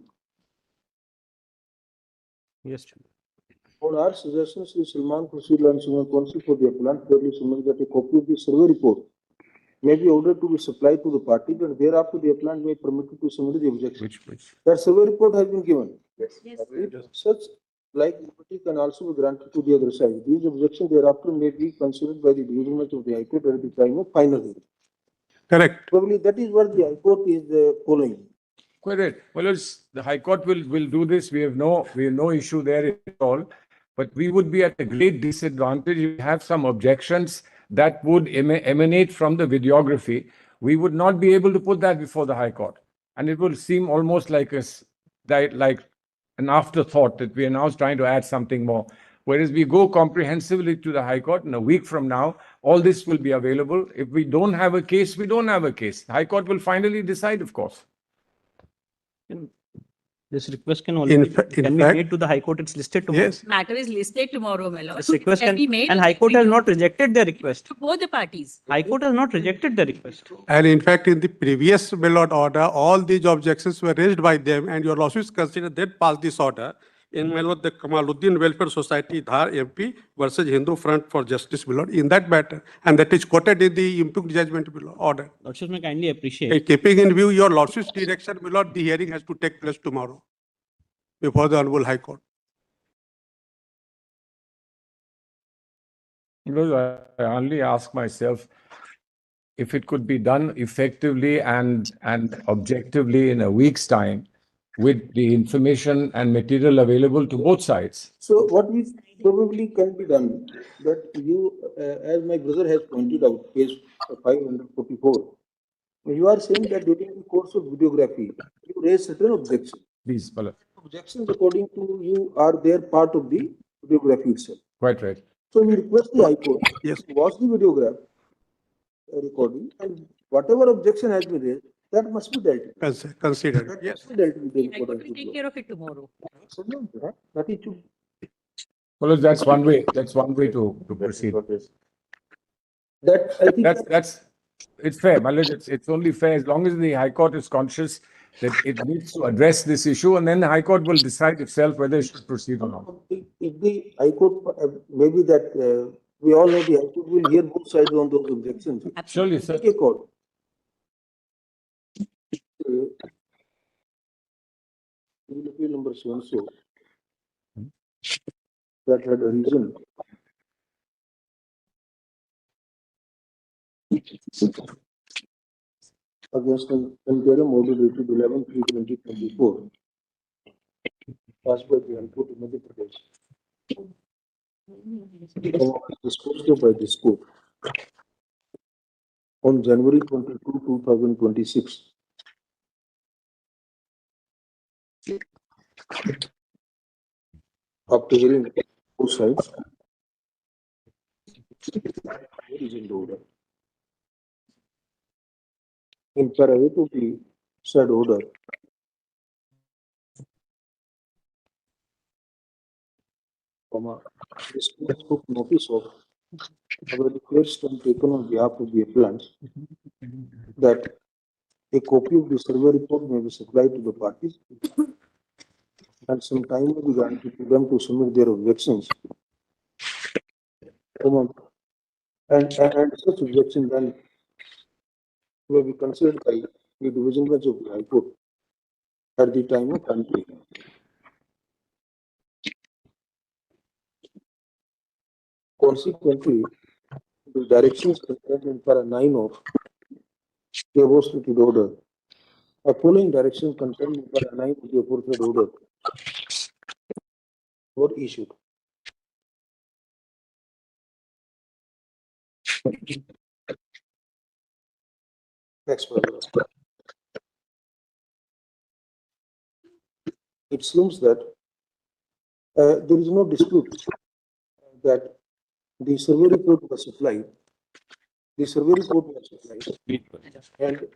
Speaker 17: Yes.
Speaker 1: On our suggestions, Sri Salman Procedural and Senior Counsel for the appellant clearly submitted that a copy of the survey report may be ordered to be supplied to the party, and thereafter the appellant may be permitted to submit the objection.
Speaker 13: Which?
Speaker 1: That survey report has been given.
Speaker 10: Yes.
Speaker 1: Such like liberty can also be granted to the other side. These objections thereafter may be considered by the division of the High Court at the time of final hearing.
Speaker 8: Correct.
Speaker 1: Probably that is what the High Court is following.
Speaker 13: Correct. Well, the High Court will do this. We have no issue there at all. But we would be at a great disadvantage if we have some objections that would emanate from the videography. We would not be able to put that before the High Court. And it will seem almost like an afterthought that we are now trying to add something more. Whereas we go comprehensively to the High Court, in a week from now, all this will be available. If we don't have a case, we don't have a case. The High Court will finally decide, of course.
Speaker 17: This request can only be made to the High Court. It's listed tomorrow.
Speaker 8: Yes.
Speaker 6: Matter is listed tomorrow, my lord.
Speaker 17: This request
Speaker 6: Can be made
Speaker 17: and High Court has not rejected the request.
Speaker 6: to both the parties.
Speaker 17: High Court has not rejected the request.
Speaker 8: And in fact, in the previous ballot order, all these objections were raised by them, and your lordships considered that pass this order. In my lord, the Kamaluddin Welfare Society, Dhar MP versus Hindu Front for Justice ballot, in that matter, and that is quoted in the impugned judgment order.
Speaker 17: Lordships may kindly appreciate.
Speaker 8: Keeping in view your lordship's direction, my lord, the hearing has to take place tomorrow before the Honorable High Court.
Speaker 13: I only ask myself if it could be done effectively and objectively in a week's time with the information and material available to both sides.
Speaker 1: So what we probably can be done, that you, as my brother has pointed out, page 544, you are saying that during the course of videography, you raise certain objections.
Speaker 13: Please, Bala.
Speaker 1: Objections, according to you, are there part of the videography itself.
Speaker 13: Quite right.
Speaker 1: So we request the High Court
Speaker 8: Yes.
Speaker 1: to watch the videograph recording, and whatever objection has been raised, that must be dealt with.
Speaker 8: Considered.
Speaker 1: That
Speaker 8: Yes.
Speaker 1: must be dealt with.
Speaker 6: High Court will take care of it tomorrow.
Speaker 1: That is to.
Speaker 13: Well, that's one way. That's one way to proceed.
Speaker 1: That I think
Speaker 13: It's fair, Malaj. It's only fair as long as the High Court is conscious that it needs to address this issue, and then the High Court will decide itself whether it should proceed or not.
Speaker 1: If the High Court, maybe that we all know the High Court will hear both sides on those objections.
Speaker 13: Surely, sir.
Speaker 1: Take a call. Appeal number so and so. that had arisen against an interim order dated 11/3/2024 passed by the High Court of Madhya Pradesh, disposed of by this court on January 22, 2026. After hearing both sides, is in the order. In para A to the said order, this court took notice of a request taken on behalf of the appellants that a copy of the survey report may be supplied to the parties and some time may be granted to them to submit their objections. And such objection then may be considered by the division bench of the High Court at the time of entry. Consequently, the directions contained in para 9 of the above stated order, a following directions contained in para 9 of the aforesaid order were issued. Next paragraph. It seems that there is no dispute that the survey report was supplied. The survey report was supplied, and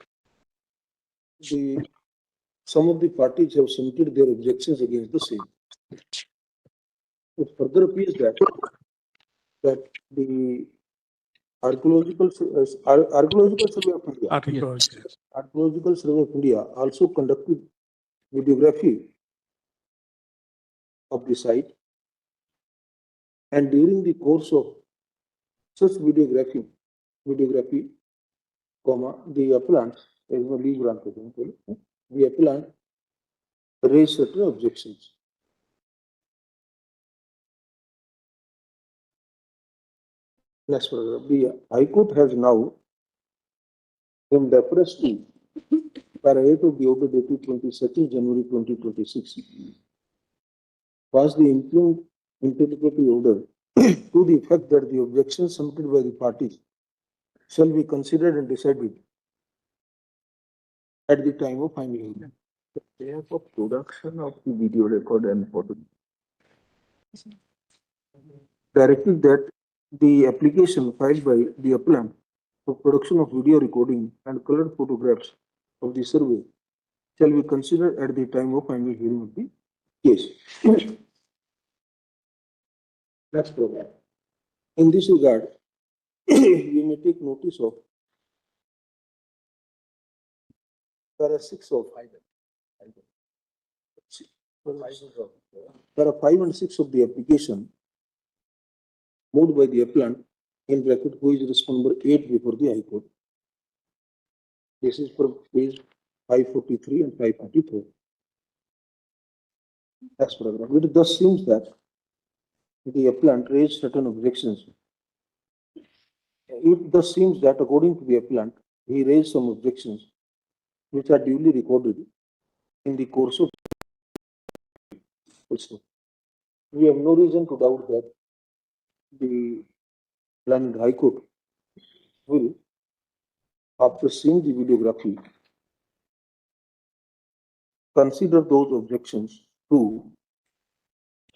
Speaker 1: some of the parties have submitted their objections against the same. It further appears that the archaeological survey of India, archaeological survey of India also conducted videography of the site, and during the course of such videography, the appellant, the appellant raised certain objections. Next paragraph. The High Court has now, in deference to para 8 of the order dated 22nd January 2026, passed the impugned interlocutory order to the effect that the objections submitted by the parties shall be considered and decided at the time of final hearing. For production of the video record and photo, directed that the application filed by the appellant for production of video recording and colored photographs of the survey shall be considered at the time of final hearing of the case. Next program. In this regard, we may take notice of para 6 of para 5 and 6 of the application moved by the appellant in bracket who is respondent number 8 before the High Court. This is for page 543 and 544. Next paragraph. It thus seems that the appellant raised certain objections. It thus seems that according to the appellant, he raised some objections which are duly recorded in the course of also. We have no reason to doubt that the learned High Court will, after seeing the videography, consider those objections too,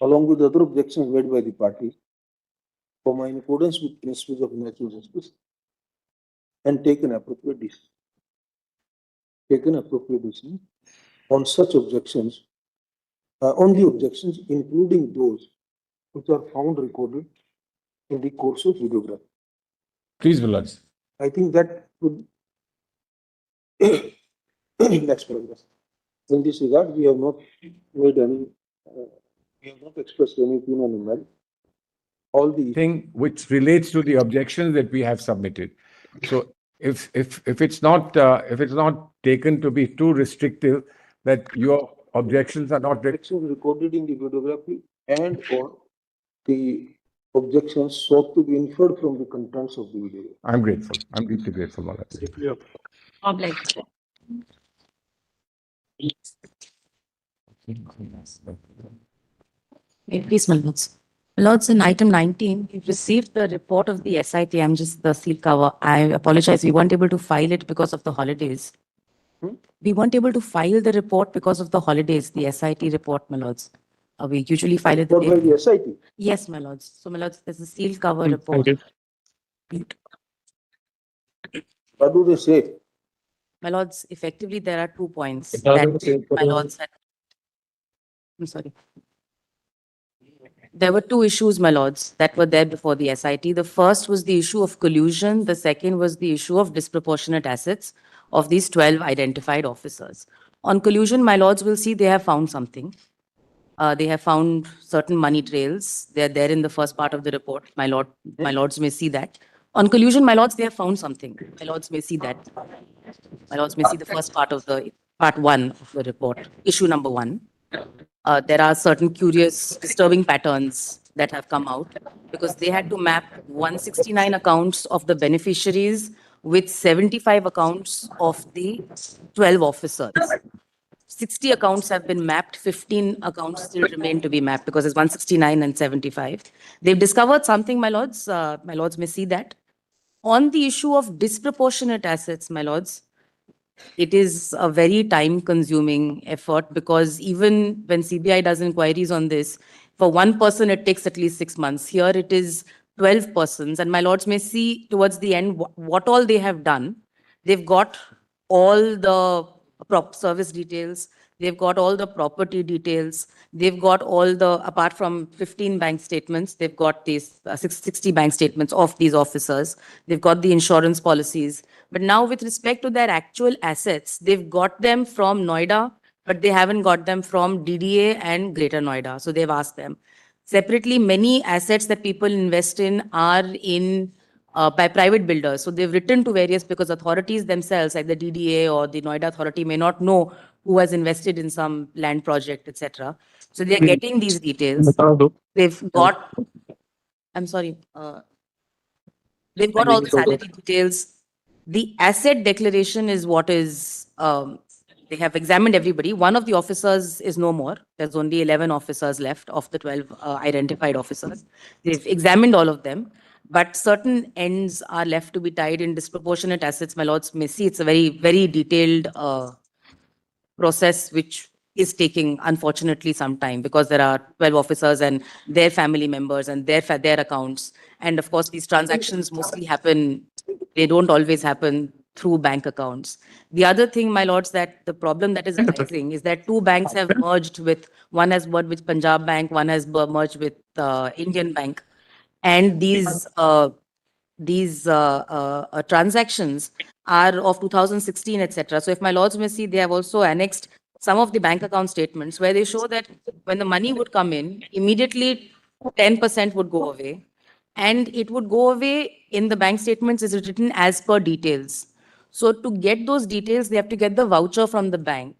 Speaker 1: along with other objections made by the party, in accordance with principles of natural justice, and take an appropriate decision. On such objections, on the objections, including those which are found recorded in the course of videography.
Speaker 13: Please, Vilas.
Speaker 1: I think that would next paragraph. In this regard, we have not made any, we have not expressed any opinion on that. All the
Speaker 13: thing which relates to the objections that we have submitted. So if it's not taken to be too restrictive, that your objections are not
Speaker 1: objections recorded in the videography and or the objections sought to be inferred from the contents of the video.
Speaker 13: I'm grateful. I'm deeply grateful, my lord.
Speaker 6: Obliged. Please, my lords. My lords, in item 19, we've received the report of the SIT. I'm just the seal cover. I apologize. We weren't able to file it because of the holidays. We weren't able to file the report because of the holidays, the SIT report, my lords. We usually file it the
Speaker 1: What by
Speaker 6: day.
Speaker 1: the SIT?
Speaker 6: Yes, my lords. So, my lords, there's a seal cover report.
Speaker 1: What do they say?
Speaker 6: My lords, effectively, there are 2 points that my lords had. I'm sorry. There were 2 issues, my lords, that were there before the SIT. The first was the issue of collusion. The second was the issue of disproportionate assets of these 12 identified officers. On collusion, my lords will see they have found something. They have found certain money trails. They're there in the first part of the report. My lords may see that. On collusion, my lords, they have found something. My lords may see that. My lords may see the first part of the part 1 of the report, issue number 1. There are certain curious, disturbing patterns that have come out because they had to map 169 accounts of the beneficiaries with 75 accounts of the 12 officers. 60 accounts have been mapped, 15 accounts still remain to be mapped because it's 169 and 75. They've discovered something, my lords. My lords may see that. On the issue of disproportionate assets, my lords, it is a very time-consuming effort because even when CBI does inquiries on this, for one person it takes at least 6 months. Here it is 12 persons, and my lords may see towards the end what all they have done. They've got all the service details. They've got all the property details. They've got all the, apart from 15 bank statements, they've got these 60 bank statements of these officers. They've got the insurance policies. But now with respect to their actual assets, they've got them from Noida, but they haven't got them from DDA and Greater Noida. So they've asked them. Separately, many assets that people invest in are in by private builders. So they've written to various, because authorities themselves, like the DDA or the Noida authority, may not know who has invested in some land project, etc. So they're getting these details. They've got, I'm sorry, they've got all the salary details. The asset declaration is what is, they have examined everybody. One of the officers is no more. There's only 11 officers left of the 12 identified officers. They've examined all of them, but certain ends are left to be tied in disproportionate assets. My lords may see it's a very, very detailed process, which is taking, unfortunately, some time because there are 12 officers and their family members and their accounts. And of course, these transactions mostly happen, they don't always happen through bank accounts. The other thing, my lords, that the problem that is arising is that 2 banks have merged with, one has merged with Punjab Bank, one has merged with Indian Bank. And these transactions are of 2016, etc. So if my lords may see, they have also annexed some of the bank account statements where they show that when the money would come in, immediately 10% would go away. And it would go away in the bank statements is written as per details. So to get those details, they have to get the voucher from the bank.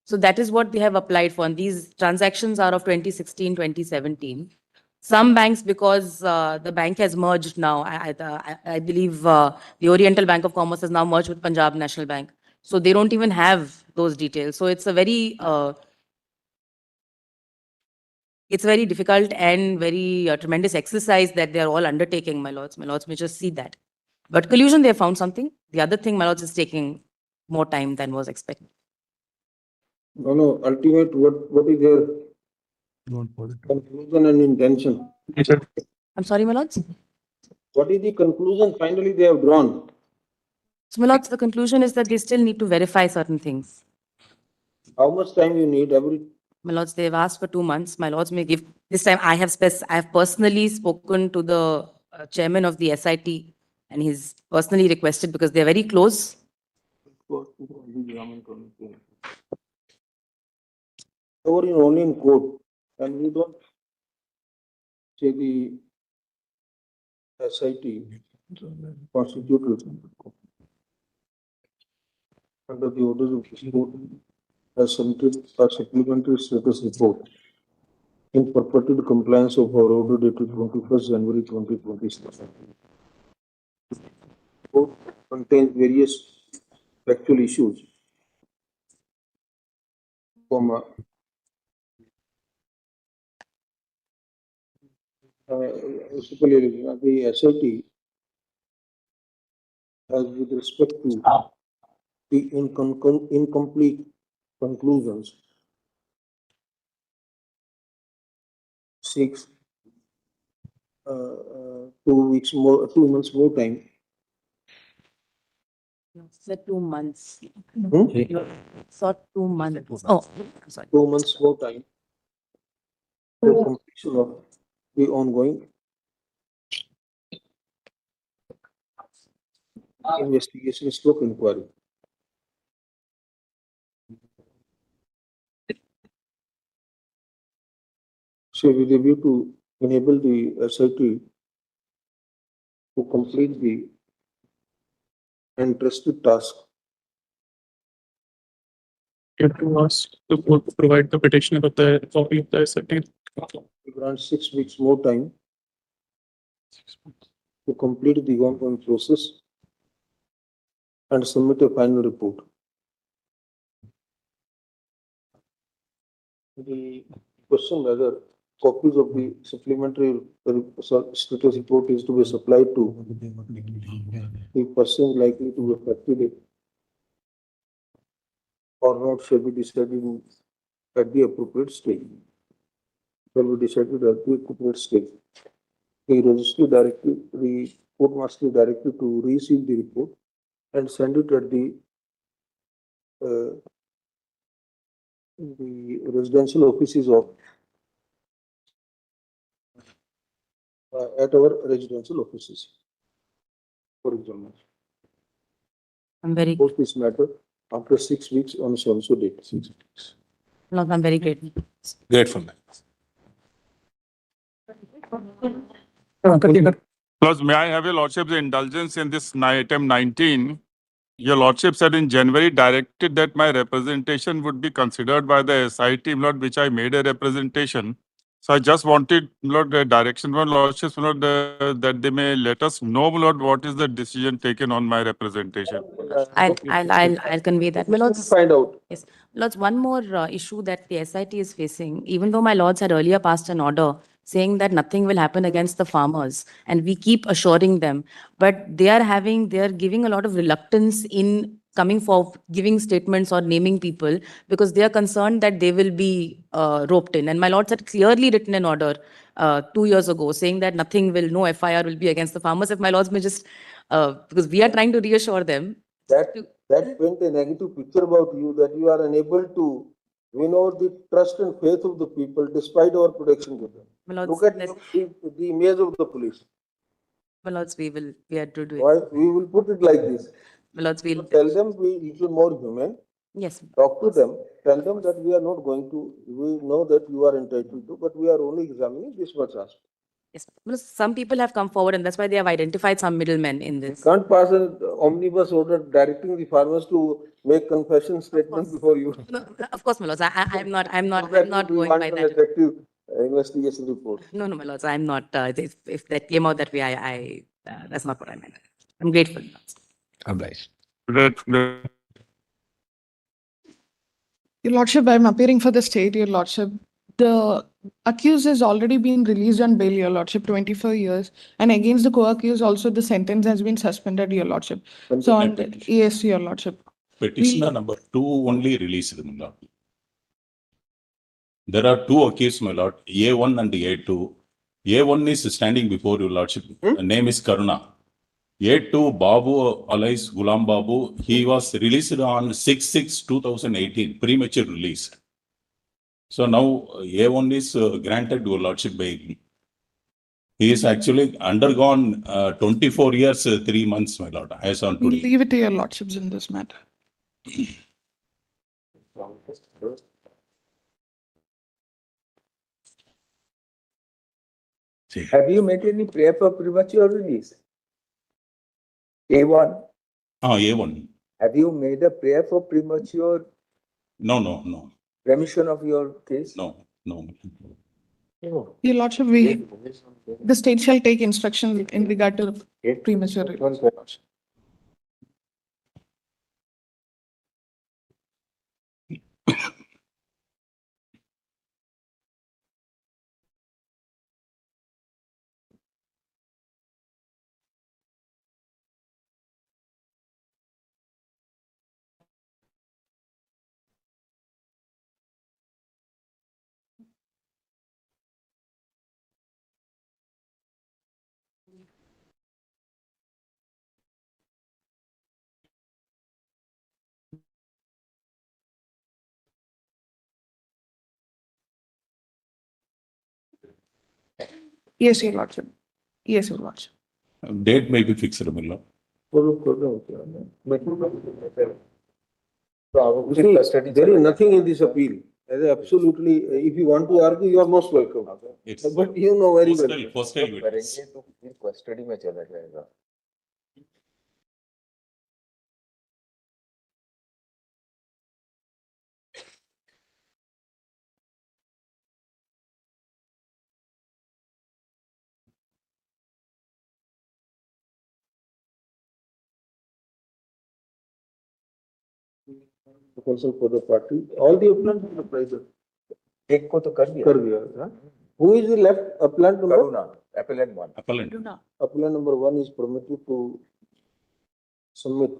Speaker 6: So that is what they have applied for. And these transactions are of 2016, 2017. Some banks, because the bank has merged now, I believe the Oriental Bank of Commerce has now merged with Punjab National Bank. So they don't even have those details. So it's a very, difficult and very tremendous exercise that they're all undertaking, my lords. My lords may just see that. But collusion, they have found something. The other thing, my lords, is taking more time than was expected.
Speaker 1: No, ultimate, what is their conclusion and intention?
Speaker 6: I'm sorry, my lords?
Speaker 1: What is the conclusion finally they have drawn?
Speaker 6: So, my lords, the conclusion is that they still need to verify certain things.
Speaker 1: How much time you need?
Speaker 6: My lords, they've asked for 2 months. My lords may give, this time I have personally spoken to the chairman of the SIT, and he's personally requested, because they're very close.
Speaker 1: Only in court, and we don't say the SIT constituted under the orders of this court has submitted a supplementary status report in purported compliance of our order dated 21st January 2026. Report contains various factual issues, the SIT has with respect to the incomplete conclusions seeks 2 months more time.
Speaker 6: You said 2 months.
Speaker 1: Hmm?
Speaker 6: You saw 2 months. Oh, I'm sorry.
Speaker 1: 2 months more time for completion of the ongoing investigation stroke inquiry. So with a view to enable the SIT to complete the entrusted task,
Speaker 5: You have to ask the court to provide the petitioner with the copy of the SIT.
Speaker 1: we grant 6 weeks more time to complete the ongoing process and submit a final report. The question whether copies of the supplementary status report is to be supplied to the person likely to be affected or not shall be decided at the appropriate stage. Shall be decided at the appropriate stage. The registry directed, the court must be directed to receive the report and send it at the residential offices of at our residential offices. For example,
Speaker 6: I'm very,
Speaker 1: post this matter after 6 weeks on so date. 6 weeks.
Speaker 6: no, I'm very grateful.
Speaker 2: Grateful.
Speaker 18: Plus, may I have your lordship's indulgence in this item 19? Your lordship said in January directed that my representation would be considered by the SIT, Lord, which I made a representation. So I just wanted, Lord, the direction from lordships, Lord, that they may let us know, Lord, what is the decision taken on my representation.
Speaker 6: I'll convey that. My lords,
Speaker 1: find out.
Speaker 6: Yes, lords, one more issue that the SIT is facing, even though my lords had earlier passed an order saying that nothing will happen against the farmers, and we keep assuring them, but they are giving a lot of reluctance in coming for giving statements or naming people because they are concerned that they will be roped in. And my lords had clearly written an order 2 years ago saying that no FIR will be against the farmers. If my lords may just, because we are trying to reassure them.
Speaker 1: That paint a negative picture about you, that you are unable to win over the trust and faith of the people despite our protection with them. Look at the image of the police.
Speaker 6: My lords, we are to do it.
Speaker 1: Why? We will put it like this.
Speaker 6: My lords, we'll
Speaker 1: Tell them be little more human.
Speaker 6: Yes.
Speaker 1: Talk to them. Tell them that we are not going to, we know that you are entitled to, but we are only examining this much aspect.
Speaker 6: Yes, because some people have come forward and that's why they have identified some middlemen in this.
Speaker 1: Can't pass an omnibus order directing the farmers to make confession statements before you.
Speaker 6: No, of course, my lords, I'm not
Speaker 1: We
Speaker 6: going
Speaker 1: want
Speaker 6: by
Speaker 1: an
Speaker 6: that.
Speaker 1: effective investigation report.
Speaker 6: No, my lords, I'm not, if that came out that way, that's not what I meant. I'm grateful.
Speaker 2: Obliged.
Speaker 19: Your Lordship, I'm appearing for the state, Your Lordship. The accused has already been released on bail, Your Lordship, 24 years. And against the co-accused also, the sentence has been suspended, Your Lordship. So, yes, Your Lordship.
Speaker 20: Petitioner number 2 only released, my lord. There are 2 accused, my lord, A1 and A2. A1 is standing before your lordship. The name is Karuna. A2 Babu alias Gulam Babu, he was released on 6/6/2018, premature release. So now A1 is granted your lordship bail. He is actually undergone 24 years, 3 months, my lord, as on
Speaker 19: We'll
Speaker 20: today.
Speaker 19: leave it to Your Lordships in this matter.
Speaker 10: Have you made any prayer for premature release? A1.
Speaker 20: A1.
Speaker 10: Have you made a prayer for premature
Speaker 20: No.
Speaker 10: remission of your case?
Speaker 20: No.
Speaker 19: Your Lordship, the state shall take instructions in regard to premature release. Yes, Your Lordship. Yes, Your Lordship.
Speaker 20: Date may be fixed, my lord.
Speaker 1: You see, there is nothing in this appeal. Absolutely, if you want to argue, you are most welcome. But you know very well.
Speaker 20: Postal witness.
Speaker 10: custody में चला जाएगा.
Speaker 1: Proposal for the party, all the appellants are present.
Speaker 10: एक को तो कर
Speaker 1: दिया, हाँ? Who is the left appellant number?
Speaker 10: Karuna, appellant 1.
Speaker 20: Appellant.
Speaker 1: Appellant number 1 is permitted to submit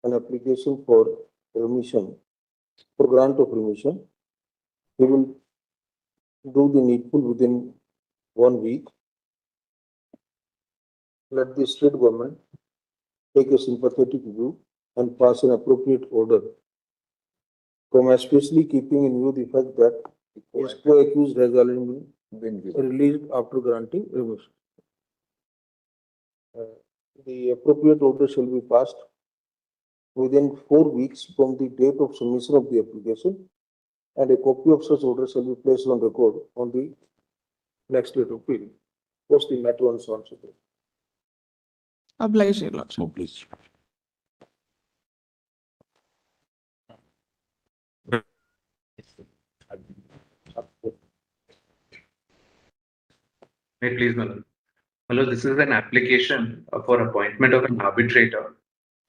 Speaker 1: an application for remission, for grant of remission. He will do the needful within 1 week. Let the state government take a sympathetic view and pass an appropriate order, especially keeping in view the fact that his co-accused has already been released after granting remission. The appropriate order shall be passed within 4 weeks from the date of submission of the application, and a copy of such order shall be placed on record on the next date of hearing. Post the matter on so on so forth.
Speaker 19: Oblige, Your Lordship.
Speaker 20: Oblige.
Speaker 12: May it please, my lord. My lord, this is an application for appointment of an arbitrator.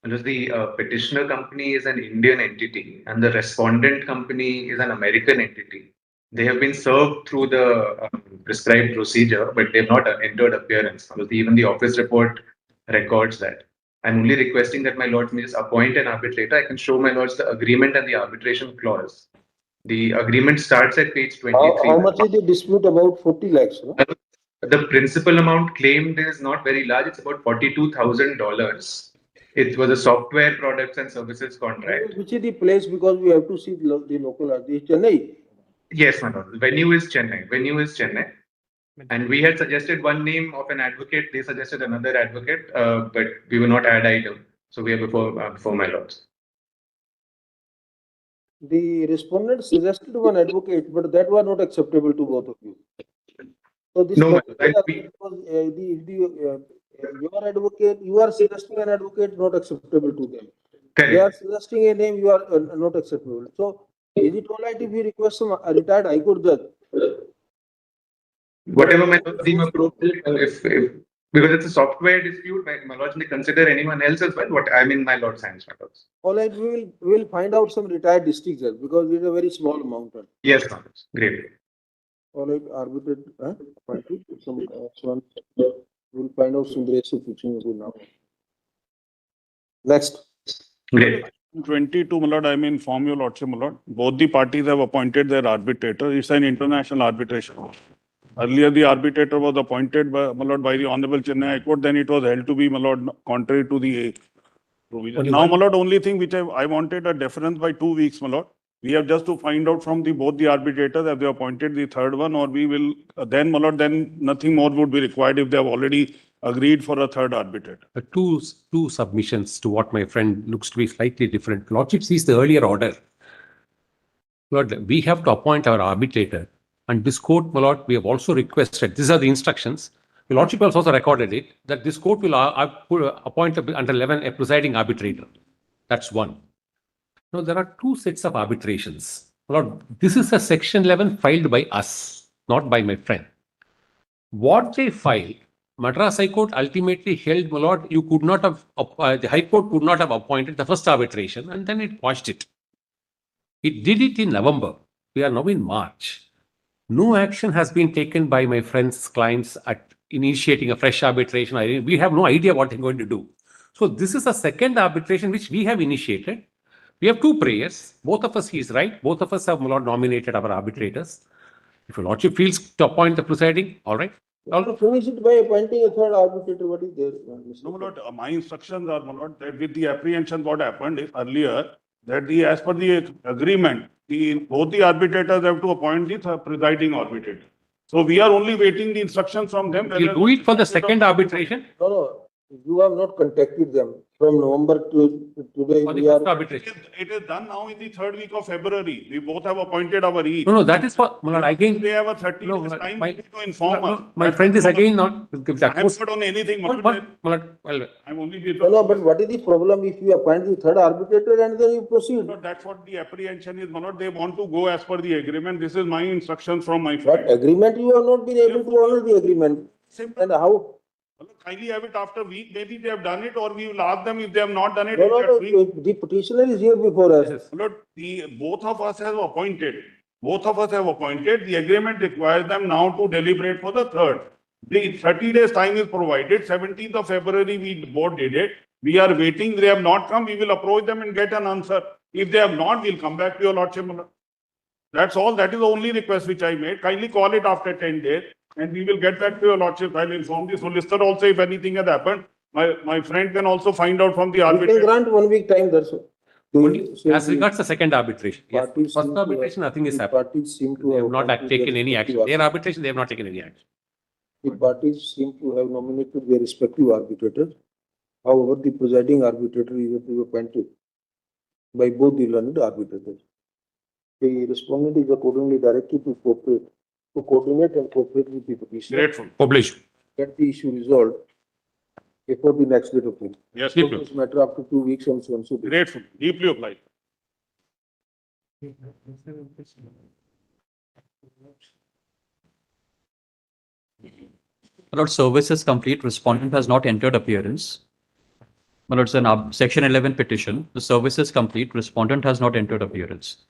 Speaker 12: My lord, the petitioner company is an Indian entity and the respondent company is an American entity. They have been served through the prescribed procedure, but they have not entered appearance. My lord, even the office report records that. I'm only requesting that my lords may just appoint an arbitrator. I can show my lords the agreement and the arbitration clause. The agreement starts at page 23.
Speaker 1: How much is the dispute? About 40 lakhs, no?
Speaker 12: The principal amount claimed is not very large. It's about $42,000. It was a software products and services contract.
Speaker 1: Which is the place, because we have to see the local, the Chennai.
Speaker 12: Yes, my lord. Venue is Chennai. Venue is Chennai. And we had suggested one name of an advocate. They suggested another advocate, but we were not ad item. So we are before my lords.
Speaker 1: The respondent suggested one advocate, but that was not acceptable to both of you. So this
Speaker 12: No,
Speaker 1: your advocate, you are suggesting an advocate not acceptable to them.
Speaker 12: Correct.
Speaker 1: They are suggesting a name, you are not acceptable. So is it all right if we request some retired High Court judge?
Speaker 12: Whatever my lords deem appropriate, if because it's a software dispute, my lords may consider anyone else as well. What I'm in my lord's hands, my lords.
Speaker 1: All right, we will find out some retired district judge because it's a very small amount.
Speaker 12: Yes, my lords. Great.
Speaker 1: All right, arbitrate, some one. We'll find out some fixing now. Next.
Speaker 12: Great.
Speaker 18: 22, my lord, I may inform your lordship, my lord. Both the parties have appointed their arbitrator. It's an international arbitration. Earlier, the arbitrator was appointed by, my lord, by the Honorable Chennai High Court. Then it was held to be, my lord, contrary to the provision. Now, my lord, only thing which I wanted a deference by 2 weeks, my lord. We have just to find out from both the arbitrators if they appointed the third one, or we will then, my lord, then nothing more would be required if they have already agreed for a third arbitrator.
Speaker 15: Two submissions to what my friend looks to be slightly different. Lordship sees the earlier order. Lord, we have to appoint our arbitrator. And this court, my lord, we have also requested, these are the instructions. The Lordship has also recorded it, that this court will appoint under 11 a presiding arbitrator. That's one. Now, there are two sets of arbitrations. My lord, this is a section 11 filed by us. not by my friend. What they filed, Madras High Court ultimately held, my lord, you could not have, the High Court could not have appointed the first arbitration, and then it quashed it. It did it in November. We are now in March. No action has been taken by my friends' clients at initiating a fresh arbitration. We have no idea what they're going to do. So this is a second arbitration which we have initiated. We have two prayers. Both of us, he is right. Both of us have, my lord, nominated our arbitrators. If your lordship feels to appoint the presiding, all right.
Speaker 1: Finish it by appointing a third arbitrator. What is there?
Speaker 18: No, my lord, my instructions are, my lord, that with the apprehension, what happened is earlier, that as per the agreement, both the arbitrators have to appoint the presiding arbitrator. So we are only waiting the instructions from them.
Speaker 15: We'll do it for the second arbitration.
Speaker 1: No, you have not contacted them from November to today.
Speaker 15: For the
Speaker 1: We
Speaker 15: first
Speaker 1: are.
Speaker 15: arbitration.
Speaker 18: It is done now in the third week of February. We both have appointed our each.
Speaker 15: No, that is for, my lord, again.
Speaker 18: They have a 30 days time to inform us.
Speaker 15: My friend is again not.
Speaker 18: I have not done anything. I'm only.
Speaker 1: No, but what is the problem if you appoint the third arbitrator and then you proceed?
Speaker 18: No, that's what the apprehension is, my lord. They want to go as per the agreement. This is my instructions from my friend.
Speaker 1: What agreement? You have not been able to honor the agreement. And how?
Speaker 18: Kindly have it after a week. Maybe they have done it, or we will ask them if they have not done it.
Speaker 1: No, the petitioner is here before us.
Speaker 18: Lord, both of us have appointed. Both of us have appointed. The agreement requires them now to deliberate for the third. The 30 days time is provided. 17th of February, we both did it. We are waiting. They have not come. We will approach them and get an answer. If they have not, we'll come back to your lordship. That's all. That is the only request which I made. Kindly call it after 10 days. And we will get back to your lordship. I'll inform the solicitor also if anything has happened. My friend can also find out from the arbitrator.
Speaker 1: You can grant 1 week time, that's all.
Speaker 15: As regards the second arbitration. Yes. First arbitration, nothing is happened.
Speaker 1: Parties seem to
Speaker 15: They have
Speaker 1: have
Speaker 15: not taken any action. Their arbitration, they have not taken any action.
Speaker 1: The parties seem to have nominated their respective arbitrators. However, the presiding arbitrator is to be appointed by both the learned arbitrators. The respondent is accordingly directed to cooperate, to coordinate and cooperate with the petitioner.
Speaker 18: Grateful.
Speaker 15: Publish.
Speaker 1: Get the issue resolved before the next date of hearing.
Speaker 18: Yes,
Speaker 1: So this matter after 2 weeks and so on. So
Speaker 18: grateful. Deeply obliged.
Speaker 3: Lord, service is complete. Respondent has not entered appearance. My lord, it's an section 11 petition. The service is complete. Respondent has not entered appearance.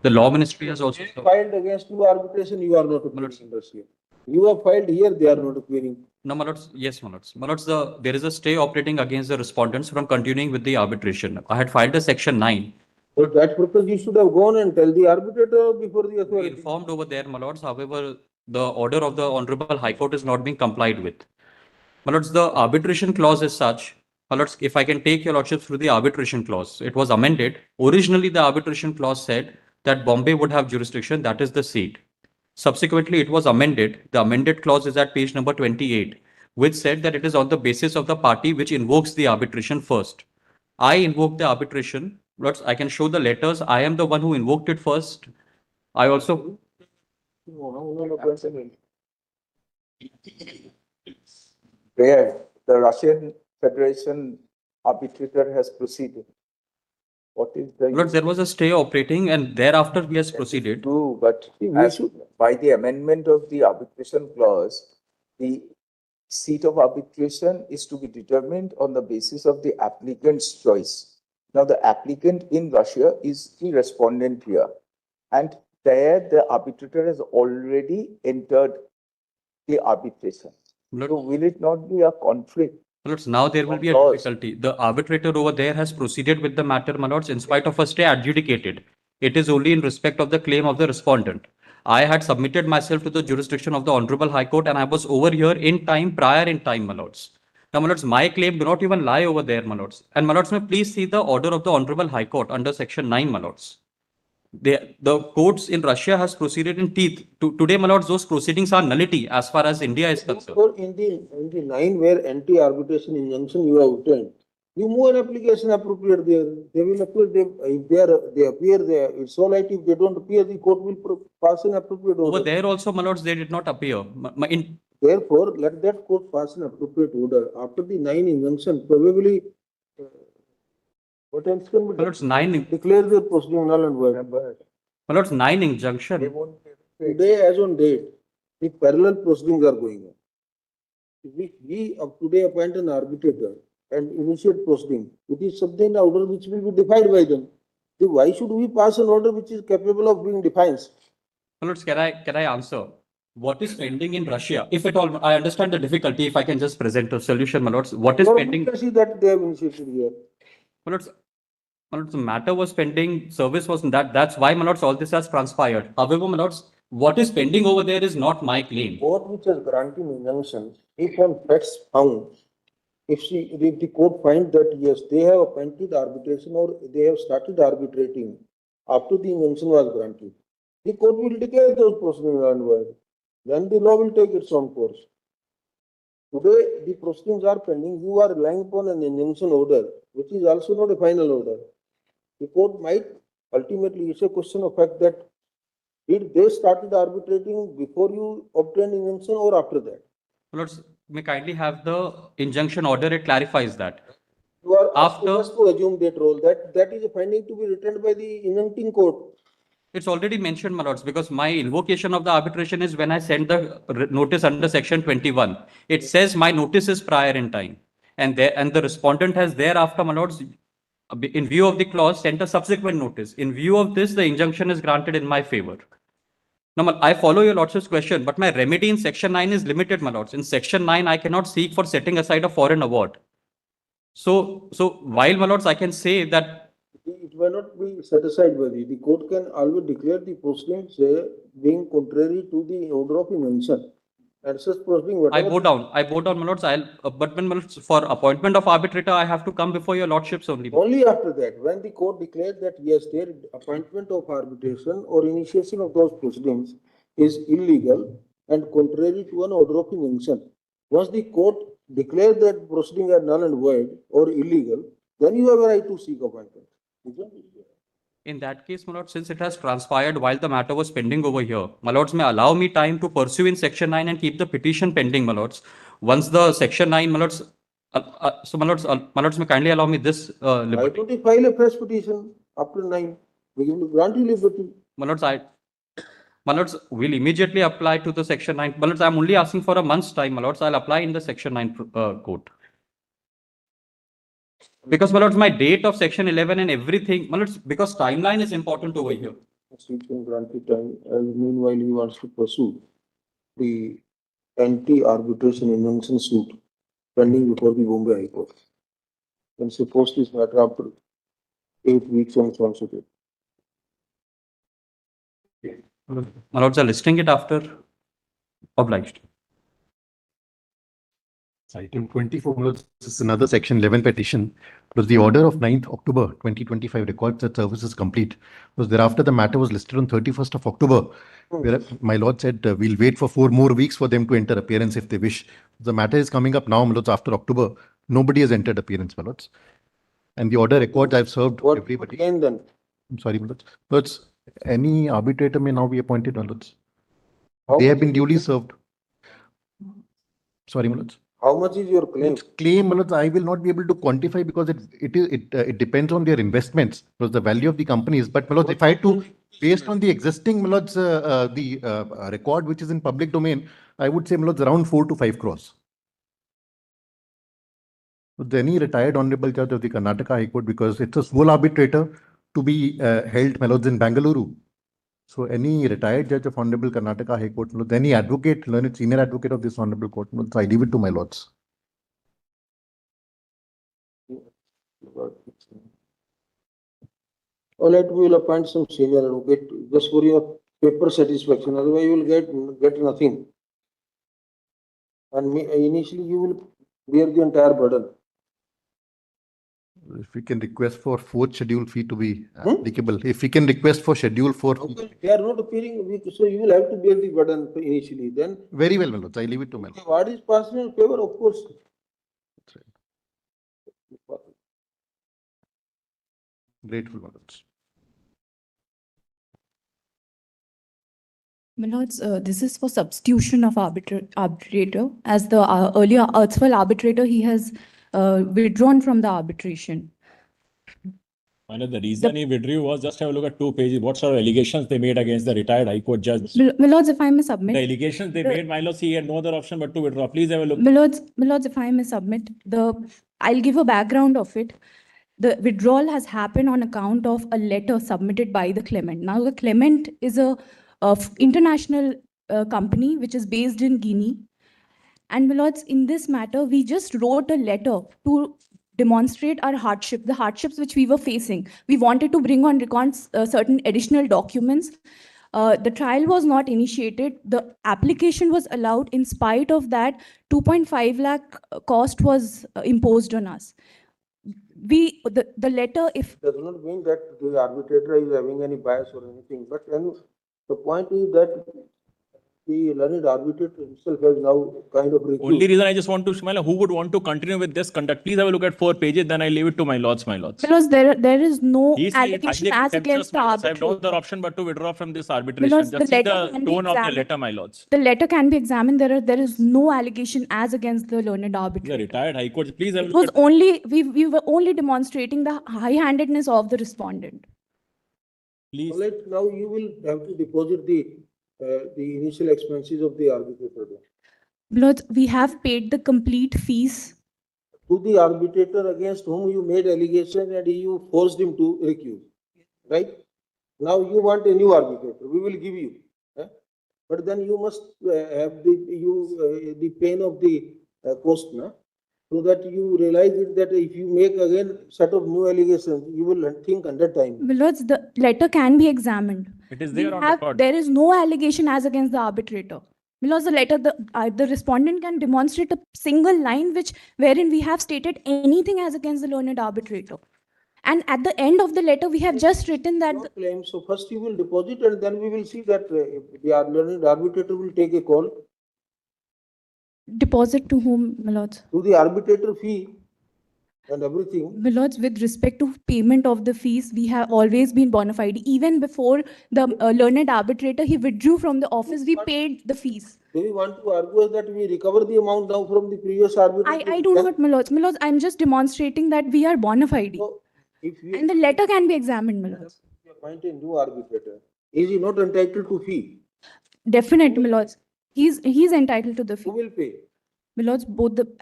Speaker 3: The law ministry has also
Speaker 1: filed against you arbitration. You are not appearing in this here. You have filed here. They are not appearing.
Speaker 3: No, my lords. Yes, my lords. My lords, there is a stay operating against the respondents from continuing with the arbitration. I had filed a section 9.
Speaker 1: For that purpose, you should have gone and tell the arbitrator before the authority.
Speaker 3: We informed over there, my lords. However, the order of the Honorable High Court is not being complied with. My lords, the arbitration clause is such. My lords, if I can take your lordship through the arbitration clause, it was amended. Originally, the arbitration clause said that Bombay would have jurisdiction, that is the seat. Subsequently, it was amended. The amended clause is at page number 28, which said that it is on the basis of the party which invokes the arbitration first. I invoked the arbitration. Lords, I can show the letters. I am the one who invoked it first. I also.
Speaker 10: Where the Russian Federation arbitrator has proceeded. What is the...
Speaker 3: Lords, there was a stay operating and thereafter we has proceeded.
Speaker 10: True, but by the amendment of the arbitration clause, the seat of arbitration is to be determined on the basis of the applicant's choice. Now, the applicant in Russia is the respondent here. And there, the arbitrator has already entered the arbitration. So, will it not be a conflict?
Speaker 3: My lords, now there will be a difficulty. The arbitrator over there has proceeded with the matter, my lords, in spite of a stay adjudicated. It is only in respect of the claim of the respondent. I had submitted myself to the jurisdiction of the Honorable High Court and I was over here in time, prior in time, my lords. Now, my lords, my claim do not even lie over there, my lords. And my lords, may please see the order of the Honorable High Court under section 9, my lords. The courts in Russia has proceeded in teeth. Today, my lords, those proceedings are nullity as far as India is concerned.
Speaker 1: In the 9 where anti-arbitration injunction you have obtained, you move an application appropriate there. They will appear. If they appear there, it's all right. If they don't appear, the court will pass an appropriate order.
Speaker 3: Over there also, my lords, they did not appear.
Speaker 1: Therefore, let that court pass an appropriate order. After the 9 injunction, probably what else can be done?
Speaker 3: My lords, 9
Speaker 1: declare the proceeding null and void.
Speaker 3: My lords, 9 injunction.
Speaker 1: Today, as on date, the parallel proceedings are going on. If we today appoint an arbitrator and initiate proceeding, it is something order which will be defined by them. So why should we pass an order which is capable of being defined?
Speaker 3: My lords, can I answer? What is pending in Russia? If at all, I understand the difficulty. If I can just present a solution, my lords, what is pending?
Speaker 1: That they have initiated here.
Speaker 3: My lords, the matter was pending, service was that's why, my lords, all this has transpired. However, my lords, what is pending over there is not my claim.
Speaker 1: Court which has granted injunction, if on facts found, if the court finds that yes, they have appointed arbitration or they have started arbitrating after the injunction was granted, the court will declare those proceedings unvoid. Then the law will take its own course. Today, the proceedings are pending. You are relying upon an injunction order, which is also not a final order. The court might ultimately, it's a question of fact that did they started arbitrating before you obtained injunction or after that?
Speaker 3: Lords, may kindly have the injunction order, it clarifies that.
Speaker 1: You are asking us to assume that role. That is a finding to be returned by the injuncting court.
Speaker 3: It's already mentioned, my lords, because my invocation of the arbitration is when I send the notice under section 21. It says my notice is prior in time. And the respondent has thereafter, my lords, in view of the clause, sent a subsequent notice. In view of this, the injunction is granted in my favor. Now, I follow your lordship's question, but my remedy in section 9 is limited, my lords. In section 9, I cannot seek for setting aside a foreign award. So while, my lords, I can say that
Speaker 1: it may not be set aside by the court can always declare the proceedings being contrary to the order of injunction. And such proceeding,
Speaker 3: I bow down, my lords. But when, my lords, for appointment of arbitrator, I have to come before your lordships only.
Speaker 1: Only after that, when the court declared that yes, their appointment of arbitration or initiation of those proceedings is illegal and contrary to an order of injunction. Once the court declared that proceedings are null and void or illegal, then you have a right to seek appointment.
Speaker 3: In that case, my lord, since it has transpired while the matter was pending over here, my lords may allow me time to pursue in section 9 and keep the petition pending, my lords. Once the section 9, my lords, my lords may kindly allow me this liberty.
Speaker 1: Why don't you file a fresh petition after 9? We will grant you liberty.
Speaker 3: My lords, will immediately apply to the section 9. My lords, I'm only asking for a month's time, my lords. I'll apply in the section 9 court. Because, my lords, my date of section 11 and everything, my lords, because timeline is important over here.
Speaker 1: You can grant you time, and meanwhile he wants to pursue the anti-arbitration injunction suit pending before the Bombay High Court. And suppose this matter after 8 weeks and so on so forth.
Speaker 3: My lords are listing it after obliged.
Speaker 14: Item 24, this is another section 11 petition. It was the order of 9th October 2025 records that service is complete. Was thereafter the matter was listed on 31st of October. Where my lord said we'll wait for 4 more weeks for them to enter appearance if they wish. The matter is coming up now, my lords, after October. Nobody has entered appearance, my lords. And the order records I've served everybody.
Speaker 1: Then?
Speaker 14: I'm sorry, my lords. Lords, any arbitrator may now be appointed, my lords. They have been duly served. Sorry, my lords.
Speaker 1: How much is your claim?
Speaker 14: Claim, my lords, I will not be able to quantify because it depends on their investments, because the value of the companies. But my lords, if I had to, based on the existing, my lords, the record which is in public domain, I would say, my lords, around 4 to 5 crores. With any retired honorable judge of the Karnataka High Court, because it's a sole arbitrator to be held, my lords, in Bengaluru. So any retired judge of Honorable Karnataka High Court, any advocate, learned senior advocate of this Honorable Court, so I leave it to my lords.
Speaker 1: All right, we will appoint some senior advocate just for your paper satisfaction. Otherwise, you will get nothing. And initially, you will bear the entire burden.
Speaker 14: If we can request for 4th schedule fee to be applicable, if we can request for schedule 4.
Speaker 1: They are not appearing, so you will have to bear the burden initially. Then
Speaker 14: very well, my lords, I leave it to my lords.
Speaker 1: What is passed in favor, of course.
Speaker 14: Grateful, my lords.
Speaker 19: My lords, this is for substitution of arbitrator. As the earlier erstwhile arbitrator, he has withdrawn from the arbitration.
Speaker 7: The reason he withdrew was just have a look at 2 pages. What sort of allegations they made against the retired High Court judge?
Speaker 19: My lords, if I may submit.
Speaker 7: The allegations they made, my lords, he had no other option but to withdraw. Please have a look.
Speaker 19: My lords, if I may submit, I'll give a background of it. The withdrawal has happened on account of a letter submitted by the claimant. Now, the claimant is a international company which is based in Guinea. And my lords, in this matter, we just wrote a letter to demonstrate our hardship, the hardships which we were facing. We wanted to bring on record certain additional documents. The trial was not initiated. The application was allowed. In spite of that, 2.5 lakh cost was imposed on us. The letter, if
Speaker 1: does not mean that the arbitrator is having any bias or anything, but then the point is that the learned arbitrator himself has now kind of recused.
Speaker 7: Only reason I just want to, who would want to continue with this conduct? Please have a look at 4 pages, then I leave it to my lords, my lords.
Speaker 19: because there is no
Speaker 7: He's
Speaker 19: allegation as against the
Speaker 7: I have no
Speaker 19: arbitrator.
Speaker 7: other option but to withdraw from this arbitration.
Speaker 19: Because
Speaker 7: Just
Speaker 19: the
Speaker 7: see the
Speaker 19: letter can be
Speaker 7: tone of the
Speaker 19: examined.
Speaker 7: letter, my lords.
Speaker 19: The letter can be examined. There is no allegation as against the learned arbitrator.
Speaker 7: The retired High Court, please have a
Speaker 19: It
Speaker 7: look
Speaker 19: was
Speaker 7: at.
Speaker 19: only we were only demonstrating the high-handedness of the respondent.
Speaker 7: Please.
Speaker 1: All right, now you will have to deposit the initial expenses of the arbitrator.
Speaker 19: Lords, we have paid the complete fees.
Speaker 1: To the arbitrator against whom you made allegation and you forced him to recuse, right? Now you want a new arbitrator, we will give you. But then you must have the pain of the cost, so that you realize it, that if you make again set of new allegations, you will think 100 times.
Speaker 19: Lords, the letter can be examined.
Speaker 7: It is there on record.
Speaker 19: There is no allegation as against the arbitrator. Because the letter, the respondent can demonstrate a single line wherein we have stated anything as against the learned arbitrator. And at the end of the letter, we have just written that.
Speaker 1: No claim. So first you will deposit, and then we will see that the learned arbitrator will take a call.
Speaker 19: Deposit to whom, my lords?
Speaker 1: To the arbitrator fee and everything.
Speaker 19: My lords, with respect to payment of the fees, we have always been bona fide. Even before the learned arbitrator, he withdrew from the office, we paid the fees.
Speaker 1: Do we want to argue that we recover the amount now from the previous arbitrator?
Speaker 19: I do not, my lords. My lords, I'm just demonstrating that we are bona fide.
Speaker 1: So,
Speaker 19: and the letter can be examined, my lords.
Speaker 1: Appoint a new arbitrator. Is he not entitled to fee?
Speaker 19: Definitely, my lords. He's entitled to the fee.
Speaker 1: Who will pay?
Speaker 19: My lords,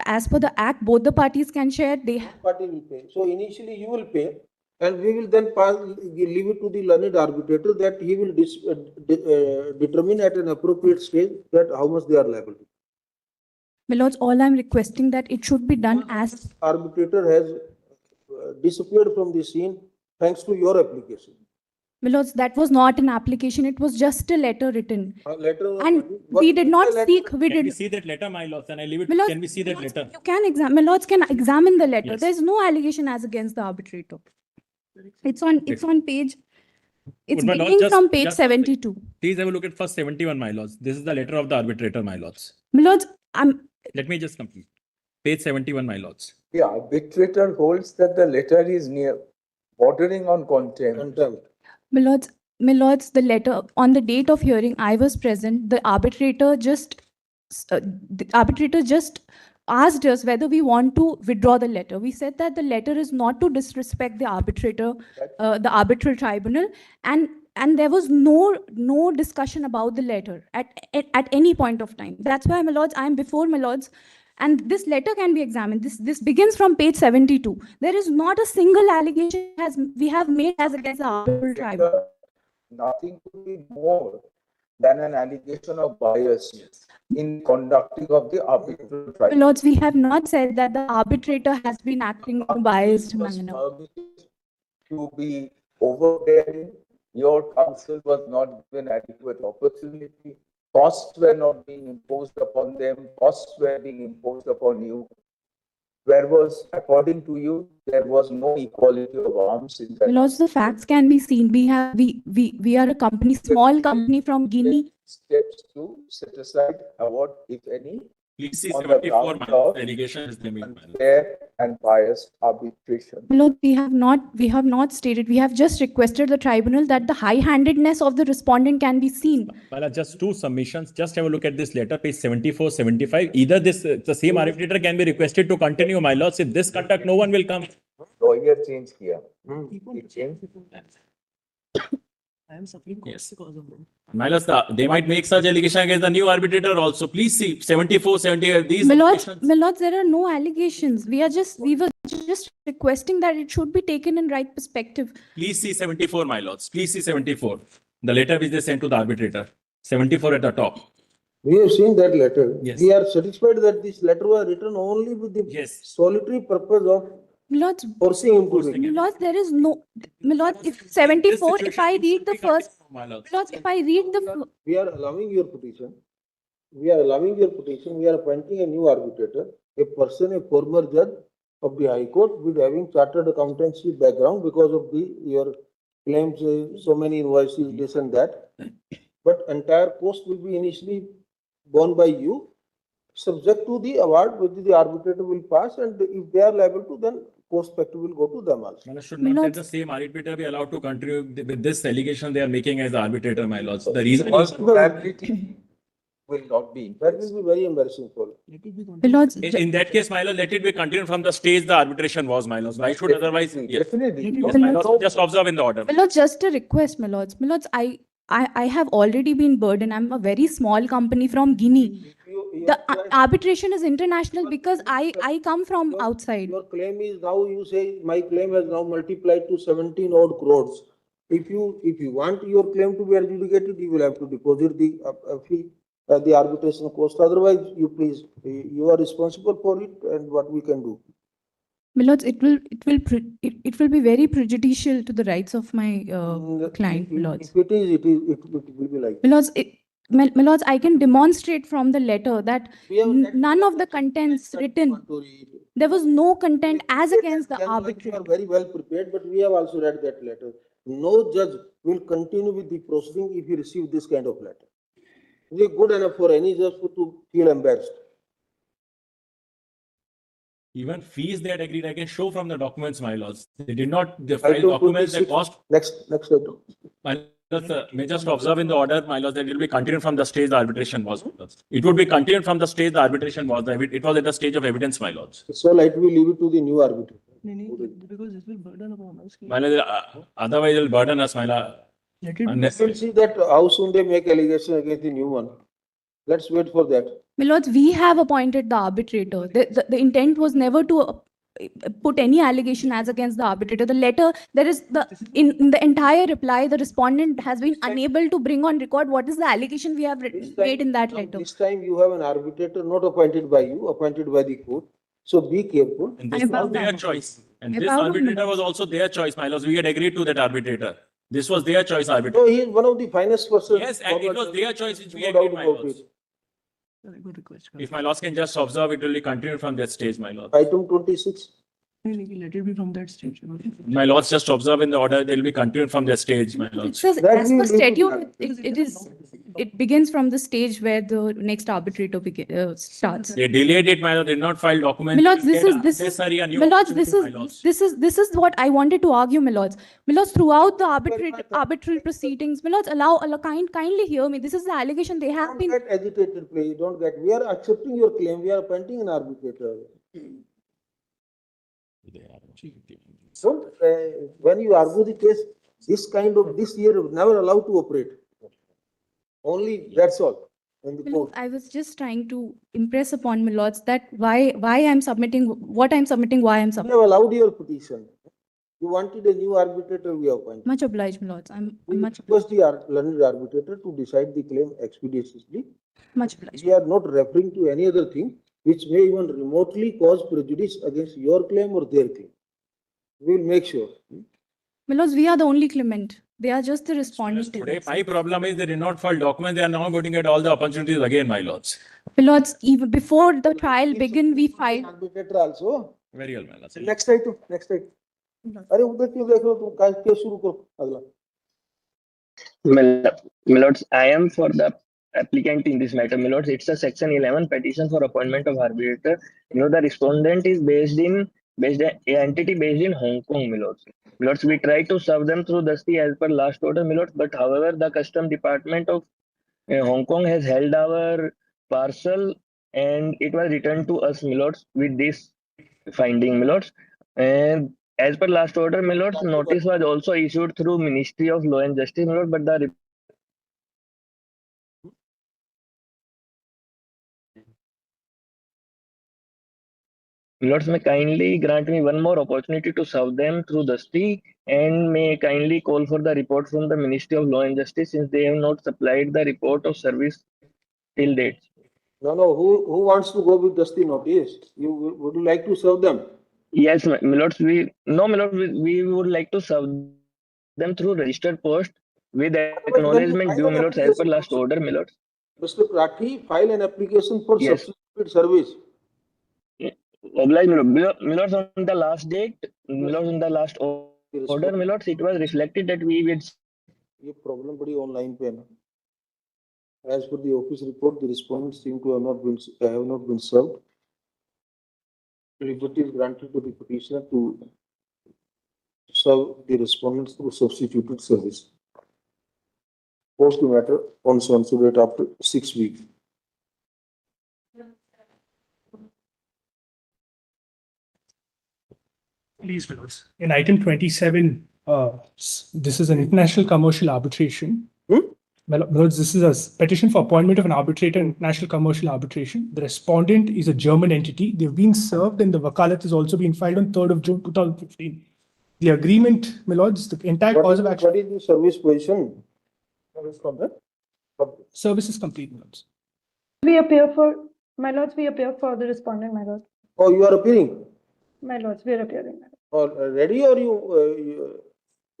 Speaker 19: as per the act, both the parties can share.
Speaker 1: Party will pay. So initially you will pay, and we will then leave it to the learned arbitrator that he will determine at an appropriate stage that how much they are liable to.
Speaker 19: My lords, all I'm requesting that it should be done as
Speaker 1: arbitrator has disappeared from the scene thanks to your application.
Speaker 19: My lords, that was not an application. It was just a letter written. And
Speaker 1: what
Speaker 19: we did not seek.
Speaker 7: Can we see that letter, my lords? And I leave it.
Speaker 19: My lords,
Speaker 7: Can we see that letter?
Speaker 19: You can examine. My lords can examine the letter.
Speaker 7: Yes.
Speaker 19: There is no allegation as against the arbitrator. It's on page. It's
Speaker 7: But my lords,
Speaker 19: beginning
Speaker 7: just-
Speaker 19: from page
Speaker 7: just-
Speaker 19: 72.
Speaker 7: Please have a look at first 71, my lords. This is the letter of the arbitrator, my lords.
Speaker 19: My lords,
Speaker 7: Let me just complete. Page 71, my lords.
Speaker 10: The arbitrator holds that the letter is near bordering on contempt.
Speaker 19: My lords, the letter on the date of hearing, I was present. The arbitrator just asked us whether we want to withdraw the letter. We said that the letter is not to disrespect the arbitrator, the arbitral tribunal, and there was no discussion about the letter at any point of time. That's why, my lords, I am before my lords. And this letter can be examined. This begins from page 72. There is not a single allegation we have made as against the arbitral tribunal.
Speaker 10: Nothing could be more than an allegation of bias in conducting of the arbitral trial.
Speaker 19: Lords, we have not said that the arbitrator has been acting in a biased manner.
Speaker 10: To be overbearing, your counsel was not given adequate opportunity. Costs were not being imposed upon them. Costs were being imposed upon you. According to you, there was no equality of arms in that.
Speaker 19: Lords, the facts can be seen. We are a company, small company from Guinea.
Speaker 10: Steps to set aside what, if any,
Speaker 7: Please see
Speaker 10: on the
Speaker 7: 74,
Speaker 10: ground
Speaker 7: my
Speaker 10: of
Speaker 7: allegation is made.
Speaker 10: unfair and biased arbitration.
Speaker 19: Lord, we have not stated. We have just requested the tribunal that the high-handedness of the respondent can be seen.
Speaker 7: Well, just 2 submissions. Just have a look at this letter, page 74, 75. Either the same arbitrator can be requested to continue, my lords. If this conduct, no one will come.
Speaker 10: lawyer change किया. It changed.
Speaker 7: Yes. My lords, they might make such allegation against the new arbitrator also. Please see 74, 70, these allegations.
Speaker 16: My lords, there are no allegations. We were just requesting that it should be taken in right perspective.
Speaker 7: Please see 74, my lords. Please see 74. The letter which they sent to the arbitrator. 74 at the top.
Speaker 1: We have seen that letter.
Speaker 7: Yes.
Speaker 1: We are satisfied that this letter was written only with the solitary purpose of
Speaker 16: Milords,
Speaker 1: forcing him to make.
Speaker 16: Milords, there is no, Milords, if 74, if I read the first, Milords, if I read the,
Speaker 1: We are allowing your petition. We are allowing your petition. We are appointing a new arbitrator, a person, a former judge of the High Court with having chartered accountancy background because of your claims, so many invoices, this and that. But entire cost will be initially borne by you, subject to the award which the arbitrator will pass, and if they are liable to, then cost factor will go to them also.
Speaker 7: Should not let the same arbitrator be allowed to continue with this allegation they are making as the arbitrator, my lords. The reason is
Speaker 10: Probability will not be.
Speaker 1: That will be very embarrassing for you.
Speaker 16: Milords,
Speaker 7: in that case, my lord, let it be continued from the stage the arbitration was, my lords. Why should otherwise? Yes.
Speaker 10: Definitely.
Speaker 7: Yes, my lords, just observe in the order.
Speaker 16: Milords, just a request, Milords. Milords, I have already been burdened. I'm a very small company from Guinea. The arbitration is international because I come from outside.
Speaker 1: Your claim is now, you say, my claim has now multiplied to 17 odd crores. If you want your claim to be adjudicated, you will have to deposit the fee, the arbitration cost. Otherwise, you are responsible for it, and what we can do.
Speaker 16: Milords, it will be very prejudicial to the rights of my client, Milords.
Speaker 1: If it will be like.
Speaker 16: Milords, I can demonstrate from the letter that none of the contents written, there was no content as against the arbitrator.
Speaker 1: You are very well prepared, but we have also read that letter. No judge will continue with the proceeding if he receives this kind of letter. It is good enough for any judge to feel embarrassed.
Speaker 7: Even fees they had agreed, I can show from the documents, my lords. They did not file documents that cost.
Speaker 1: Next item.
Speaker 7: My lords, may just observe in the order, my lords, that it will be continued from the stage the arbitration was. It would be continued from the stage the arbitration was. It was at the stage of evidence, my lords.
Speaker 1: So let me leave it to the new arbitrator.
Speaker 17: Because this will burden upon us.
Speaker 7: My lords, otherwise it will burden us, my lords.
Speaker 1: We'll see that how soon they make allegation against the new one. Let's wait for that.
Speaker 16: Milords, we have appointed the arbitrator. The intent was never to put any allegation as against the arbitrator. The letter, there is in the entire reply, the respondent has been unable to bring on record what is the allegation we have made in that letter.
Speaker 1: This time you have an arbitrator not appointed by you, appointed by the court. So be careful.
Speaker 7: And this was their choice. And this arbitrator was also their choice, my lords. We had agreed to that arbitrator. This was their choice, arbitrator.
Speaker 1: So he is one of the finest persons.
Speaker 7: Yes, and it was their choice which we agreed, my lords. If my lords can just observe, it will be continued from that stage, my lords.
Speaker 1: Item 26.
Speaker 17: Let it be from that stage.
Speaker 7: My lords, just observe in the order, they will be continued from that stage, my
Speaker 16: It
Speaker 7: lords.
Speaker 16: says, as per statute, it begins from the stage where the next arbitrator starts.
Speaker 7: They delayed it, my lord, they did not file documents.
Speaker 16: Milords, this is what I wanted to argue, Milords. Milords, throughout the arbitral proceedings, Milords, kindly hear me. This is the allegation they have been.
Speaker 1: Don't get agitated, please. Don't get. We are accepting your claim. We are appointing an arbitrator. So, when you argue the case, this year never allowed to operate. Only that's all. In the court.
Speaker 16: I was just trying to impress upon Milords that why I'm submitting, what I'm submitting, why I'm
Speaker 1: You
Speaker 16: submitting.
Speaker 1: have allowed your petition. You wanted a new arbitrator, we have appointed.
Speaker 16: Much obliged, Milords. I'm much
Speaker 1: Request the learned arbitrator to decide the claim expeditiously.
Speaker 16: much obliged.
Speaker 1: We are not referring to any other thing which may even remotely cause prejudice against your claim or their claim. We will make sure.
Speaker 16: Milords, we are the only claimant. They are just the respondent.
Speaker 7: Today, my problem is they did not file documents. They are now going to get all the opportunities again, my lords.
Speaker 16: Milords, even before the trial began, we filed.
Speaker 1: Arbitrator also.
Speaker 7: Very well, my lords.
Speaker 1: Next item. अरे उधर क्यों देख रहे हो तुम case शुरू करो अगला.
Speaker 21: Milords, I am for the applicant in this matter. Milords, it's a section 11 petition for appointment of arbitrator. The respondent is an entity based in Hong Kong, Milords. Milords, we try to serve them through Dusty as per last order, Milords, but however, the custom department of Hong Kong has held our parcel and it was returned to us, Milords, with this finding, Milords. And As per last order, my lords, notice was also issued through Ministry of Law and Justice, my lord, but the Lords, may kindly grant me one more opportunity to serve them through Dusty and may kindly call for the report from the Ministry of Law and Justice since they have not supplied the report of service till date.
Speaker 1: No. Who wants to go with Dusty notice? Would you like to serve them?
Speaker 21: Yes, my lords, we would like to serve them through registered post with acknowledgement due, my lords, as per last order, my lords.
Speaker 1: Mr. Prathi, file an application for
Speaker 21: Yes.
Speaker 1: substituted service.
Speaker 21: Oblige, my lords, on the last date, my lords, on the last order, my lords, it was reflected that we will.
Speaker 1: ये problem बड़ी online पे है ना. As per the office report, the respondents seem to have not been served. Liberty is granted to the petitioner to serve the respondents through substituted service. Post the matter on so date after 6 weeks.
Speaker 5: Please, fellows. In item 27, this is an international commercial arbitration. Fellows, this is a petition for appointment of an arbitrator in international commercial arbitration. The respondent is a German entity. They've been served and the wakalat has also been filed on 3rd of June 2015. The agreement, my lords, the entire cause of action.
Speaker 1: What is the service position?
Speaker 5: Service is complete, my lords.
Speaker 9: We appear for, my lords, we appear for the respondent, my lord.
Speaker 1: Oh, you are appearing?
Speaker 9: My lords, we are appearing.
Speaker 1: Ready or you?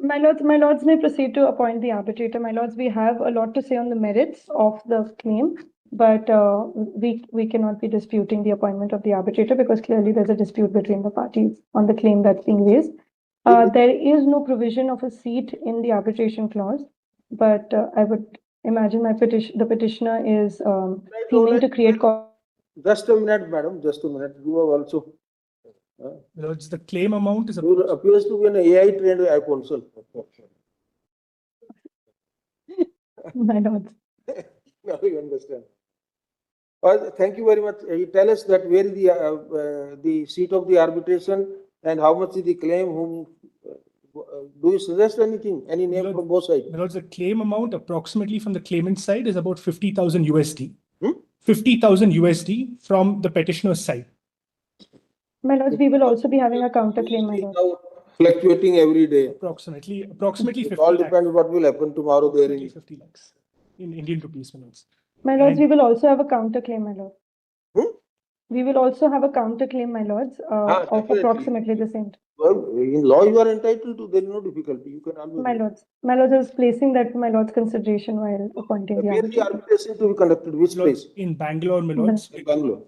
Speaker 9: My lords may proceed to appoint the arbitrator. My lords, we have a lot to say on the merits of the claim, but we cannot be disputing the appointment of the arbitrator because clearly there's a dispute between the parties on the claim that's being raised. There is no provision of a seat in the arbitration clause, but I would imagine the petitioner is seeming to create.
Speaker 1: Just a minute, madam. Just a minute. You have also.
Speaker 5: Lords, the claim amount is
Speaker 1: appears to be an AI trained counsel.
Speaker 9: My lords.
Speaker 1: Now you understand. Thank you very much. You tell us that where is the seat of the arbitration and how much is the claim? Whom do you suggest anything? Any name from both sides?
Speaker 5: Lords, the claim amount approximately from the claimant side is about 50,000 USD. 50,000 USD from the petitioner's side.
Speaker 9: My lords, we will also be having a counterclaim, my lord.
Speaker 1: Fluctuating every day.
Speaker 5: Approximately 50
Speaker 1: all depends what will happen tomorrow there in
Speaker 5: 50 lakhs in Indian rupees, my lords.
Speaker 9: My lords, we will also have a counterclaim, my lord. We will also have a counterclaim, my lords, of approximately the same.
Speaker 1: Well, in law you are entitled to. There is no difficulty. You can always.
Speaker 9: My lords, I was placing that for my lord's consideration while appointing the
Speaker 1: arbitrator. Where the arbitration to be conducted? Which place?
Speaker 5: In Bangalore, my lords.
Speaker 1: In Bangalore.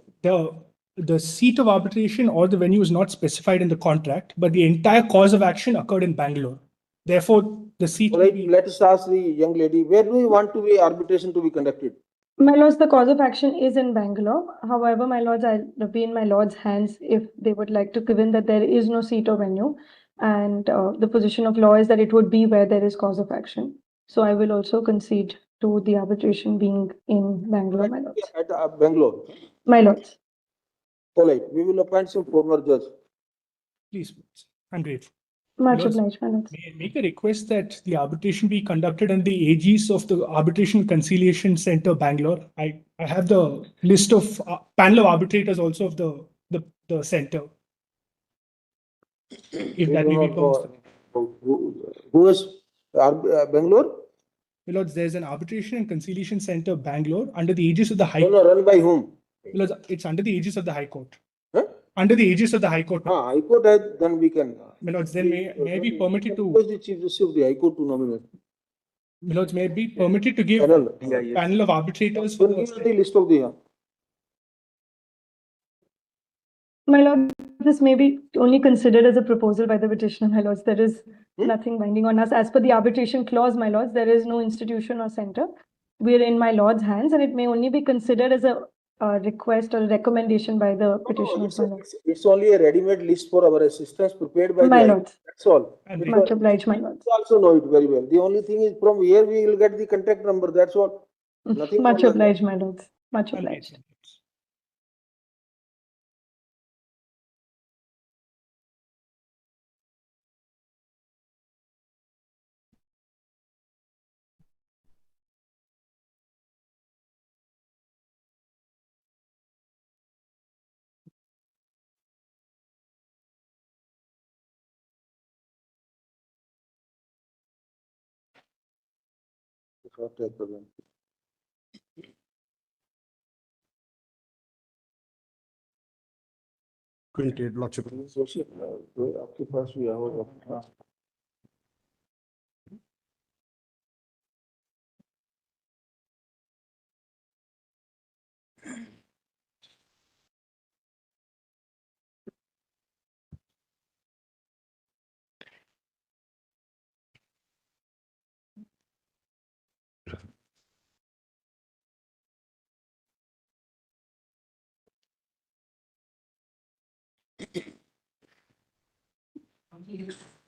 Speaker 5: The seat of arbitration or the venue is not specified in the contract, but the entire cause of action occurred in Bangalore. Therefore, the seat.
Speaker 1: Let us ask the young lady, where do you want to be arbitration to be conducted?
Speaker 9: My lords, the cause of action is in Bangalore. However, my lords, I'll be in my lords' hands if they would like to, given that there is no seat or venue. And the position of law is that it would be where there is cause of action. So I will also concede to the arbitration being in Bangalore, my lords.
Speaker 1: At Bangalore?
Speaker 9: My lords.
Speaker 1: All right, we will appoint some former judge.
Speaker 5: Please, I'm grateful.
Speaker 9: Much obliged, my lords.
Speaker 5: May I make a request that the arbitration be conducted under the aegis of the Arbitration Conciliation Center, Bangalore. I have the list of panel of arbitrators also of the center. If that may be possible.
Speaker 1: Who is Bangalore?
Speaker 5: My lords, there's an Arbitration and Conciliation Center, Bangalore, under the aegis of the High Court.
Speaker 1: No, run by whom?
Speaker 5: My lords, it's under the aegis of the High Court. Under the aegis of the High Court.
Speaker 1: High Court, then we can.
Speaker 5: My lords, then may I be permitted to.
Speaker 1: Who is the Chief Justice of the High Court to nominate?
Speaker 5: My lords, may I be permitted to give panel of arbitrators for
Speaker 1: the list of the.
Speaker 9: My lord, this may be only considered as a proposal by the petitioner, my lords. There is nothing binding on us. As per the arbitration clause, my lords, there is no institution or center. We are in my lord's hands and it may only be considered as a request or a recommendation by the petitioner.
Speaker 1: It's only a ready-made list for our assistance prepared by
Speaker 9: my
Speaker 1: the
Speaker 9: lords.
Speaker 1: That's all.
Speaker 9: Much obliged, my lords.
Speaker 1: You also know it very well. The only thing is from here we will get the contact number. That's all. Nothing
Speaker 9: Much obliged, my lords. Much obliged.
Speaker 14: Lordship.
Speaker 1: आपके पास भी होगा।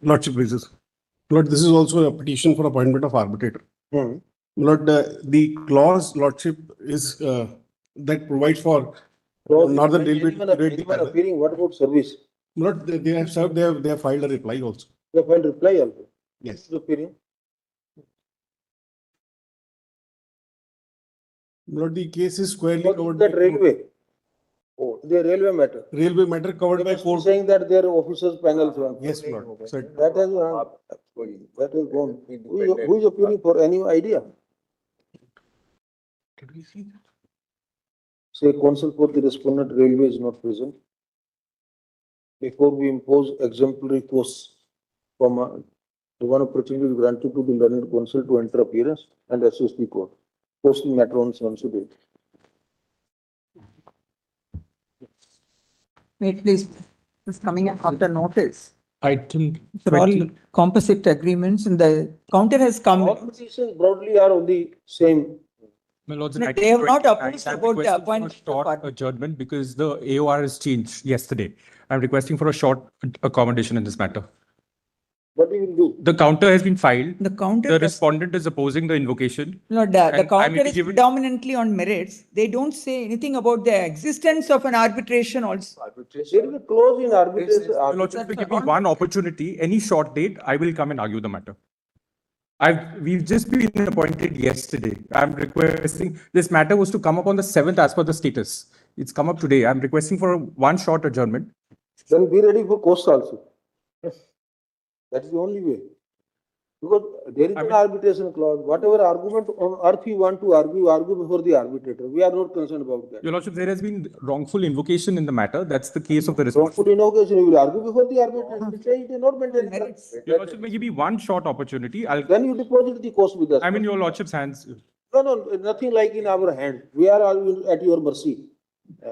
Speaker 14: Lordship raises. Lord, this is also a petition for appointment of arbitrator. Lord, the clause, Lordship, is that provides for Northern Railway to create the panel.
Speaker 1: Appearing, what about service?
Speaker 14: Lord, they have served, they have filed a reply also.
Speaker 1: They filed reply also.
Speaker 14: Yes.
Speaker 1: Appearing.
Speaker 14: Lord, the case is squarely
Speaker 1: What
Speaker 14: covered
Speaker 1: that
Speaker 14: by
Speaker 1: railway? Oh, the railway matter.
Speaker 14: Railway matter covered by court.
Speaker 1: Saying that their officers panels.
Speaker 14: Yes, Lord.
Speaker 1: That has gone. Who is appearing for any idea?
Speaker 14: Did we see that?
Speaker 1: Say counsel for the respondent railway is not present. Before we impose exemplary course, the one opportunity is granted to the learned counsel to enter appearance and assist the court. Posting matter on 7 date.
Speaker 11: Wait, please. It's coming after notice.
Speaker 8: Item
Speaker 11: For all composite agreements and the counter has come.
Speaker 1: All petitions broadly are on the same.
Speaker 3: My lords,
Speaker 11: No,
Speaker 3: in
Speaker 11: they have
Speaker 3: item
Speaker 11: not
Speaker 3: 29,
Speaker 11: approved
Speaker 3: I'm
Speaker 11: about the
Speaker 3: requesting for a
Speaker 11: appointment of
Speaker 3: short
Speaker 11: arbiter.
Speaker 3: adjournment because the AOR has changed yesterday. I'm requesting for a short accommodation in this matter.
Speaker 1: What do you do?
Speaker 3: The counter has been filed.
Speaker 11: The counter.
Speaker 3: The respondent is opposing the invocation.
Speaker 11: No, the
Speaker 3: and I
Speaker 11: counter
Speaker 3: may be
Speaker 11: is
Speaker 3: given-
Speaker 11: predominantly on merits. They don't say anything about the existence of an arbitration also.
Speaker 1: There is a clause in arbitration.
Speaker 3: My lordship, if you give me one opportunity, any short date, I will come and argue the matter. We've just been appointed yesterday. I'm requesting, this matter was to come up on the 7th as per the status. It's come up today. I'm requesting for one short adjournment.
Speaker 1: Then be ready for cost also. That is the only way. Because there is an arbitration clause. Whatever argument on earth you want to argue, argue before the arbitrator. We are not concerned about that.
Speaker 3: Your lordship, there has been wrongful invocation in the matter. That's the case of the response.
Speaker 1: Wrongful invocation, you will argue before the arbitrator. You say it is not maintained.
Speaker 3: Your lordship, may give me one short opportunity.
Speaker 1: Then you deposit the cost with us.
Speaker 3: I'm in your lordship's hands.
Speaker 1: No, nothing like in our hand. We are all at your mercy.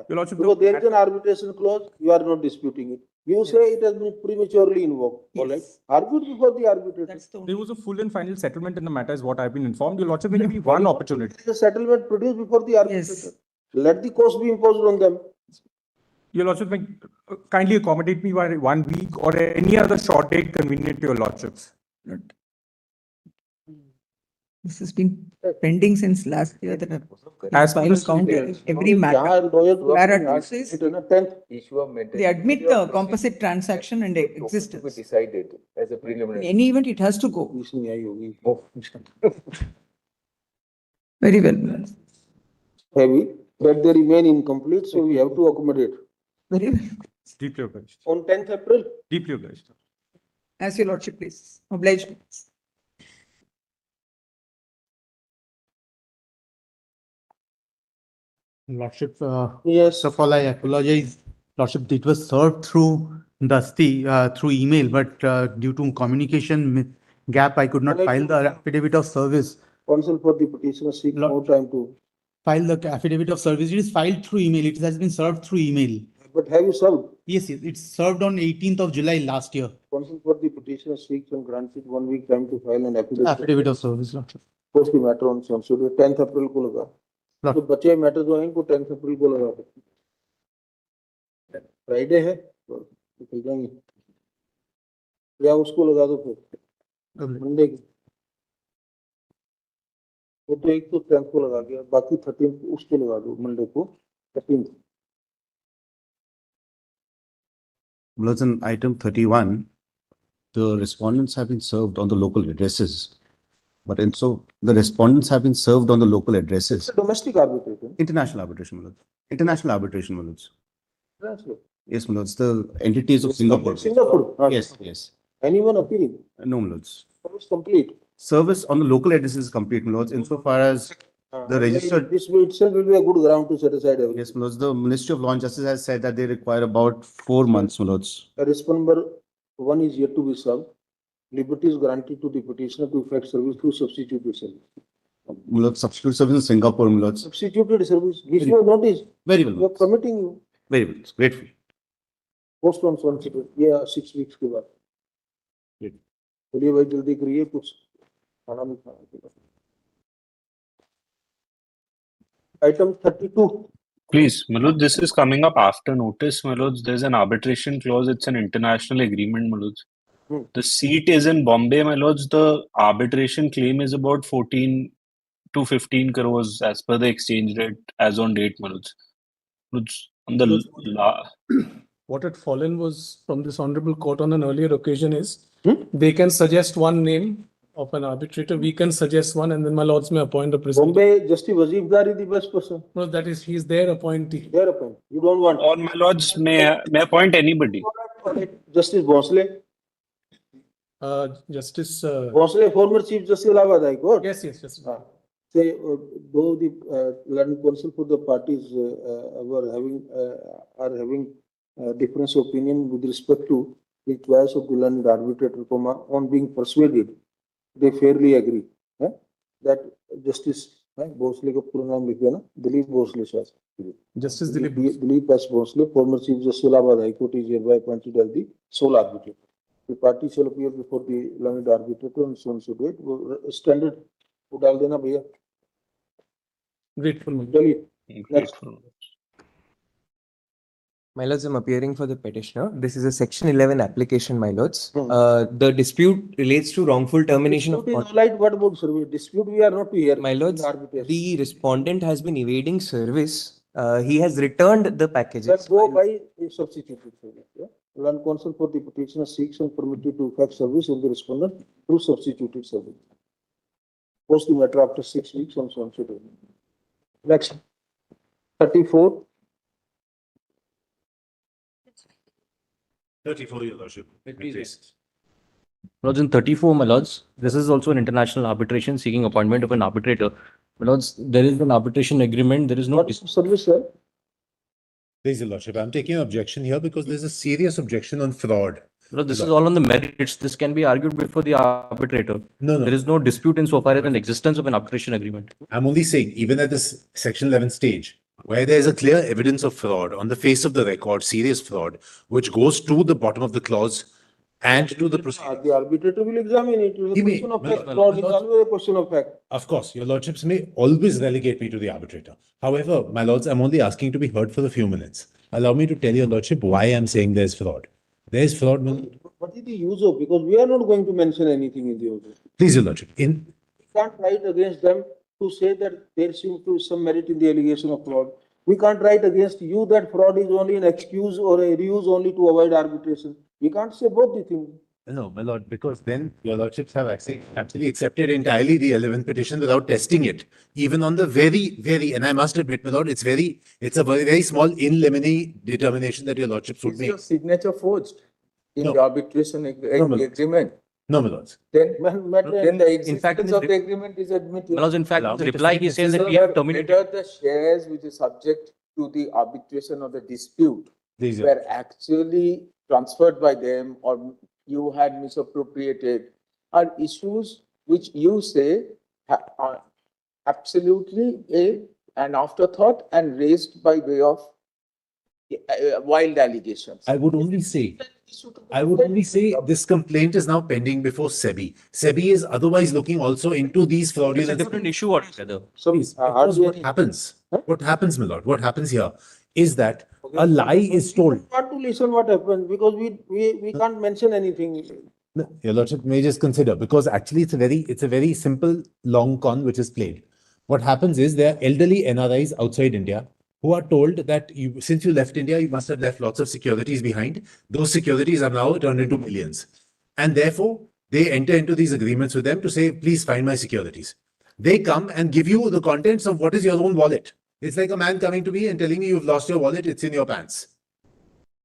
Speaker 3: Your lordship,
Speaker 1: Because there is an arbitration clause, you are not disputing it. You say it has been prematurely invoked. All right. Argue before the arbitrator.
Speaker 3: There was a full and final settlement in the matter, is what I've been informed. Your lordship, may give me one opportunity.
Speaker 1: The settlement produced before the arbitrator. Let the cost be imposed on them.
Speaker 3: Your lordship, may kindly accommodate me by 1 week or any other short date convenient to your lordships.
Speaker 11: This has been pending since last year. That
Speaker 3: As per
Speaker 11: files
Speaker 3: the
Speaker 11: counter every matter. Para 2 says they admit the composite transaction and existence.
Speaker 10: Decided as a preliminary.
Speaker 11: In any event, it has to go. Very well.
Speaker 1: Heavy, but they remain incomplete, so we have to accommodate.
Speaker 11: Very well.
Speaker 3: Deeply obliged.
Speaker 1: On 10th April.
Speaker 3: Deeply obliged.
Speaker 11: As your lordship please. Obliged.
Speaker 22: Lordship,
Speaker 1: yes.
Speaker 22: First of all, I apologize. Lordship, it was served through through email, but due to communication gap, I could not file the affidavit of service.
Speaker 1: Counsel for the petitioner seek more time to
Speaker 22: file the affidavit of service. It is filed through email. It has been served through email.
Speaker 1: But have you served?
Speaker 22: Yes, it's served on 18th of July last year.
Speaker 1: Counsel for the petitioner seeks and granted 1 week time to file an affidavit.
Speaker 22: Affidavit of service, Lordship.
Speaker 1: Post the matter on 10th April को लगा. तो बचे matter जो हैं इनको 10th April को लगा. Friday है तो निकल जाएंगे. या उसको लगा दो फिर मंडे की. वो तो एक तो 10th को लगा गया, बाकी 13th उसको लगा दो मंडे को 13th.
Speaker 22: Lords, in item 31, the respondents have been served on the local addresses. But and so the respondents have been served on the local addresses.
Speaker 1: Domestic arbitration.
Speaker 22: International arbitration, my lords. International arbitration, my lords.
Speaker 1: Translate.
Speaker 22: Yes, my lords. The entities of Singapore.
Speaker 1: Singapore.
Speaker 22: Yes, yes.
Speaker 1: Anyone appealing?
Speaker 22: No, my lords.
Speaker 1: It's complete.
Speaker 22: service on the local addresses is complete, my lords, insofar as the registered.
Speaker 1: This will itself will be a good ground to set aside everything.
Speaker 22: Yes, my lords, the Ministry of Law and Justice has said that they require about 4 months, my lords.
Speaker 1: Response number 1 is yet to be served. Liberty is granted to the petitioner to effect service through substituted service.
Speaker 22: My lords, substitute service in Singapore, my lords.
Speaker 1: Substituted service, gives you a notice.
Speaker 22: Very well.
Speaker 1: We are permitting you.
Speaker 22: Very well, grateful.
Speaker 1: Post unsolicited ये 6 weeks के बाद बोलिए भाई जल्दी करिए कुछ खाना भी खाना के बाद item 32
Speaker 4: Please, Manoj, this is coming up after notice, Manoj. There's an arbitration clause. It's an international agreement, Manoj. The seat is in Bombay, Manoj. The arbitration claim is about 14 to 15 crores as per the exchange rate as on date, Manoj. On the
Speaker 5: What had fallen was from this honorable court on an earlier occasion is they can suggest one name of an arbitrator, we can suggest one, and then my lords may appoint a president.
Speaker 1: Bombay Justice Wazifdar is the best person.
Speaker 5: No, that is, he is their appointee.
Speaker 1: Their appointee. You don't want.
Speaker 4: Or my lords may appoint anybody.
Speaker 1: Justice Bhonsle.
Speaker 5: Justice
Speaker 1: Bhonsle, former Chief Justice Allahabad High Court.
Speaker 5: Yes, yes, yes.
Speaker 1: Say, though the learned counsel for the parties are having difference of opinion with respect to the choice of the learned arbitrator, on being persuaded, they fairly agree that Justice Bhonsle का पूरा नाम लिख देना, दिलीप भोसले शायद.
Speaker 5: Justice
Speaker 1: Dilip S. Bhonsle, former Chief Justice Allahabad High Court, is hereby appointed as the sole arbitrator. The party shall appear before the learned arbitrator on so and so date. Standard वो डाल देना भैया.
Speaker 5: Grateful.
Speaker 1: Next.
Speaker 13: My lords, I'm appearing for the petitioner. This is a Section 11 application, my lords. The dispute relates to wrongful termination of
Speaker 1: Dispute is alright, what about service? Dispute we are not to hear.
Speaker 13: My lords, the respondent has been evading service. He has returned the packages.
Speaker 1: Let's go by a substituted service. Learned counsel for the petitioner seeks and permitted to effect service in the respondent through substituted service. Post the matter after 6 weeks on so and so date. Next, 34.
Speaker 23: 34, Your Lordship.
Speaker 3: Lords, in 34, my lords, this is also an international arbitration seeking appointment of an arbitrator. My lords, there is an arbitration agreement. There is no
Speaker 1: service, sir.
Speaker 23: Please, Your Lordship, I'm taking an objection here because there's a serious objection on fraud.
Speaker 3: Lord, this is all on the merits. This can be argued before the arbitrator.
Speaker 23: No.
Speaker 3: There is no dispute insofar as an existence of an arbitration agreement.
Speaker 23: I'm only saying, even at this Section 11 stage, where there is a clear evidence of fraud on the face of the record, serious fraud, which goes to the bottom of the clause and to the proceeding.
Speaker 1: The arbitrator will examine it. It is a question of fact. Fraud is always a question of fact.
Speaker 23: Of course, Your Lordships may always relegate me to the arbitrator. However, my lords, I'm only asking to be heard for a few minutes. Allow me to tell Your Lordship why I'm saying there's fraud. There's fraud.
Speaker 1: What is the use of? Because we are not going to mention anything in the order.
Speaker 23: Please, Your Lordship.
Speaker 1: We can't write against them to say that there seems to be some merit in the allegation of fraud. We can't write against you that fraud is only an excuse or a ruse only to avoid arbitration. We can't say both the things.
Speaker 23: No, my lord, because then Your Lordships have actually accepted entirely the 11th petition without testing it. Even on the very, and I must admit, my lord, it's a very small in limine determination that Your Lordships would
Speaker 10: Is
Speaker 23: make.
Speaker 10: your signature forged in the arbitration agreement?
Speaker 23: No, my lords.
Speaker 10: Then the existence of
Speaker 3: the
Speaker 10: the agreement is admitted.
Speaker 3: My lords, in fact, the reply he says that we have terminated.
Speaker 10: Whether the shares which is subject to the arbitration or the dispute were actually transferred by them or you had misappropriated are issues which you say are absolutely an afterthought and raised by way of wild allegations.
Speaker 23: I would only say this complaint is now pending before SEBI. SEBI is otherwise looking also into these fraudulent.
Speaker 3: It's a different issue altogether.
Speaker 23: So what happens? What happens, my lord? What happens here is that a lie is told.
Speaker 1: We want to listen what happens because we can't mention anything.
Speaker 23: No, Your Lordship may just consider, because actually it's a very simple long con which is played. What happens is there are elderly NRIs outside India who are told that since you left India, you must have left lots of securities behind. Those securities are now turned into millions. And therefore, they enter into these agreements with them to say, please find my securities. They come and give you the contents of what is your own wallet. It's like a man coming to me and telling me you've lost your wallet, it's in your pants.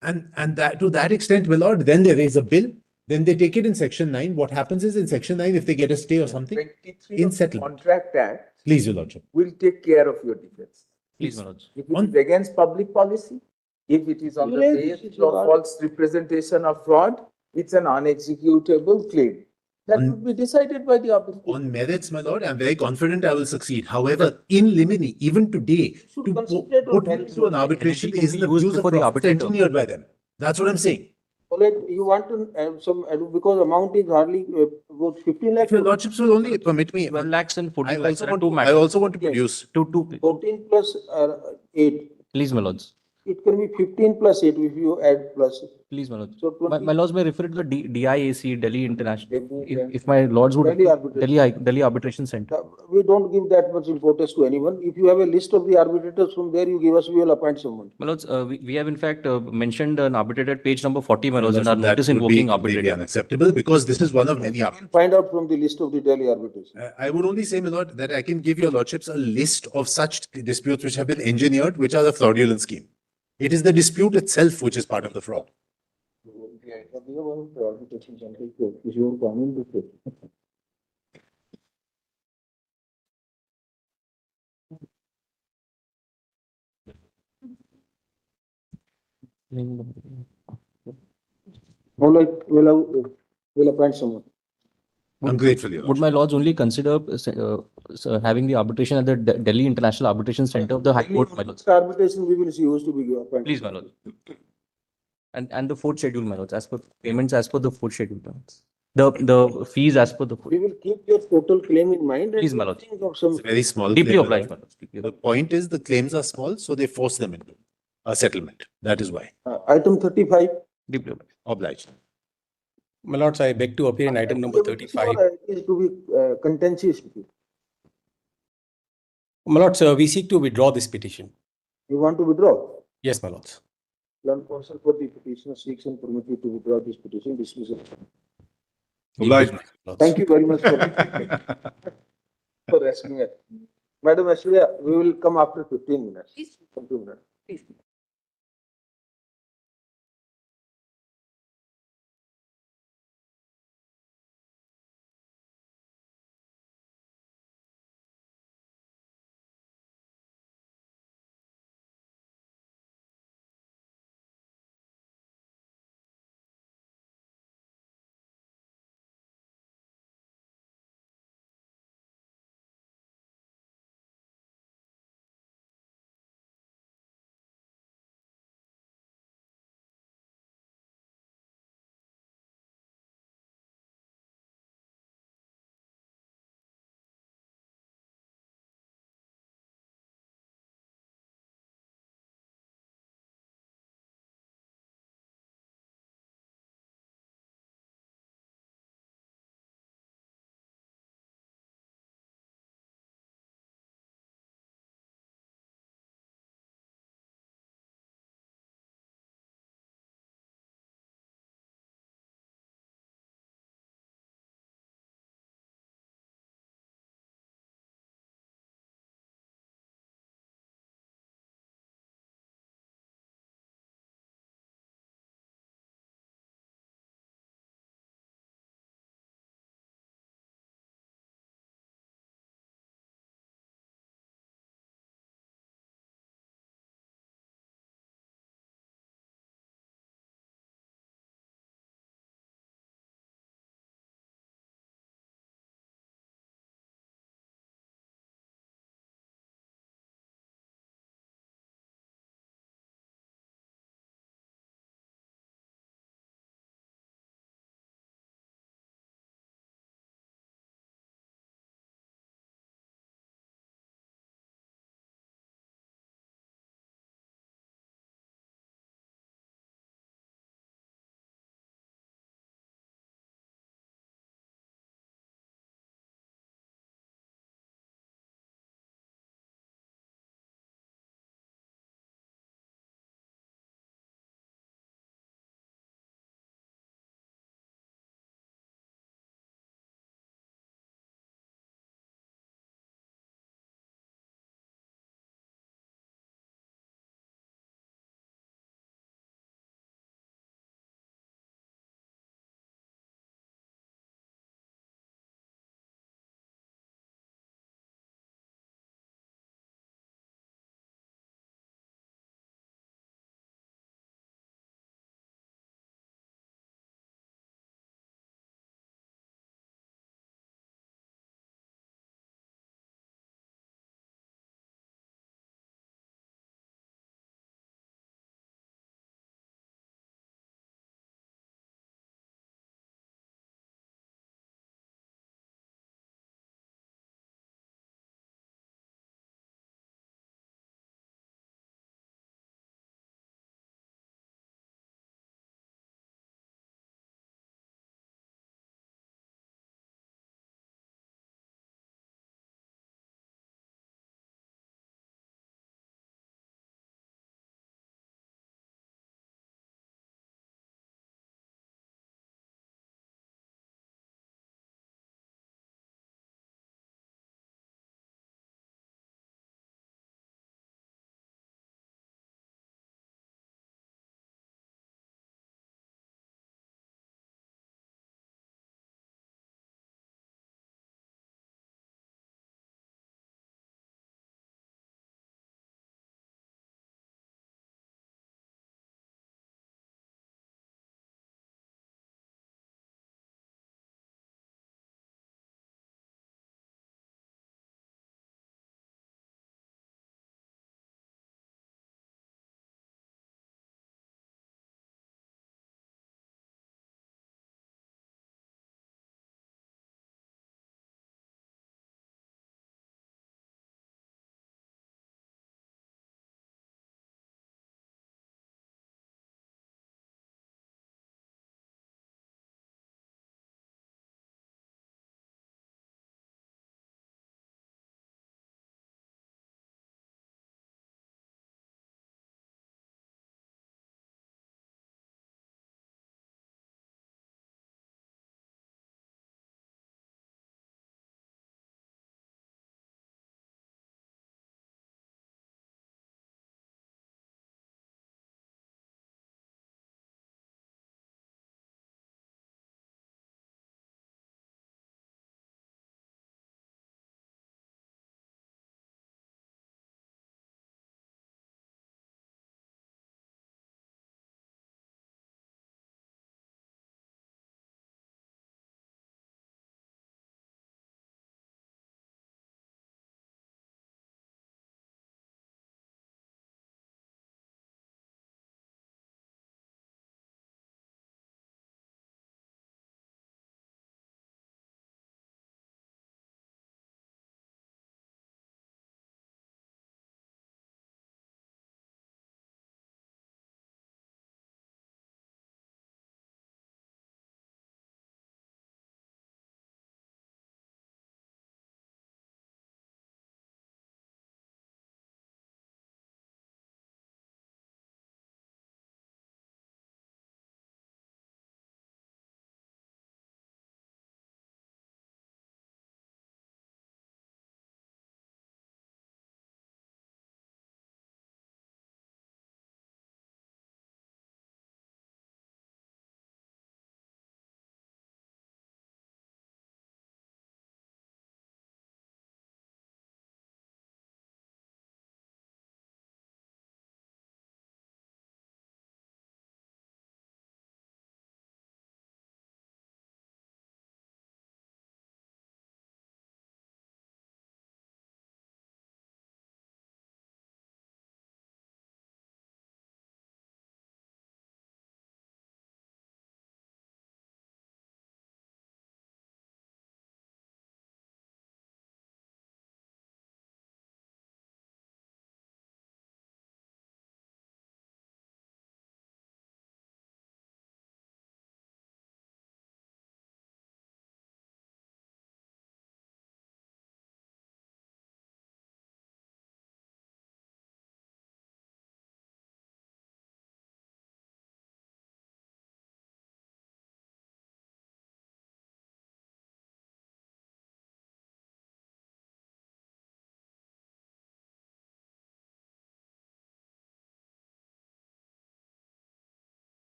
Speaker 23: And that to that extent, my lord, then they raise a bill Then they take it in section 9. What happens is in section 9, if they get a stay or something,
Speaker 10: 23
Speaker 23: in
Speaker 10: of the
Speaker 23: settlement.
Speaker 10: Contract Act
Speaker 23: Please, Your Lordship.
Speaker 10: will take care of your defense.
Speaker 3: Please, my lords.
Speaker 10: If it is against public policy, if it is on the basis of false representation or fraud, it's an unexecutable claim. That would be decided by the arbitration.
Speaker 23: On merits, my lord, I'm very confident I will succeed. However, in limine, even today, to put me to an arbitration is an abuse of process engineered by them. That's what I'm saying.
Speaker 1: You want to have some, because amount is hardly about 15 lakhs.
Speaker 23: If your lordships will only permit me.
Speaker 3: 12 lakhs and 14
Speaker 23: I
Speaker 3: lakhs.
Speaker 23: also want to produce.
Speaker 1: 14 plus 8.
Speaker 3: Please, my lords.
Speaker 1: It can be 15 plus 8 if you add plus.
Speaker 3: Please, my lords.
Speaker 1: So 20,
Speaker 3: My lords may refer to the DIAC, Delhi International. If my lords would. Delhi Arbitration Center.
Speaker 1: We don't give that much importance to anyone. If you have a list of the arbitrators from there, you give us, we will appoint someone.
Speaker 3: My lords, we have in fact mentioned an arbitrator at page number 40, my lords, in our notice invoking arbitrator.
Speaker 23: Unacceptable because this is one of many arbitrators.
Speaker 1: Find out from the list of the Delhi arbitrators.
Speaker 23: I would only say, my lord, that I can give your lordships a list of such disputes which have been engineered, which are the fraudulent scheme. It is the dispute itself which is part of the fraud.
Speaker 1: All right, we'll appoint someone.
Speaker 23: I'm grateful.
Speaker 3: Would my lords only consider having the arbitration at the Delhi International Arbitration Center of the High Court, my lords?
Speaker 1: Arbitration, we will see who's to be appointed.
Speaker 3: Please, my lord. And the fourth schedule, my lords, as per payments as per the fourth schedule. The fees as per the fourth.
Speaker 1: We will keep your total claim in mind.
Speaker 3: Please, my lords.
Speaker 23: It's very small.
Speaker 3: Deeply
Speaker 23: claim,
Speaker 3: obliged,
Speaker 23: my
Speaker 3: my
Speaker 23: lord.
Speaker 3: lords.
Speaker 23: The point is the claims are small, so they force them into a settlement. That is why.
Speaker 1: Item 35.
Speaker 3: Deeply obliged.
Speaker 23: Obliged.
Speaker 2: My lords, I beg to appear in item number 35.
Speaker 1: Is to be contentious.
Speaker 2: My lords, we seek to withdraw this petition.
Speaker 1: You want to withdraw?
Speaker 2: Yes, my lords.
Speaker 1: Learn counsel for the petitioner seeks and permit you to withdraw this petition. Dismissal.
Speaker 23: Obliged.
Speaker 1: Thank you very much for asking it. Madam Ashwarya, we will come after 15 minutes. 15 minutes.